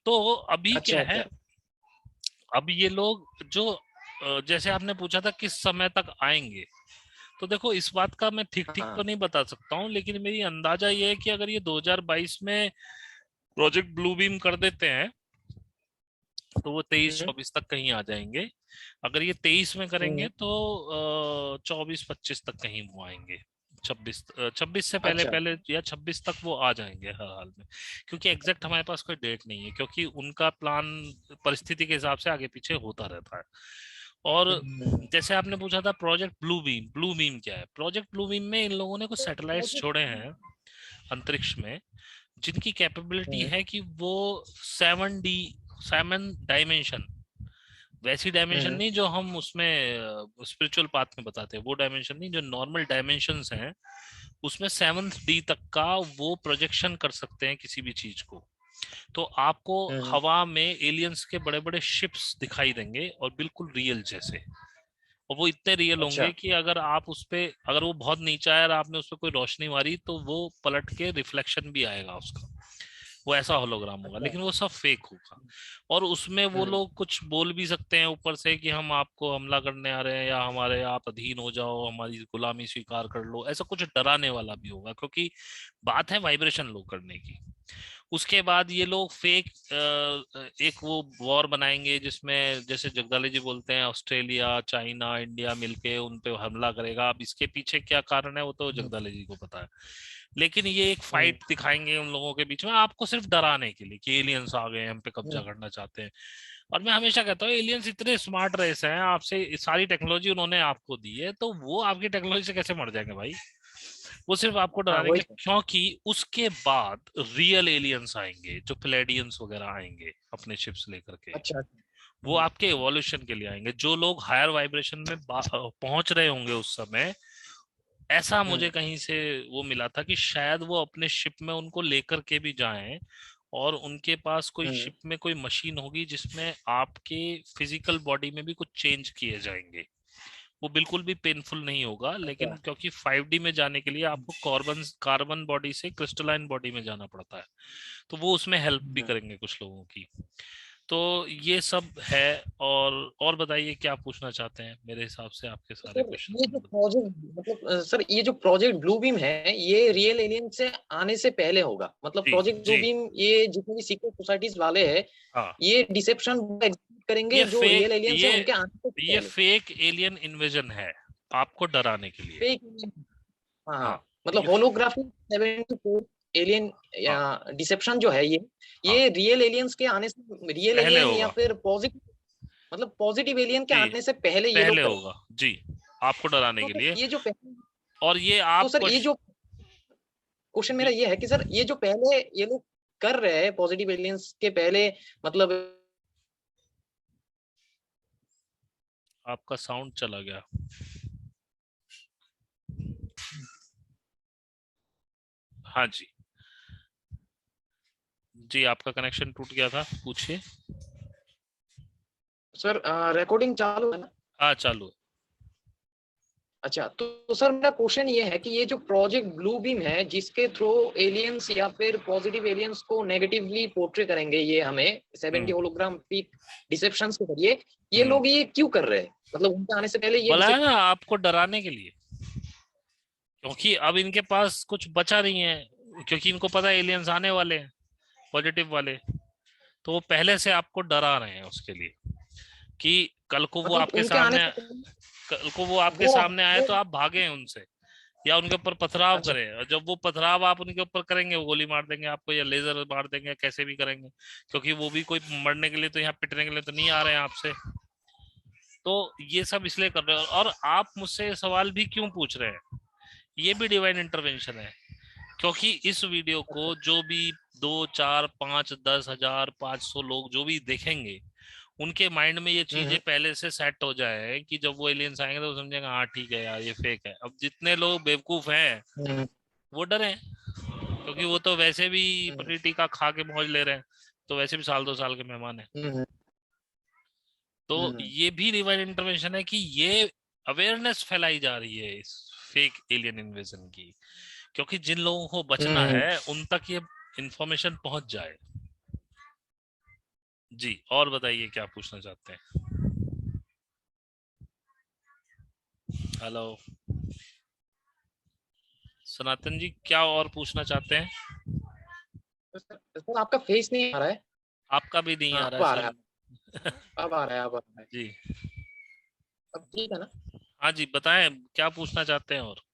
तो अभी क्या अच्छा, है, अच्छा। अब ये लोग जो जैसे आपने पूछा था किस समय तक आएंगे, तो देखो इस बात का मैं ठीक ठीक तो हाँ। नहीं बता सकता हूँ, लेकिन मेरी अंदाजा ये है कि अगर ये 2022 में प्रोजेक्ट ब्लू बीम कर देते हैं, तो वो 23-24 तक कहीं आ जाएंगे। अगर ये 23 में करेंगे, हम्म, तो 24-25 तक कहीं वो आएंगे। 26 से पहले अच्छा। पहले या 26 तक वो आ जाएंगे हर हाल में। क्योंकि एग्जैक्ट हमारे पास कोई डेट नहीं है, क्योंकि उनका प्लान परिस्थिति के हिसाब से आगे पीछे होता रहता है। और हम्म, जैसे आपने पूछा था project blue beam, blue beam क्या है? प्रोजेक्ट ब्लू बीम में इन लोगों ने कुछ तो सैटेलाइट्स छोड़े हैं अंतरिक्ष में, जिनकी कैपेबिलिटी हम्म, है कि वो 7D, 7 डायमेंशन, वैसी डायमेंशन हम्म, नहीं जो हम उसमें स्पिरिचुअल पाथ में बताते हैं, वो डायमेंशन नहीं, जो नॉर्मल डायमेंशंस हैं, उसमें 7th D तक का वो प्रोजेक्शन कर सकते हैं किसी भी चीज को। तो आपको हम्म, हवा में एलियंस के बड़े बड़े शिप्स दिखाई देंगे, और बिल्कुल रियल जैसे। और वो इतने रियल होंगे अच्छा। कि अगर आप उस पे, अगर वो बहुत नीचा है और आपने उस पर कोई रोशनी मारी, तो वो पलट के रिफ्लेक्शन भी आएगा उसका। वो ऐसा होलोग्राम होगा, अच्छा। लेकिन वो सब फेक होगा। और उसमें वो लोग कुछ बोल भी सकते हैं ऊपर से कि हम आपको हमला करने आ रहे हैं, या हमारे आप अधीन हो जाओ, हमारी गुलामी स्वीकार कर लो, ऐसा कुछ डराने वाला भी होगा, क्योंकि बात है वाइब्रेशन लो करने की। उसके बाद ये लोग फेक एक वो वॉर बनाएंगे जिसमें, जैसे जगदाले जी बोलते हैं, ऑस्ट्रेलिया चाइना इंडिया मिलके उन पे हमला करेगा। अब इसके पीछे क्या कारण है वो तो जगदाले जी को पता है, लेकिन ये एक फाइट दिखाएंगे उन लोगों के बीच में आपको सिर्फ डराने के लिए कि एलियंस आ गए, हम पे कब्जा करना चाहते हैं। और मैं हमेशा कहता हूँ एलियंस इतने स्मार्ट रेस हैं, आपसे सारी टेक्नोलॉजी उन्होंने आपको दी है, तो वो आपकी टेक्नोलॉजी से कैसे मर जाएंगे भाई? वो सिर्फ आपको हाँ डराने के वही लिए, तो। क्योंकि उसके बाद रियल एलियंस आएंगे जो प्लेडियंस वगैरह आएंगे अपने शिप्स लेकर के। अच्छा अच्छा। वो आपके एवोल्यूशन के लिए आएंगे, जो लोग हायर वाइब्रेशन में पहुंच रहे होंगे उस समय। ऐसा मुझे हम्म कहीं से वो मिला था कि शायद वो अपने शिप में उनको लेकर के भी जाएं, और उनके पास कोई हम्म। शिप में कोई मशीन होगी जिसमें आपके फिजिकल बॉडी में भी कुछ चेंज किए जाएंगे। वो बिल्कुल भी पेनफुल नहीं होगा, लेकिन अच्छा। क्योंकि 5D में जाने के लिए आपको कार्बन कार्बन बॉडी से क्रिस्टलाइन बॉडी में जाना पड़ता है, तो वो उसमें हेल्प भी हम्म। करेंगे कुछ लोगों की। तो ये सब है। और बताइए क्या पूछना चाहते हैं? मेरे हिसाब से आपके सारे सर ये जो क्वेश्चन। प्रोजेक्ट मतलब सर ये जो प्रोजेक्ट ब्लू बीम है ये रियल एलियन से आने से पहले होगा, मतलब जी प्रोजेक्ट ब्लू जी। बीम ये जितने भी सीक्रेट सोसाइटीज वाले हैं हाँ, ये डिसेप्शन एग्जीक्यूट करेंगे ये जो रियल फेक एलियंस है उनके आने से ये पहले। फेक एलियन इन्वेजन है, आपको डराने के लिए। फेक। हाँ हाँ, हाँ। मतलब ये होलोग्राफी 74 एलियन हाँ डिसेप्शन जो है हाँ ये रियल एलियंस के आने से, रियल पहले एलियन या होगा, फिर पॉजिटिव मतलब पॉजिटिव एलियन के जी आने से पहले ये लोग पहले करेंगे। होगा जी, आपको डराने तो के सर लिए। ये जो पहले, और ये तो सर आपको ये जो क्वेश्चन मेरा बिल ये है कि सर ये जो पहले ये लोग कर रहे हैं पॉजिटिव एलियंस के पहले मतलब। आपका साउंड चला गया। हाँ जी, जी आपका कनेक्शन टूट गया था, पूछिए। सर रिकॉर्डिंग चालू है ना? हाँ चालू है। अच्छा तो सर मेरा क्वेश्चन ये है कि ये जो प्रोजेक्ट ब्लू बीम है जिसके थ्रू एलियंस या फिर पॉजिटिव एलियंस को नेगेटिवली पोर्ट्रे करेंगे ये हमें 70 हम्म होलोग्राम पीक डिसेप्शंस के जरिए, ये हम्म लोग ये क्यों कर रहे हैं? मतलब उनके आने से पहले ये बोला है डिसेप्शन। ना, आपको डराने के लिए, क्योंकि अब इनके पास कुछ बचा नहीं है, क्योंकि इनको पता है एलियंस आने वाले हैं पॉजिटिव वाले, तो वो पहले से आपको डरा रहे हैं उसके लिए कि कल को वो मतलब आपके उनके आने सामने, से पहले कल को वो आपके वो सामने आए वो तो आप भागें उनसे, या उनके ऊपर पथराव अच्छा। करें, और जब वो पथराव आप उनके ऊपर करेंगे वो गोली मार देंगे आपको, या लेजर मार देंगे, कैसे भी करेंगे, क्योंकि वो भी कोई मरने के लिए तो यहाँ पिटने के लिए तो नहीं आ रहे हैं आपसे। तो ये सब इसलिए कर रहे हैं, और आप मुझसे ये सवाल भी क्यों पूछ रहे हैं, ये भी डिवाइन इंटरवेंशन है। क्योंकि इस वीडियो को जो भी 2 4 5 10 1000 500 लोग जो भी देखेंगे, उनके माइंड में ये चीजें हम्म पहले से सेट हो जाए कि जब वो एलियंस आएंगे तो वो समझेंगे हाँ ठीक है यार ये फेक है। अब जितने लोग बेवकूफ हैं हम्म वो डरे, क्योंकि वो तो वैसे भी हम्म पनीर टिक्का खा के मौज ले रहे हैं, तो वैसे भी साल 2 साल के मेहमान है। हम्म तो हम्म ये भी डिवाइन इंटरवेंशन है कि ये अवेयरनेस फैलाई जा रही है इस फेक एलियन इन्वेजन की, क्योंकि जिन लोगों को बचना हम्म। है उन तक ये इंफॉर्मेशन पहुंच जाए। जी, और बताइए क्या पूछना चाहते हैं? हेलो सनातन जी, क्या और पूछना चाहते हैं? सर आपका फेस नहीं आ रहा है। आपका भी नहीं हाँ आ रहा अब है आ रहा है। सर। अब आ रहा है अब आ रहा है। जी, अब ठीक है ना? हाँ जी बताएं, क्या पूछना चाहते हैं? और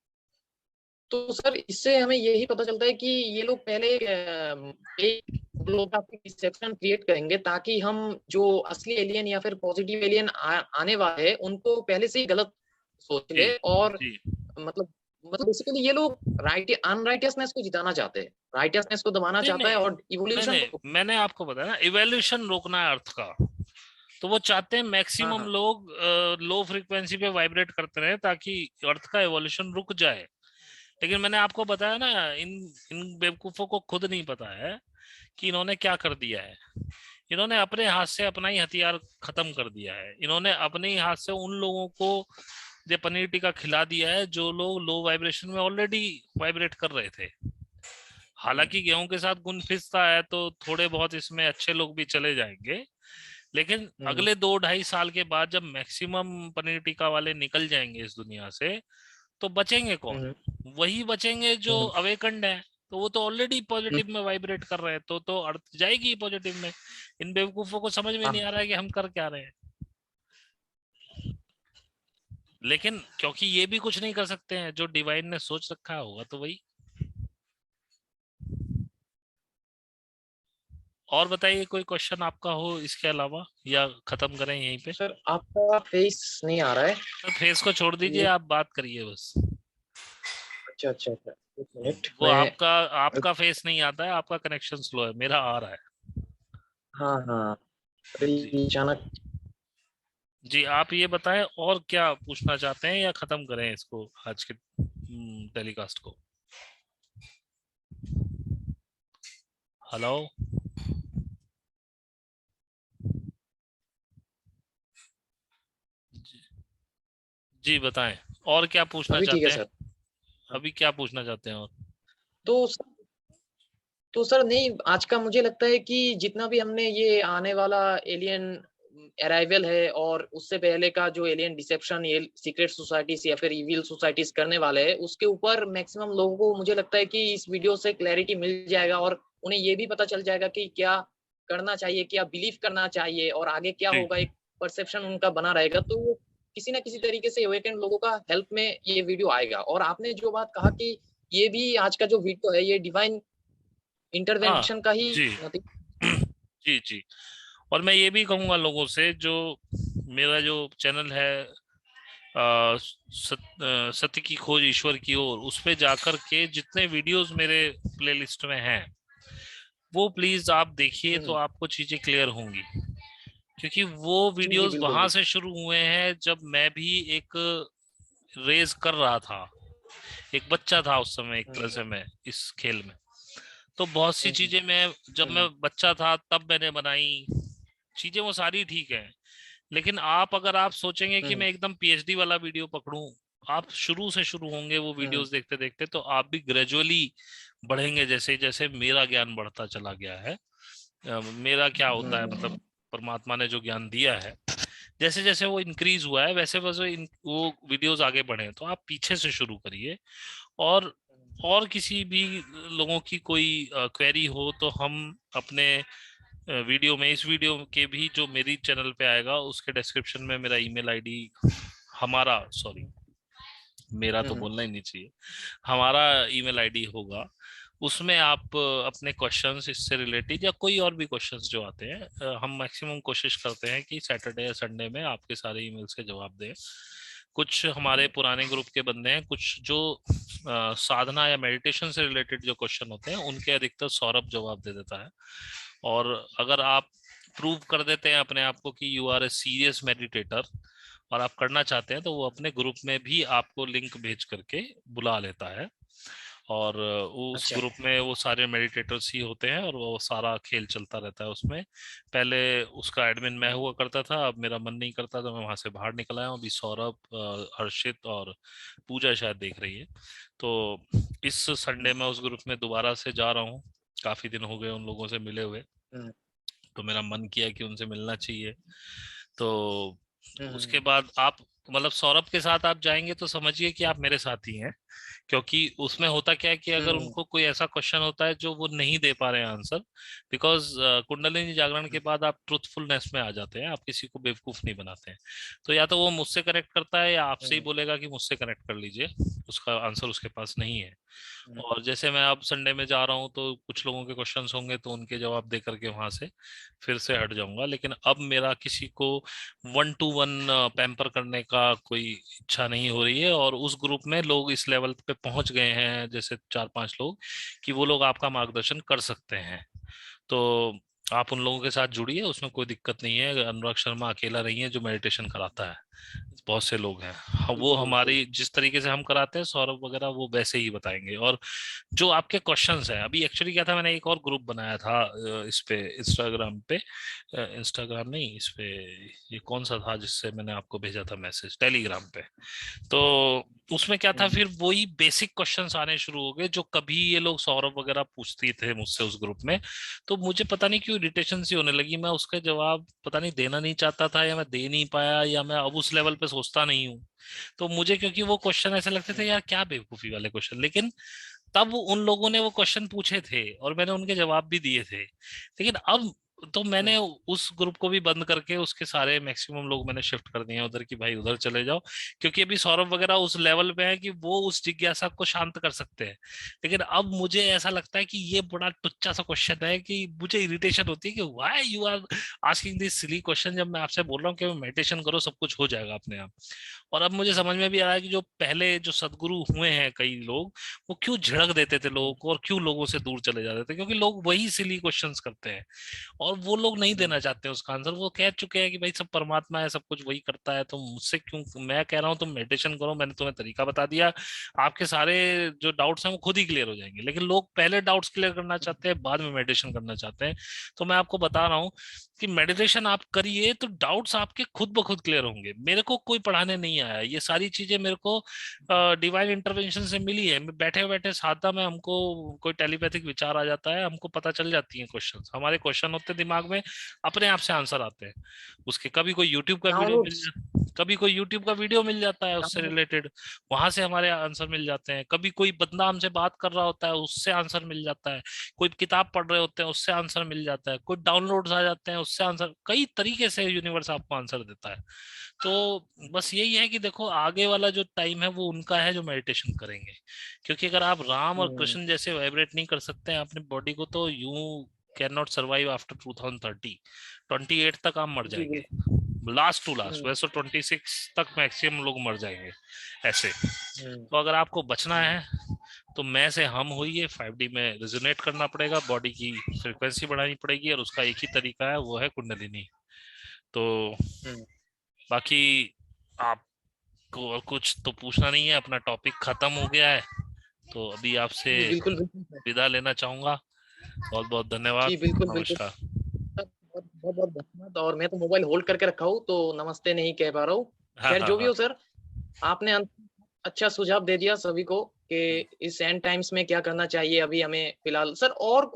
तो सर इससे हमें यही पता चलता है कि ये लोग पहले एक होलोग्राफिक डिसेप्शन क्रिएट करेंगे ताकि हम जो असली एलियन या फिर पॉजिटिव एलियन आने वाले हैं उनको पहले से ही गलत सोच जी ले। और जी मतलब बेसिकली ये लोग राइट अनराइटियसनेस को जिताना चाहते हैं, राइटियसनेस को दबाना नहीं चाहता है नहीं और नहीं इवोल्यूशन को। नहीं, मैंने आपको बताया ना, इवोल्यूशन रोकना है अर्थ का। तो वो चाहते हैं हाँ मैक्सिमम हाँ। लोग लो फ्रीक्वेंसी पे वाइब्रेट करते रहे ताकि अर्थ का एवोल्यूशन रुक जाए। लेकिन मैंने आपको बताया ना, इन इन बेवकूफों को खुद नहीं पता है कि इन्होंने क्या कर दिया है। इन्होंने अपने हाथ से अपना ही हथियार खत्म कर दिया है, इन्होंने अपने ही हाथ से उन लोगों को ये पनीर टिक्का खिला दिया है जो लोग लो वाइब्रेशन में ऑलरेडी वाइब्रेट कर रहे थे। हालांकि गेहूं के साथ गुण फिसता है तो थोड़े बहुत इसमें अच्छे लोग भी चले जाएंगे, लेकिन हम्म अगले 2-2.5 साल के बाद जब मैक्सिमम पनीर टिक्का वाले निकल जाएंगे इस दुनिया से, तो बचेंगे कौन? हम्म वही बचेंगे जो हम्म अवेकंड है, तो वो तो ऑलरेडी हम्म, पॉजिटिव में वाइब्रेट कर रहे हैं, तो अर्थ जाएगी पॉजिटिव में। इन बेवकूफों को समझ में नहीं हाँ आ रहा है कि हम कर क्या रहे हैं। लेकिन क्योंकि ये भी कुछ नहीं कर सकते हैं, जो डिवाइन ने सोच रखा होगा तो वही। और बताइए कोई क्वेश्चन आपका हो इसके अलावा, या खत्म करें यहीं पे? सर, आपका फेस नहीं आ रहा है। तो फेस को छोड़ दीजिए, ये आप बात करिए बस। अच्छा अच्छा अच्छा, एक मिनट वो मैं। आपका आपका फेस नहीं आता है, आपका कनेक्शन स्लो है, मेरा आ रहा है। हाँ हाँ, जी। अरे अचानक। जी आप ये बताएं और क्या पूछना चाहते हैं, या खत्म करें इसको आज के टेलीकास्ट को? हेलो। जी, जी बताएं, और क्या पूछना अभी ठीक है चाहते हैं? सर। अभी क्या पूछना चाहते हैं और? तो तो सर नहीं, आज का मुझे लगता है कि जितना भी हमने ये आने वाला एलियन अराइवल है और उससे पहले का जो एलियन डिसेप्शन, ये सीक्रेट सोसाइटीज या फिर इविल सोसाइटीज करने वाले हैं, उसके ऊपर मैक्सिमम लोगों को मुझे लगता है कि इस वीडियो से क्लैरिटी मिल जाएगा, और उन्हें ये भी पता चल जाएगा कि क्या करना चाहिए, क्या बिलीव करना चाहिए और आगे क्या जी। होगा। एक परसेप्शन उनका बना रहेगा, तो वो किसी ना किसी तरीके से अवेकेंड लोगों का हेल्प में ये वीडियो आएगा। और आपने जो बात कहा कि ये भी आज का जो वीडियो है ये डिवाइन हाँ। इंटरवेंशन का ही जी। नतीजा। जी जी। और मैं ये भी कहूंगा लोगों से, जो मेरा जो चैनल है सत्य की खोज ईश्वर की ओर, उस पे जाकर के जितने वीडियोस मेरे प्लेलिस्ट में हैं, वो प्लीज आप देखिए, तो हम्म, आपको चीजें क्लियर होंगी। क्योंकि वो जी जी, वीडियोस बिल्कुल वहां बिल्कुल। से शुरू हुए हैं जब मैं भी एक रेस कर रहा था, एक बच्चा था उस समय, एक तरह हम्म से मैं इस खेल में। तो बहुत सी हम्म चीजें मैं, जब मैं हम्म बच्चा था तब मैंने बनाई चीजें, वो सारी ठीक है। लेकिन अगर आप सोचेंगे कि हम्म मैं एकदम पीएचडी वाला वीडियो पकड़ूं, आप शुरू से शुरू होंगे वो हम्म वीडियोस देखते देखते, तो आप भी ग्रेजुअली बढ़ेंगे, जैसे जैसे मेरा ज्ञान बढ़ता चला गया है। मेरा क्या होता है, मतलब हम्म परमात्मा ने जो ज्ञान दिया है, जैसे जैसे वो इंक्रीज हुआ है, वैसे वैसे वो वीडियोस आगे बढ़े हैं। तो आप पीछे से शुरू करिए। और किसी भी लोगों की कोई क्वेरी हो तो हम अपने वीडियो में, इस वीडियो के भी जो मेरी चैनल पे आएगा उसके डिस्क्रिप्शन में मेरा ईमेल आईडी, हमारा सॉरी, मेरा तो हम्म बोलना ही नहीं चाहिए, हमारा ईमेल आईडी होगा। उसमें आप अपने क्वेश्चंस इससे रिलेटेड या कोई और भी क्वेश्चंस जो आते हैं, हम मैक्सिमम कोशिश करते हैं कि सैटरडे या संडे में आपके सारे ईमेल्स के जवाब दें। कुछ हमारे पुराने ग्रुप के बंदे हैं, कुछ जो साधना या मेडिटेशन से रिलेटेड जो क्वेश्चन होते हैं उनके अधिकतर सौरभ जवाब दे देता है। और अगर आप प्रूव कर देते हैं अपने आप को कि you are a serious meditator और आप करना चाहते हैं, तो वो अपने ग्रुप में भी आपको लिंक भेज करके बुला लेता है। और उस अच्छा। ग्रुप में वो सारे मेडिटेटर्स ही होते हैं, और वो सारा खेल चलता रहता है उसमें। पहले उसका एडमिन मैं हुआ करता था, अब मेरा मन नहीं करता, तो मैं वहां से बाहर निकल आया हूँ। अभी सौरभ, हर्षित और पूजा शायद देख रही है। तो इस संडे मैं उस ग्रुप में दोबारा से जा रहा हूँ। काफी दिन हो गए उन लोगों से मिले हुए, हम्म तो मेरा मन किया कि उनसे मिलना चाहिए। तो उसके हम्म बाद आप, मतलब सौरभ के साथ आप जाएंगे तो समझिए कि आप मेरे साथ ही हैं। क्योंकि उसमें होता क्या है कि अगर हम्म उनको कोई ऐसा क्वेश्चन होता है जो वो नहीं दे पा रहे हैं आंसर, बिकॉज कुंडलिनी जागरण के बाद आप ट्रुथफुलनेस में आ जाते हैं, आप किसी को बेवकूफ नहीं बनाते हैं। तो या तो वो मुझसे कनेक्ट करता है, या आपसे ही हम्म बोलेगा कि मुझसे कनेक्ट कर लीजिए, उसका आंसर उसके पास नहीं है। हम्म और जैसे मैं अब संडे में जा रहा हूँ, तो कुछ लोगों के क्वेश्चंस होंगे, तो उनके जवाब दे करके वहां से फिर से हट जाऊंगा। लेकिन अब मेरा किसी को 1-to-1 पैम्पर करने का कोई इच्छा नहीं हो रही है। और उस ग्रुप में लोग इस लेवल पे पहुंच गए हैं, जैसे 4-5 लोग, कि वो लोग आपका मार्गदर्शन कर सकते हैं। तो आप उन लोगों के साथ जुड़िए, उसमें कोई दिक्कत नहीं है। अनुराग शर्मा अकेला नहीं है जो मेडिटेशन कराता है। बहुत से लोग हैं। वो बिल्कुल बिल्कुल। हमारी जिस तरीके से हम कराते हैं सौरभ वगैरह, वो वैसे ही बताएंगे। और जो आपके क्वेश्चंस हैं, अभी एक्चुअली क्या था, मैंने एक और ग्रुप बनाया था इस पे, इंस्टाग्राम पे, इंस्टाग्राम नहीं, इस पे, ये कौन सा था जिससे मैंने आपको भेजा था मैसेज, टेलीग्राम पे। तो उसमें क्या था, हम्म, फिर वही बेसिक क्वेश्चंस आने शुरू हो गए जो कभी ये लोग सौरभ वगैरह पूछती थे मुझसे उस ग्रुप में। तो मुझे पता नहीं क्यों इरिटेशन सी होने लगी, मैं उसका जवाब पता नहीं देना नहीं चाहता था, या मैं दे नहीं पाया, या मैं अब उस लेवल पे सोचता नहीं हूँ। तो मुझे क्योंकि वो क्वेश्चन ऐसे लगते थे, हम्म, यार क्या बेवकूफी वाले क्वेश्चन, लेकिन तब उन लोगों ने वो क्वेश्चन पूछे थे और मैंने उनके जवाब भी दिए थे। लेकिन अब तो मैंने हम्म, उस ग्रुप को भी बंद करके उसके सारे मैक्सिमम लोग मैंने शिफ्ट कर दिए हैं उधर, कि भाई उधर चले जाओ। क्योंकि अभी सौरभ वगैरह उस लेवल पे है कि वो उस जिज्ञासा को शांत कर सकते हैं। लेकिन अब मुझे ऐसा लगता है कि ये बड़ा टुच्चा सा क्वेश्चन है, कि मुझे इरिटेशन होती है कि why you are asking this silly question, जब मैं आपसे बोल रहा हूँ कि मेडिटेशन करो, सब कुछ हो जाएगा अपने आप। और अब मुझे समझ में भी आ रहा है कि जो पहले जो सदगुरु हुए हैं कई लोग, वो क्यों झिड़क देते थे लोगों को और क्यों लोगों से दूर चले जाते थे, क्योंकि लोग वही सिली क्वेश्चंस करते हैं और वो लोग नहीं हम्म, देना चाहते उसका आंसर। वो कह चुके हैं कि भाई सब परमात्मा है, सब कुछ वही करता है, तो मुझसे क्यों, मैं कह रहा हूँ तुम मेडिटेशन करो, मैंने तुम्हें तरीका बता दिया, आपके सारे जो डाउट्स हैं वो खुद ही क्लियर हो जाएंगे। लेकिन लोग पहले डाउट्स क्लियर करना चाहते हैं, बाद में मेडिटेशन करना चाहते हैं। तो मैं आपको बता रहा हूँ कि मेडिटेशन आप करिए तो डाउट्स आपके खुद ब खुद क्लियर होंगे। मेरे को कोई पढ़ाने नहीं आया, ये सारी चीजें मेरे को डिवाइन इंटरवेंशन से मिली है। मैं बैठे बैठे साधा में, हमको कोई टेलीपैथिक विचार आ जाता है, हमको पता चल जाती है क्वेश्चन, हमारे क्वेश्चन होते हैं दिमाग में, अपने आप से आंसर आते हैं उसके। कभी कोई यूट्यूब का वीडियो मिल डाउनलोड्स। जाता, कभी कोई यूट्यूब का वीडियो मिल जाता है उससे रिलेटेड, वहां से हमारे आंसर मिल जाते हैं। कभी कोई बंदा हमसे बात कर रहा होता है, उससे आंसर मिल जाता है। कोई किताब पढ़ रहे होते हैं, उससे आंसर मिल जाता है। कोई डाउनलोड्स आ जाते हैं, उससे आंसर, कई तरीके से यूनिवर्स आपको आंसर देता है। तो बस यही है कि देखो, आगे वाला जो टाइम है वो उनका है जो मेडिटेशन करेंगे। क्योंकि अगर आप राम और हम्म, कृष्ण जैसे वाइब्रेट नहीं कर सकते हैं अपने बॉडी को, तो you can not survive after 2030। 28 तक आप मर जी जाएंगे, बिल्कुल। Last to last. हम्म, वैसे 26 तक मैक्सिमम लोग मर जाएंगे ऐसे। हम्म, तो अगर आपको बचना हम्म, है तो मैं से हम होइए, 5D में रिजोनेट करना पड़ेगा, बॉडी की फ्रिक्वेंसी बढ़ानी पड़ेगी, और उसका एक ही तरीका है, वो है कुंडलिनी। तो हम्म, बाकी आपको और कुछ तो पूछना नहीं है, अपना टॉपिक खत्म हो गया है। तो अभी आपसे जी बिल्कुल बिल्कुल सर। विदा लेना चाहूंगा। बहुत बहुत धन्यवाद। जी बिल्कुल बिल्कुल नमस्कार। सर, बहुत बहुत बहुत धन्यवाद। और मैं तो मोबाइल होल्ड करके रखा हूँ तो नमस्ते नहीं कह पा रहा हूँ। हाँ खैर हाँ जो भी हाँ। हो सर, आपने अच्छा सुझाव दे दिया सभी को कि इस एंड टाइम्स में क्या करना चाहिए अभी हमें फिलहाल। सर और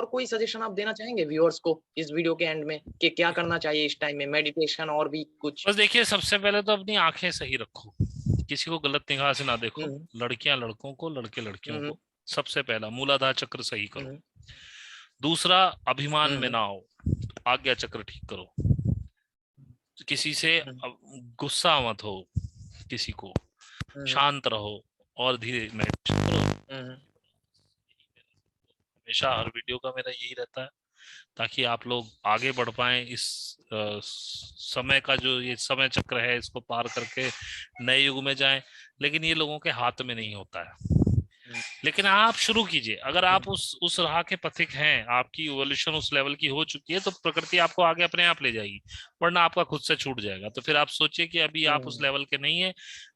कोई सजेशन आप देना चाहेंगे व्यूअर्स को इस वीडियो के एंड में कि क्या करना चाहिए इस टाइम में, मेडिटेशन और भी कुछ? बस देखिए, सबसे पहले तो अपनी आंखें सही रखो, किसी को गलत निगाह से ना देखो, हम्म, लड़कियां लड़कों को, लड़के लड़कियों हम्म, को। सबसे पहला मूलाधार चक्र सही करो। हम्म, दूसरा, अभिमान में हम्म, ना आओ, आज्ञा चक्र ठीक करो। किसी से हम्म, गुस्सा मत हो, किसी को, हम्म, शांत रहो और धीरे मेडिटेशन करो। हम्म, हमेशा हर वीडियो का मेरा यही रहता है, ताकि आप लोग आगे बढ़ पाए इस समय का, जो ये समय चक्र है, इसको पार करके नए युग में जाएं। लेकिन ये लोगों के हाथ में नहीं होता है। हम्म, लेकिन आप शुरू कीजिए, अगर आप हम्म, उस राह के पथिक हैं, आपकी इवोल्यूशन उस लेवल की हो चुकी है, तो प्रकृति आपको आगे अपने आप ले जाएगी। वरना आपका खुद से छूट जाएगा। तो फिर आप सोचिए कि अभी आप उस हम्म, लेवल के नहीं है,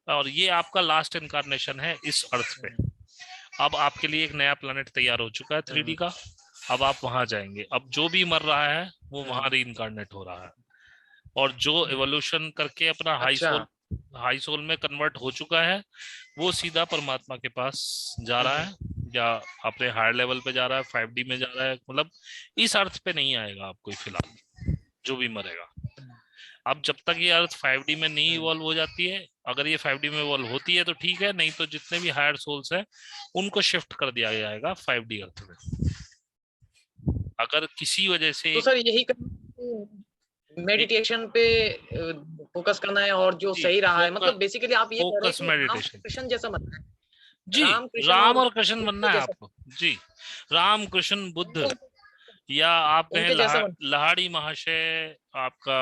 और ये आपका लास्ट इनकारनेशन है इस अर्थ पे। हम्म, अब आपके लिए एक नया प्लेनेट तैयार हो चुका है, 3D हम्म, का। अब आप वहां जाएंगे। अब जो भी मर रहा है वो वहां हम्म, री इनकारनेट हो रहा है। और जो एवोल्यूशन करके अपना अच्छा। हाई सोल में कन्वर्ट हो चुका है, वो सीधा परमात्मा के पास जा रहा हम्म, है, या अपने हायर लेवल पे जा रहा है, 5D में जा रहा है। मतलब इस अर्थ पे नहीं आएगा आप कोई फिलहाल, जो भी मरेगा। अब जब तक ये अर्थ 5D में नहीं हम्म, इवॉल्व हो जाती है, अगर ये 5D में इवॉल्व होती है तो ठीक है, नहीं तो जितने भी हायर सोल्स हैं उनको शिफ्ट कर दिया जाएगा 5D अर्थ में। अगर किसी वजह से तो सर यही एक मेडिटेशन पे फोकस करना है और जो जी, सही रहा है, फोकस मतलब बेसिकली आप ये कह रहे हैं फोकस कि राम मेडिटेशन। कृष्ण जैसा बनना है, जी, राम कृष्ण राम और और कृष्ण बनना बुद्ध है जैसा, आपको। जी, राम कृष्ण बुद्ध, उनको या आप कहें उनके जैसा बन। लाहाड़ी महाशय, आपका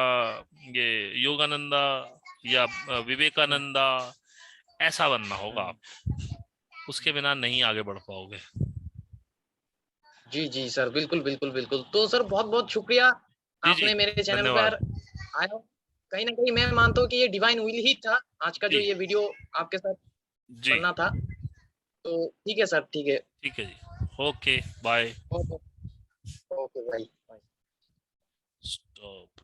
ये योगानंदा, या हम्म, विवेकानंदा, ऐसा बनना होगा हम्म, आप। उसके बिना नहीं आगे बढ़ पाओगे। जी जी सर, बिल्कुल बिल्कुल बिल्कुल। तो सर बहुत बहुत शुक्रिया, जी जी, आपने मेरे चैनल धन्यवाद। पर आया कहीं ना कहीं मैं मानता हूँ कि ये डिवाइन विल ही था आज का जो जी ये वीडियो आपके साथ जी बनना था। तो ठीक है सर, ठीक है। ठीक है जी, ओके बाय। ओके, ओके भाई। स्टॉप।